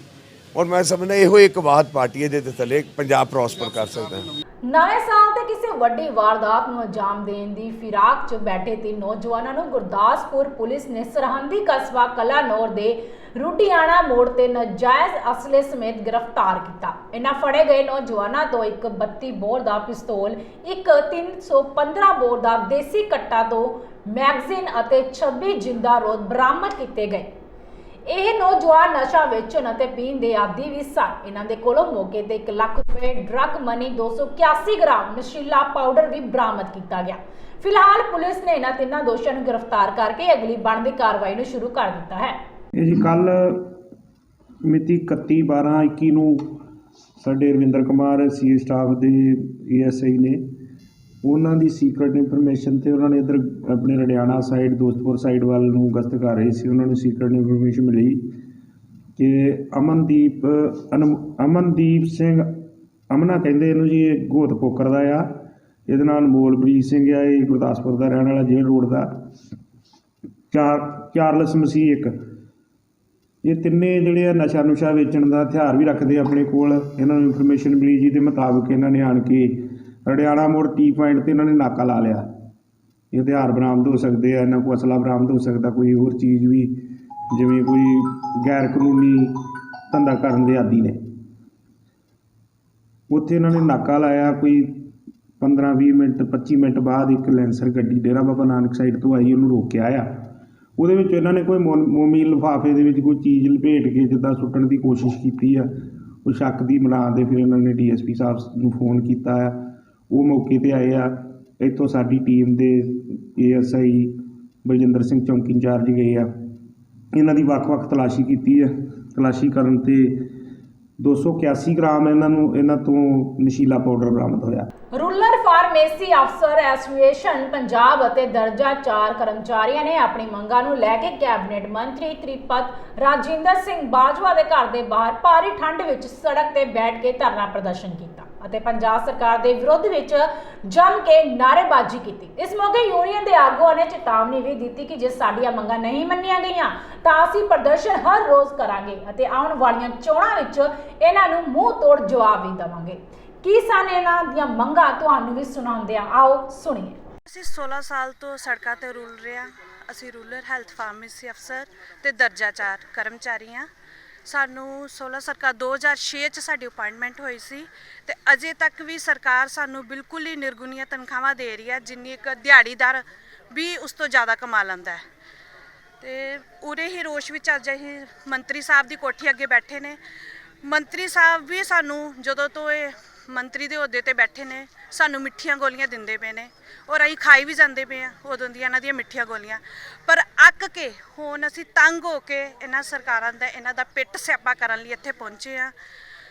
ਔਰ ਮੈਂ ਸਮਝਦਾ ਇਹੋ ਇੱਕ ਵਾਹਦ ਪਾਰਟੀ ਹੈ ਜਿਹਦੇ ਥੱਲੇ ਪੰਜਾਬ ਪ੍ਰੋਸਪਰ ਕਰ ਸਕਦਾ ਹੈ।
ਨਵੇਂ ਸਾਲ ਤੇ ਕਿਸੇ ਵੱਡੀ ਵਾਰਦਾਤ ਨੂੰ ਅੰਜਾਮ ਦੇਣ ਦੀ ਫਿਰਾਕ 'ਚ ਬੈਠੇ 3 ਨੌਜਵਾਨਾਂ ਨੂੰ ਗੁਰਦਾਸਪੁਰ ਪੁਲਿਸ ਨੇ ਸਰਹੰਦੀ ਕਸਬਾ ਕਲਾਨੌਰ ਦੇ ਰੂਡੀਆਣਾ ਮੋੜ ਤੇ ਨਾਜਾਇਜ਼ ਅਸਲੇ ਸਮੇਤ ਗ੍ਰਿਫਤਾਰ ਕੀਤਾ। ਇਹਨਾਂ ਫੜੇ ਗਏ ਨੌਜਵਾਨਾਂ ਤੋਂ ਇੱਕ 32 ਬੋਰ ਦਾ ਪਿਸਤੌਲ, ਇੱਕ 315 ਬੋਰ ਦਾ ਦੇਸੀ ਕੱਟਾ ਤੋਂ ਮੈਗਜ਼ੀਨ ਅਤੇ 26 ਜਿੰਦਾ ਰੋਦ ਬਰਾਮਦ ਕੀਤੇ ਗਏ। ਇਹ ਨੌਜਵਾਨ ਨਸ਼ਾ ਵੇਚਣ ਅਤੇ ਪੀਣ ਦੇ ਆਦੀ ਵੀ ਸਨ। ਇਹਨਾਂ ਦੇ ਕੋਲੋਂ ਮੌਕੇ ਤੇ 1 ਲੱਖ ਰੁਪਏ ਡਰੱਗ ਮਨੀ, 281 ਗ੍ਰਾਮ ਨਸ਼ੀਲਾ ਪਾਊਡਰ ਵੀ ਬਰਾਮਦ ਕੀਤਾ ਗਿਆ। ਫਿਲਹਾਲ ਪੁਲਿਸ ਨੇ ਇਹਨਾਂ 3 ਦੋਸ਼ੀਆਂ ਨੂੰ ਗ੍ਰਿਫਤਾਰ ਕਰਕੇ ਅਗਲੀ ਬਣਦੀ ਕਾਰਵਾਈ ਨੂੰ ਸ਼ੁਰੂ ਕਰ ਦਿੱਤਾ ਹੈ।
ਇਹ ਜੀ ਕੱਲ ਮਿਤੀ 31/12/21 ਨੂੰ ਸਾਡੇ ਰਵਿੰਦਰ ਕੁਮਾਰ ਸੀਏ ਸਟਾਫ ਦੇ ASI ਨੇ ਉਹਨਾਂ ਦੀ ਸੀਕਰਟ ਇਨਫੋਰਮੇਸ਼ਨ ਤੇ ਉਹਨਾਂ ਨੇ ਇੱਧਰ ਆਪਣੇ ਰੜਿਆਣਾ ਸਾਈਡ, ਦੋਸਤਪੁਰ ਸਾਈਡ ਵੱਲ ਨੂੰ ਗਸ਼ਤ ਕਰ ਰਹੇ ਸੀ। ਉਹਨਾਂ ਨੂੰ ਸੀਕਰਟ ਇਨਫੋਰਮੇਸ਼ਨ ਮਿਲੀ ਕਿ ਅਮਨਦੀਪ ਸਿੰਘ, ਅਮਨਾ ਕਹਿੰਦੇ ਇਹਨੂੰ ਜੀ, ਇਹ ਗੋਤ ਪੋਕਰ ਦਾ ਆ। ਇਹਦੇ ਨਾਲ ਅਨਮੋਲਪ੍ਰੀਤ ਸਿੰਘ ਆ, ਇਹ ਗੁਰਦਾਸਪੁਰ ਦਾ ਰਹਿਣ ਵਾਲਾ, ਜੇਲ੍ਹ ਰੋਡ ਦਾ। ਚਾਰਲਸ ਮਸੀਹ ਇੱਕ। ਇਹ ਤਿੰਨੇ ਜਿਹੜੇ ਆ ਨਸ਼ਾ ਨੁਸ਼ਾ ਵੇਚਣ ਦਾ ਹਥਿਆਰ ਵੀ ਰੱਖਦੇ ਆਪਣੇ ਕੋਲ। ਇਹਨਾਂ ਨੂੰ ਇਨਫੋਰਮੇਸ਼ਨ ਮਿਲੀ ਜਿਹਦੇ ਮੁਤਾਬਕ ਇਹਨਾਂ ਨੇ ਆਣ ਕੇ ਰੜਿਆਣਾ ਮੋੜ ਟੀ ਪੁਆਇੰਟ ਤੇ ਇਹਨਾਂ ਨੇ ਨਾਕਾ ਲਾ ਲਿਆ। ਇਹ ਹਥਿਆਰ ਬਰਾਮਦ ਹੋ ਸਕਦੇ ਆ, ਇਹਨਾਂ ਕੋਲ ਅਸਲਾ ਬਰਾਮਦ ਹੋ ਸਕਦਾ, ਕੋਈ ਹੋਰ ਚੀਜ਼ ਵੀ, ਜਿਵੇਂ ਕੋਈ ਗੈਰ ਕਾਨੂੰਨੀ ਧੰਦਾ ਕਰਨ ਦੇ ਆਦੀ ਨੇ। ਉੱਥੇ ਇਹਨਾਂ ਨੇ ਨਾਕਾ ਲਾਇਆ। ਕੋਈ 15-20 ਮਿੰਟ 25 ਮਿੰਟ ਬਾਅਦ ਇੱਕ ਲੈਂਸਰ ਗੱਡੀ ਡੇਰਾ ਬਾਬਾ ਨਾਨਕ ਸਾਈਡ ਤੋਂ ਆਈ, ਉਹਨੂੰ ਰੋਕਿਆ ਆ। ਉਹਦੇ ਵਿੱਚ ਇਹਨਾਂ ਨੇ ਕੋਈ ਮੋਮੀ ਲਿਫਾਫੇ ਦੇ ਵਿੱਚ ਕੋਈ ਚੀਜ਼ ਲਪੇਟ ਕੇ ਜਿੱਦਾਂ ਸੁੱਟਣ ਦੀ ਕੋਸ਼ਿਸ਼ ਕੀਤੀ ਆ। ਉਹ ਸ਼ੱਕ ਦੀ ਬਣਾ ਦੇ ਫਿਰ ਇਹਨਾਂ ਨੇ DSP ਸਾਹਿਬ ਨੂੰ ਫੋਨ ਕੀਤਾ ਆ। ਉਹ ਮੌਕੇ 'ਤੇ ਆਏ ਆ। ਇੱਥੋਂ ਸਾਡੀ ਟੀਮ ਦੇ ASI ਬਲਜਿੰਦਰ ਸਿੰਘ ਚੌਂਕੀ ਇੰਚਾਰਜ ਗਏ ਆ। ਇਹਨਾਂ ਦੀ ਵੱਖ-ਵੱਖ ਤਲਾਸ਼ੀ ਕੀਤੀ ਹੈ। ਤਲਾਸ਼ੀ ਕਰਨ 'ਤੇ 281 ਗ੍ਰਾਮ ਇਹਨਾਂ ਤੋਂ ਨਸ਼ੀਲਾ ਪਾਊਡਰ ਬਰਾਮਦ ਹੋਇਆ।
ਰੂਰਲ ਫਾਰਮੇਸੀ ਅਫਸਰ ਐਸੋਸੀਏਸ਼ਨ ਪੰਜਾਬ ਅਤੇ ਦਰਜਾ 4 ਕਰਮਚਾਰੀਆਂ ਨੇ ਆਪਣੀ ਮੰਗਾਂ ਨੂੰ ਲੈ ਕੇ ਕੈਬਨਿਟ ਮੰਤਰੀ ਤ੍ਰਿਪਤ ਰਾਜਿੰਦਰ ਸਿੰਘ ਬਾਜਵਾ ਦੇ ਘਰ ਦੇ ਬਾਹਰ ਭਾਰੀ ਠੰਡ ਵਿੱਚ ਸੜਕ ਤੇ ਬੈਠ ਕੇ ਧਰਨਾ ਪ੍ਰਦਰਸ਼ਨ ਕੀਤਾ ਅਤੇ ਪੰਜਾਬ ਸਰਕਾਰ ਦੇ ਵਿਰੋਧ ਵਿੱਚ ਜੰਮ ਕੇ ਨਾਅਰੇਬਾਜ਼ੀ ਕੀਤੀ। ਇਸ ਮੌਕੇ ਯੂਨੀਅਨ ਦੇ ਆਗੂਆਂ ਨੇ ਚੇਤਾਵਨੀ ਵੀ ਦਿੱਤੀ ਕਿ ਜੇ ਸਾਡੀਆਂ ਮੰਗਾਂ ਨਹੀਂ ਮੰਨੀਆਂ ਗਈਆਂ ਤਾਂ ਅਸੀਂ ਪ੍ਰਦਰਸ਼ਨ ਹਰ ਰੋਜ਼ ਕਰਾਂਗੇ ਅਤੇ ਆਉਣ ਵਾਲੀਆਂ ਚੋਣਾਂ ਵਿੱਚ ਇਹਨਾਂ ਨੂੰ ਮੂੰਹ ਤੋੜ ਜਵਾਬ ਵੀ ਦੇਵਾਂਗੇ। ਕੀ ਸਨ ਇਹਨਾਂ ਦੀਆਂ ਮੰਗਾਂ, ਤੁਹਾਨੂੰ ਵੀ ਸੁਣਾਉਂਦੇ ਆ, ਆਓ ਸੁਣੀਏ।
ਅਸੀਂ 16 ਸਾਲ ਤੋਂ ਸੜਕਾਂ ਤੇ ਰੁਲ ਰਹੇ ਹਾਂ। ਅਸੀਂ ਰੂਰਲ ਹੈਲਥ ਫਾਰਮੇਸੀ ਅਫਸਰ ਤੇ ਦਰਜਾ 4 ਕਰਮਚਾਰੀ ਹਾਂ। ਸਾਨੂੰ 16 ਸਰਕਾਰ 2006 'ਚ ਸਾਡੀ ਅਪਾਇੰਟਮੈਂਟ ਹੋਈ ਸੀ ਤੇ ਅਜੇ ਤੱਕ ਵੀ ਸਰਕਾਰ ਸਾਨੂੰ ਬਿਲਕੁਲ ਹੀ ਨਿਰਗੁਣੀਆਂ ਤਨਖਾਹਾਂ ਦੇ ਰਹੀ ਹੈ, ਜਿੰਨੀ ਇੱਕ ਦਿਹਾੜੀਦਾਰ ਵੀ ਉਸ ਤੋਂ ਜ਼ਿਆਦਾ ਕਮਾ ਲੈਂਦਾ ਹੈ। ਤੇ ਉਰੇ ਹੀ ਰੋਸ਼ ਵਿੱਚ ਅੱਜ ਅਸੀਂ ਮੰਤਰੀ ਸਾਹਿਬ ਦੀ ਕੋਠੀ ਅੱਗੇ ਬੈਠੇ ਨੇ। ਮੰਤਰੀ ਸਾਹਿਬ ਵੀ ਸਾਨੂੰ ਜਦੋਂ ਤੋਂ ਇਹ ਮੰਤਰੀ ਦੇ ਅਹੁਦੇ ਤੇ ਬੈਠੇ ਨੇ ਸਾਨੂੰ ਮਿੱਠੀਆਂ ਗੋਲੀਆਂ ਦਿੰਦੇ ਪਏ ਨੇ ਔਰ ਅਸੀਂ ਖਾਈ ਵੀ ਜਾਂਦੇ ਪਏ ਆ ਉਦੋਂ ਦੀਆਂ ਇਹਨਾਂ ਦੀਆਂ ਮਿੱਠੀਆਂ ਗੋਲੀਆਂ। ਪਰ ਅੱਕ ਕੇ ਹੁਣ ਅਸੀਂ ਤੰਗ ਹੋ ਕੇ ਇਹਨਾਂ ਸਰਕਾਰਾਂ ਦਾ ਇਹਨਾਂ ਦਾ ਪਿੱਟ ਸਿਆਪਾ ਕਰਨ ਲਈ ਇੱਥੇ ਪਹੁੰਚੇ ਆ।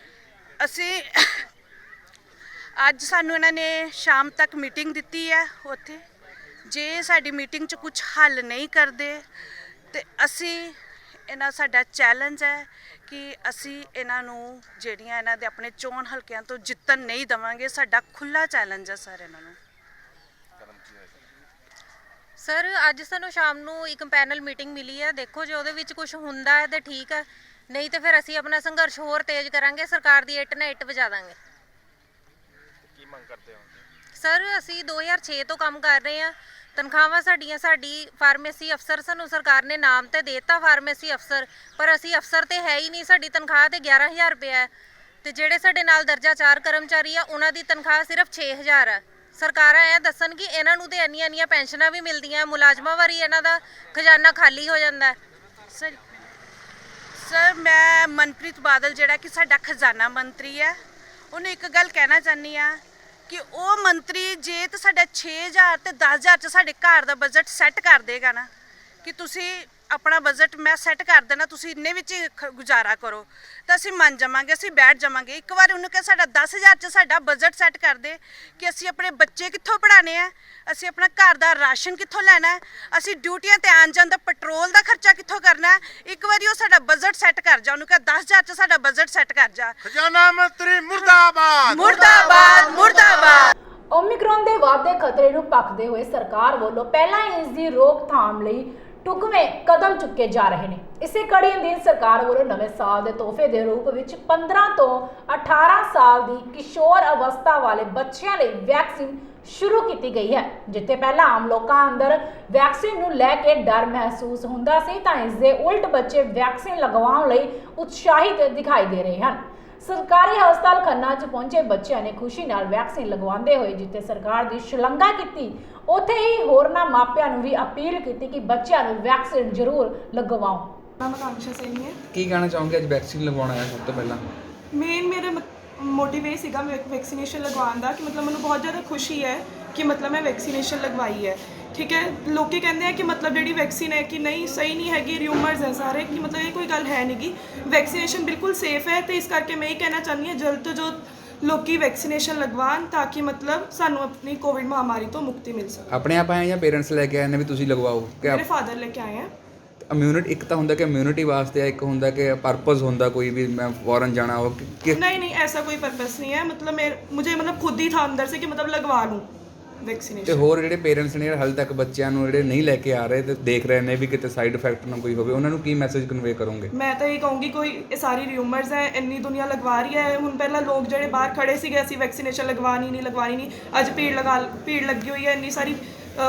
ਅਸੀਂ ਅੱਜ ਸਾਨੂੰ ਇਹਨਾਂ ਨੇ ਸ਼ਾਮ ਤੱਕ ਮੀਟਿੰਗ ਦਿੱਤੀ ਹੈ। ਉੱਥੇ ਜੇ ਸਾਡੀ ਮੀਟਿੰਗ 'ਚ ਕੁਝ ਹੱਲ ਨਹੀਂ ਕਰਦੇ ਤੇ ਅਸੀਂ ਇਹਨਾਂ ਸਾਡਾ ਚੈਲੰਜ ਹੈ ਕਿ ਅਸੀਂ ਇਹਨਾਂ ਨੂੰ ਜਿਹੜੀਆਂ ਇਹਨਾਂ ਦੇ ਆਪਣੇ ਚੋਣ ਹਲਕਿਆਂ ਤੋਂ ਜਿੱਤਣ ਨਹੀਂ ਦੇਵਾਂਗੇ। ਸਾਡਾ ਖੁੱਲਾ ਚੈਲੰਜ ਹੈ ਸਰ ਇਹਨਾਂ ਨੂੰ।
ਸਰ ਅੱਜ ਸਾਨੂੰ ਸ਼ਾਮ ਨੂੰ ਇੱਕ ਪੈਨਲ ਮੀਟਿੰਗ ਮਿਲੀ ਹੈ, ਦੇਖੋ ਜੇ ਉਹਦੇ ਵਿੱਚ ਕੁਝ ਹੁੰਦਾ ਹੈ ਤਾਂ ਠੀਕ ਹੈ, ਨਹੀਂ ਤਾਂ ਫਿਰ ਅਸੀਂ ਆਪਣਾ ਸੰਘਰਸ਼ ਹੋਰ ਤੇਜ਼ ਕਰਾਂਗੇ, ਸਰਕਾਰ ਦੀ ਇੱਟ ਨਾਲ ਇੱਟ ਵਜਾ ਦਾਂਗੇ।
ਕੀ ਮੰਗ ਕਰਦੇ ਹੋ
ਸਰ ਅਸੀਂ 2006 ਤੋਂ ਕੰਮ ਕਰ ਰਹੇ ਹਾਂ, ਤਨਖਾਹਾਂ ਸਾਡੀ ਫਾਰਮੇਸੀ ਅਫਸਰ ਸਾਨੂੰ ਸਰਕਾਰ ਨੇ ਨਾਮ ਤੇ ਦੇਤਾ ਫਾਰਮੇਸੀ ਅਫਸਰ, ਪਰ ਅਸੀਂ ਅਫਸਰ ਤੇ ਹੈ ਹੀ ਨਹੀਂ। ਸਾਡੀ ਤਨਖਾਹ ਤੇ 11,000 ਰੁਪਇਆ ਹੈ ਤੇ ਜਿਹੜੇ ਸਾਡੇ ਨਾਲ ਦਰਜਾ 4 ਕਰਮਚਾਰੀ ਆ ਉਹਨਾਂ ਦੀ ਤਨਖਾਹ ਸਿਰਫ 6,000 ਹੈ। ਸਰਕਾਰਾਂ ਇਹ ਦੱਸਣ ਕਿ ਇਹਨਾਂ ਨੂੰ ਤੇ ਇੰਨੀਆਂ ਪੈਨਸ਼ਨਾਂ ਵੀ ਮਿਲਦੀਆਂ, ਮੁਲਾਜ਼ਮਾਂ ਵਾਰੀ ਇਹਨਾਂ ਦਾ ਖਜ਼ਾਨਾ ਖਾਲੀ ਹੋ ਜਾਂਦਾ ਹੈ।
ਸਰ ਮੈਂ ਮਨਪ੍ਰੀਤ ਬਾਦਲ ਜਿਹੜਾ ਕਿ ਸਾਡਾ ਖਜ਼ਾਨਾ ਮੰਤਰੀ ਹੈ, ਉਹਨੂੰ ਇੱਕ ਗੱਲ ਕਹਿਣਾ ਚਾਹੁੰਦੀ ਆ ਕਿ ਉਹ ਮੰਤਰੀ ਜੇ ਤਾਂ ਸਾਡਾ 6,000 ਤੇ 10,000 ਚ ਸਾਡੇ ਘਰ ਦਾ ਬਜਟ ਸੈੱਟ ਕਰ ਦੇਗਾ ਨਾ, ਕਿ ਤੁਸੀਂ ਆਪਣਾ ਬਜਟ ਮੈਂ ਸੈੱਟ ਕਰ ਦੇਣਾ, ਤੁਸੀਂ ਇੰਨੇ ਵਿੱਚ ਗੁਜ਼ਾਰਾ ਕਰੋ, ਤਾਂ ਅਸੀਂ ਮੰਨ ਜਾਵਾਂਗੇ, ਅਸੀਂ ਬੈਠ ਜਾਵਾਂਗੇ। ਇੱਕ ਵਾਰ ਉਹਨੂੰ ਕਿਹਾ ਸਾਡਾ 10,000 ਚ ਸਾਡਾ ਬਜਟ ਸੈੱਟ ਕਰ ਦੇ ਕਿ ਅਸੀਂ ਆਪਣੇ ਬੱਚੇ ਕਿੱਥੋਂ ਪੜ੍ਹਾਉਣੇ ਆ, ਅਸੀਂ ਆਪਣਾ ਘਰ ਦਾ ਰਾਸ਼ਨ ਕਿੱਥੋਂ ਲੈਣਾ ਹੈ, ਅਸੀਂ ਡਿਊਟੀਆਂ ਤੇ ਆਉਣ ਜਾਣ ਦਾ ਪੈਟਰੋਲ ਦਾ ਖਰਚਾ ਕਿੱਥੋਂ ਕਰਨਾ ਹੈ। ਇੱਕ ਵਾਰੀ ਉਹ ਸਾਡਾ ਬਜਟ ਸੈੱਟ ਕਰ ਜਾ, ਉਹਨੂੰ ਕਿਹਾ 10,000 ਚ ਸਾਡਾ ਬਜਟ ਸੈੱਟ ਕਰ ਜਾ।
ਖਜ਼ਾਨਾ ਮੰਤਰੀ ਮੁਰਦਾਬਾਦ
ਮੁਰਦਾਬਾਦ ਮੁਰਦਾਬਾਦ।
ਓਮਿਕਰੋਨ ਦੇ ਵਾਧੇ ਖਤਰੇ ਨੂੰ ਭਖਦੇ ਹੋਏ ਸਰਕਾਰ ਵੱਲੋਂ ਪਹਿਲਾਂ ਇਸ ਦੀ ਰੋਕਥਾਮ ਲਈ ਢੁਕਵੇਂ ਕਦਮ ਚੁੱਕੇ ਜਾ ਰਹੇ ਨੇ। ਇਸੇ ਕੜੀ ਅਧੀਨ ਸਰਕਾਰ ਵੱਲੋਂ ਨਵੇਂ ਸਾਲ ਦੇ ਤੋਹਫੇ ਦੇ ਰੂਪ ਵਿੱਚ 15 ਤੋਂ 18 ਸਾਲ ਦੀ ਕਿਸ਼ੋਰ ਅਵਸਥਾ ਵਾਲੇ ਬੱਚਿਆਂ ਲਈ ਵੈਕਸੀਨ ਸ਼ੁਰੂ ਕੀਤੀ ਗਈ ਹੈ। ਜਿੱਥੇ ਪਹਿਲਾਂ ਆਮ ਲੋਕਾਂ ਅੰਦਰ ਵੈਕਸੀਨ ਨੂੰ ਲੈ ਕੇ ਡਰ ਮਹਿਸੂਸ ਹੁੰਦਾ ਸੀ, ਤਾਂ ਇਸ ਦੇ ਉਲਟ ਬੱਚੇ ਵੈਕਸੀਨ ਲਗਵਾਉਣ ਲਈ ਉਤਸ਼ਾਹਿਤ ਦਿਖਾਈ ਦੇ ਰਹੇ ਹਨ। ਸਰਕਾਰੀ ਹਸਪਤਾਲ ਖੰਨਾ 'ਚ ਪਹੁੰਚੇ ਬੱਚਿਆਂ ਨੇ ਖੁਸ਼ੀ ਨਾਲ ਵੈਕਸੀਨ ਲਗਵਾਉਂਦੇ ਹੋਏ ਜਿੱਥੇ ਸਰਕਾਰ ਦੀ ਸ਼ਲਾਘਾ ਕੀਤੀ, ਉੱਥੇ ਹੀ ਹੋਰਨਾਂ ਮਾਪਿਆਂ ਨੂੰ ਵੀ ਅਪੀਲ ਕੀਤੀ ਕਿ ਬੱਚਿਆਂ ਨੂੰ ਵੈਕਸੀਨ ਜ਼ਰੂਰ ਲਗਵਾਓ।
ਆਕਾਂक्षा ਸਹੀ ਹੈ।
ਕੀ ਕਹਿਣਾ ਚਾਹੋਗੇ ਅੱਜ ਵੈਕਸੀਨ ਲਗਵਾਉਣਾ ਹੈ? ਸਭ ਤੋਂ ਪਹਿਲਾਂ
ਮੇਰਾ ਮੋਟਿਵ ਇਹ ਸੀਗਾ ਵੈਕਸੀਨੇਸ਼ਨ ਲਗਵਾਉਣ ਦਾ ਕਿ ਮਤਲਬ ਮੈਨੂੰ ਬਹੁਤ ਜ਼ਿਆਦਾ ਖੁਸ਼ੀ ਹੈ ਕਿ ਮਤਲਬ ਮੈਂ ਵੈਕਸੀਨੇਸ਼ਨ ਲਗਵਾਈ ਹੈ। ਠੀਕ ਹੈ, ਲੋਕੀ ਕਹਿੰਦੇ ਆ ਕਿ ਮਤਲਬ ਜਿਹੜੀ ਵੈਕਸੀਨ ਹੈ ਕਿ ਨਹੀਂ ਸਹੀ ਨਹੀਂ ਹੈਗੀ, ਰਿਊਮਰਸ ਹੈ ਸਾਰੇ, ਕਿ ਮਤਲਬ ਇਹ ਕੋਈ ਗੱਲ ਹੈ ਨਹੀਂ ਗੀ। ਵੈਕਸੀਨੇਸ਼ਨ ਬਿਲਕੁਲ ਸੇਫ ਹੈ ਤੇ ਇਸ ਕਰਕੇ ਮੈਂ ਇਹ ਕਹਿਣਾ ਚਾਹੁੰਦੀ ਹਾਂ ਜਲਦ ਤੋਂ ਜਲਦ ਲੋਕੀ ਵੈਕਸੀਨੇਸ਼ਨ ਲਗਵਾਉਣ ਤਾਂ ਕਿ ਮਤਲਬ ਸਾਨੂੰ ਆਪਣੀ ਕੋਵਿਡ ਮਹਾਮਾਰੀ ਤੋਂ ਮੁਕਤੀ ਮਿਲ ਸਕੇ।
ਆਪਣੇ ਆਪ ਆਏ ਜਾਂ ਪੇਰੈਂਟਸ ਲੈ ਕੇ ਆਏ ਨੇ ਵੀ ਤੁਸੀਂ ਲਗਵਾਓ? ਕਿ
ਮੇਰੇ ਫਾਦਰ ਲੈ ਕੇ ਆਏ ਆ।
ਇਮਿਊਨਿਟੀ ਇੱਕ ਤਾਂ ਹੁੰਦਾ ਕਿ ਇਮਿਊਨਿਟੀ ਵਾਸਤੇ ਹੈ, ਇੱਕ ਹੁੰਦਾ ਕਿ ਪਰਪਸ ਹੁੰਦਾ ਕੋਈ ਵੀ ਮੈਂ ਫੋਰਨ ਜਾਣਾ ਹੋ ਕਿ
नहीं ऐसा कोई पर्पस नहीं है। मतलब मुझे मतलब खुद ही था अंदर से कि मतलब लगवा लूँ वैक्सीनेशन।
ਤੇ ਹੋਰ ਜਿਹੜੇ ਪੇਰੈਂਟਸ ਨੇ ਹਾਲੇ ਤੱਕ ਬੱਚਿਆਂ ਨੂੰ ਜਿਹੜੇ ਨਹੀਂ ਲੈ ਕੇ ਆ ਰਹੇ ਤੇ ਦੇਖ ਰਹੇ ਨੇ ਵੀ ਕਿਤੇ ਸਾਈਡ ਇਫੈਕਟ ਨਾ ਕੋਈ ਹੋਵੇ, ਉਹਨਾਂ ਨੂੰ ਕੀ ਮੈਸੇਜ ਕਨਵੇ ਕਰੋਗੇ?
ਮੈਂ ਤਾਂ ਇਹ ਕਹੂੰਗੀ ਕੋਈ ਇਹ ਸਾਰੀ ਰਿਊਮਰਸ ਹੈ, ਇੰਨੀ ਦੁਨੀਆ ਲਗਵਾ ਰਹੀ ਹੈ। ਹੁਣ ਪਹਿਲਾਂ ਲੋਕ ਜਿਹੜੇ ਬਾਹਰ ਖੜੇ ਸੀਗੇ ਅਸੀਂ ਵੈਕਸੀਨੇਸ਼ਨ ਲਗਵਾਣੀ ਨਹੀਂ, ਅੱਜ ਭੀੜ ਲੱਗੀ ਹੋਈ ਹੈ ਇੰਨੀ ਸਾਰੀ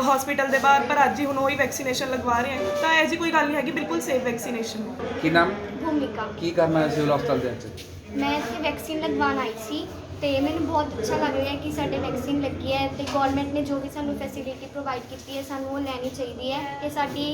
ਹਸਪੀਟਲ ਦੇ ਬਾਹਰ, ਪਰ ਅੱਜ ਹੀ ਹੁਣ ਉਹੀ ਵੈਕਸੀਨੇਸ਼ਨ ਲਗਵਾ ਰਹੇ ਆ। ਤਾਂ ਐਸੀ ਕੋਈ ਗੱਲ ਨਹੀਂ ਹੈਗੀ, ਬਿਲਕੁਲ ਸੇਫ ਵੈਕਸੀਨੇਸ਼ਨ।
ਕੀ ਨਾਮ?
ਭੂਮਿਕਾ।
ਕੀ ਕਰਨਾ ਹੈ ਸਿਵਲ ਹਸਪਤਾਲ ਦੇ ਵਿੱਚ?
ਮੈਂ ਇੱਥੇ ਵੈਕਸੀਨ ਲਗਵਾਉਣ ਆਈ ਸੀ ਤੇ ਮੈਨੂੰ ਬਹੁਤ ਅੱਛਾ ਲੱਗ ਰਿਹਾ ਕਿ ਸਾਡੇ ਵੈਕਸੀਨ ਲੱਗੀ ਹੈ ਤੇ ਗਵਰਨਮੈਂਟ ਨੇ ਜੋ ਵੀ ਸਾਨੂੰ ਫੈਸਿਲਿਟੀ ਪ੍ਰੋਵਾਈਡ ਕੀਤੀ ਹੈ ਸਾਨੂੰ ਉਹ ਲੈਣੀ ਚਾਹੀਦੀ ਹੈ ਤੇ ਸਾਡੀ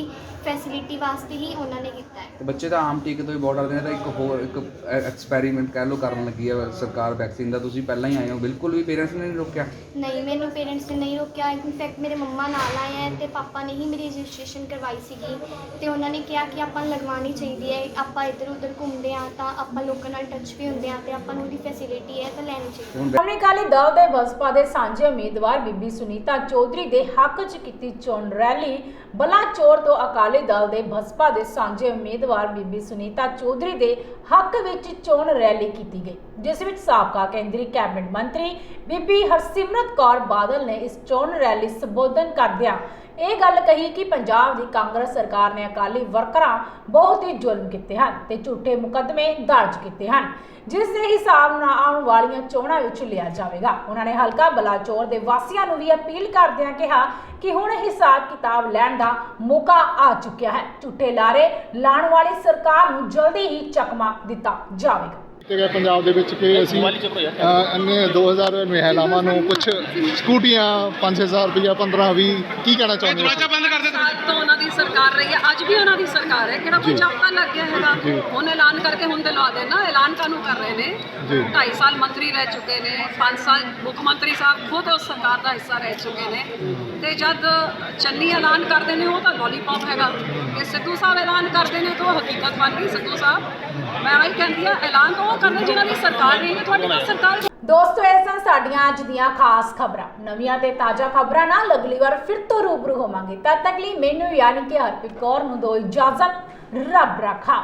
ਫੈਸਿਲਿਟੀ ਵਾਸਤੇ ਹੀ ਉਹਨਾਂ ਨੇ ਕੀਤਾ ਹੈ।
ਤੇ ਬੱਚੇ ਤਾਂ ਆਮ ਟੀਕੇ ਤੋਂ ਹੀ ਬਹੁਤ ਡਰਦੇ ਨੇ, ਤਾਂ ਇੱਕ ਐਕਸਪੈਰੀਮੈਂਟ ਕਹਿ ਲਓ ਕਰਨ ਲੱਗੀ ਹੈ ਸਰਕਾਰ ਵੈਕਸੀਨ ਦਾ, ਤੁਸੀਂ ਪਹਿਲਾਂ ਹੀ ਆਏ ਹੋ, ਬਿਲਕੁਲ ਵੀ ਪੇਰੈਂਟਸ ਨੇ ਨਹੀਂ ਰੋਕਿਆ?
ਨਹੀਂ, ਮੈਨੂੰ ਪੇਰੈਂਟਸ ਨੇ ਨਹੀਂ ਰੋਕਿਆ। ਇਨਫੈਕਟ ਮੇਰੇ ਮੰਮਾ ਨਾਲ ਆਏ ਹੈ ਤੇ ਪਾਪਾ ਨੇ ਹੀ ਮੇਰੀ ਰਜਿਸਟ੍ਰੇਸ਼ਨ ਕਰਵਾਈ ਸੀਗੀ ਤੇ ਉਹਨਾਂ ਨੇ ਕਿਹਾ ਕਿ ਆਪਾਂ ਲਗਵਾਉਣੀ ਚਾਹੀਦੀ ਹੈ। ਆਪਾਂ ਇੱਧਰ ਉੱਧਰ ਘੁੰਮਦੇ ਹਾਂ ਤਾਂ ਆਪਾਂ ਲੋਕਾਂ ਨਾਲ ਟੱਚ ਵੀ ਹੁੰਦੇ ਹਾਂ ਤੇ ਆਪਾਂ ਨੂੰ ਉਹਦੀ ਫੈਸਿਲਿਟੀ ਹੈ ਤਾਂ ਲੈਣੀ ਚਾਹੀਦੀ ਹੈ।
ਸ਼੍ਰੋਮਣੀ ਅਕਾਲੀ ਦਲ ਦੇ ਬਸਪਾ ਦੇ ਸਾਂਝੇ ਉਮੀਦਵਾਰ ਬੀਬੀ ਸੁਨੀਤਾ ਚੌਧਰੀ ਦੇ ਹੱਕ 'ਚ ਕੀਤੀ ਚੋਣ ਰੈਲੀ। ਬਲਾਚੌਰ ਤੋਂ ਅਕਾਲੀ ਦਲ ਦੇ ਬਸਪਾ ਦੇ ਸਾਂਝੇ ਉਮੀਦਵਾਰ ਬੀਬੀ ਸੁਨੀਤਾ ਚੌਧਰੀ ਦੇ ਹੱਕ ਵਿੱਚ ਚੋਣ ਰੈਲੀ ਕੀਤੀ ਗਈ, ਜਿਸ ਵਿੱਚ ਸਾਬਕਾ ਕੇਂਦਰੀ ਕੈਬਨਿਟ ਮੰਤਰੀ ਬੀਬੀ ਹਰਸਿਮਰਤ ਕੌਰ ਬਾਦਲ ਨੇ ਇਸ ਚੋਣ ਰੈਲੀ ਸੰਬੋਧਨ ਕਰਦਿਆਂ ਇਹ ਗੱਲ ਕਹੀ ਕਿ ਪੰਜਾਬ ਦੀ ਕਾਂਗਰਸ ਸਰਕਾਰ ਨੇ ਅਕਾਲੀ ਵਰਕਰਾਂ ਬਹੁਤ ਹੀ ਜ਼ੁਲਮ ਕੀਤੇ ਹਨ ਤੇ ਝੂਠੇ ਮੁਕੱਦਮੇ ਦਰਜ ਕੀਤੇ ਹਨ, ਜਿਸ ਦੇ ਹਿਸਾਬ ਨਾਲ ਆਉਣ ਵਾਲੀਆਂ ਚੋਣਾਂ ਵਿੱਚ ਲਿਆ ਜਾਵੇਗਾ। ਉਹਨਾਂ ਨੇ ਹਲਕਾ ਬਲਾਚੌਰ ਦੇ ਵਾਸੀਆਂ ਨੂੰ ਵੀ ਅਪੀਲ ਕਰਦਿਆਂ ਕਿਹਾ ਕਿ ਹੁਣ ਹਿਸਾਬ ਕਿਤਾਬ ਲੈਣ ਦਾ ਮੌਕਾ ਆ ਚੁੱਕਿਆ ਹੈ। ਝੂਠੇ ਲਾਰੇ ਲਾਉਣ ਵਾਲੀ ਸਰਕਾਰ ਨੂੰ ਜਲਦੀ ਹੀ ਚਕਮਾ ਦਿੱਤਾ ਜਾਵੇਗਾ।
ਪੰਜਾਬ ਦੇ ਵਿੱਚ ਕਿ ਅਸੀਂ ਇੰਨੇ 2000 ਮਹਿਲਾਵਾਂ ਨੂੰ ਕੁਝ ਸਕੂਟੀਆਂ 5,000 ਰੁਪਇਆ 15-20 ਕੀ ਕਹਿਣਾ ਚਾਹੁੰਦੇ ਹੋ?
ਤਾਂ ਉਹਨਾਂ ਦੀ ਸਰਕਾਰ ਰਹੀ ਹੈ, ਅੱਜ ਵੀ ਉਹਨਾਂ ਦੀ ਸਰਕਾਰ ਹੈ, ਕਿਹੜਾ ਕੋਈ ਚਾਪਾ ਲੱਗ ਗਿਆ ਹੈਗਾ? ਹੁਣ ਐਲਾਨ ਕਰਕੇ ਹੁਣ ਦਿਲਵਾ ਦੇਣਾ, ਐਲਾਨ ਕਾਹਨੂੰ ਕਰ ਰਹੇ ਨੇ? 2.5 ਸਾਲ ਮੰਤਰੀ ਰਹਿ ਚੁੱਕੇ ਨੇ, 5 ਸਾਲ ਮੁੱਖ ਮੰਤਰੀ ਸਾਹਿਬ ਖੁਦ ਉਸ ਸਰਕਾਰ ਦਾ ਹਿੱਸਾ ਰਹਿ ਚੁੱਕੇ ਨੇ ਤੇ ਜਦ ਚੰਨੀ ਐਲਾਨ ਕਰਦੇ ਨੇ ਉਹ ਤਾਂ ਲੋਲੀਪੌਪ ਹੈਗਾ, ਤੇ ਸਿੱਧੂ ਸਾਹਿਬ ਐਲਾਨ ਕਰਦੇ ਨੇ ਤਾਂ ਉਹ ਹਕੀਕਤ ਬਣ ਗਈ। ਸਿੱਧੂ ਸਾਹਿਬ ਮੈਂ ਉਹੀ ਕਹਿੰਦੀ ਆ ਐਲਾਨ ਤਾਂ ਉਹ ਕਰਦੇ ਜਿਨ੍ਹਾਂ ਦੀ ਸਰਕਾਰ ਰਹੀ ਹੈ। ਤੁਹਾਡੀ ਤਾਂ ਸਰਕਾਰ
ਦੋਸਤੋ, ਇਹ ਸਨ ਸਾਡੀਆਂ ਅੱਜ ਦੀਆਂ ਖਾਸ ਖਬਰਾਂ। ਨਵੀਆਂ ਤੇ ਤਾਜ਼ਾ ਖਬਰਾਂ ਨਾਲ ਅਗਲੀ ਵਾਰ ਫਿਰ ਤੋਂ ਰੂਬਰੂ ਹੋਵਾਂਗੇ। ਤਦ ਤੱਕ ਲਈ ਮੈਨੂੰ ਯਾਨੀ ਕਿ ਹਰਪ੍ਰੀਤ ਕੌਰ ਨੂੰ ਦਿਓ ਇਜਾਜ਼ਤ। ਰੱਬ ਰਾਖਾ।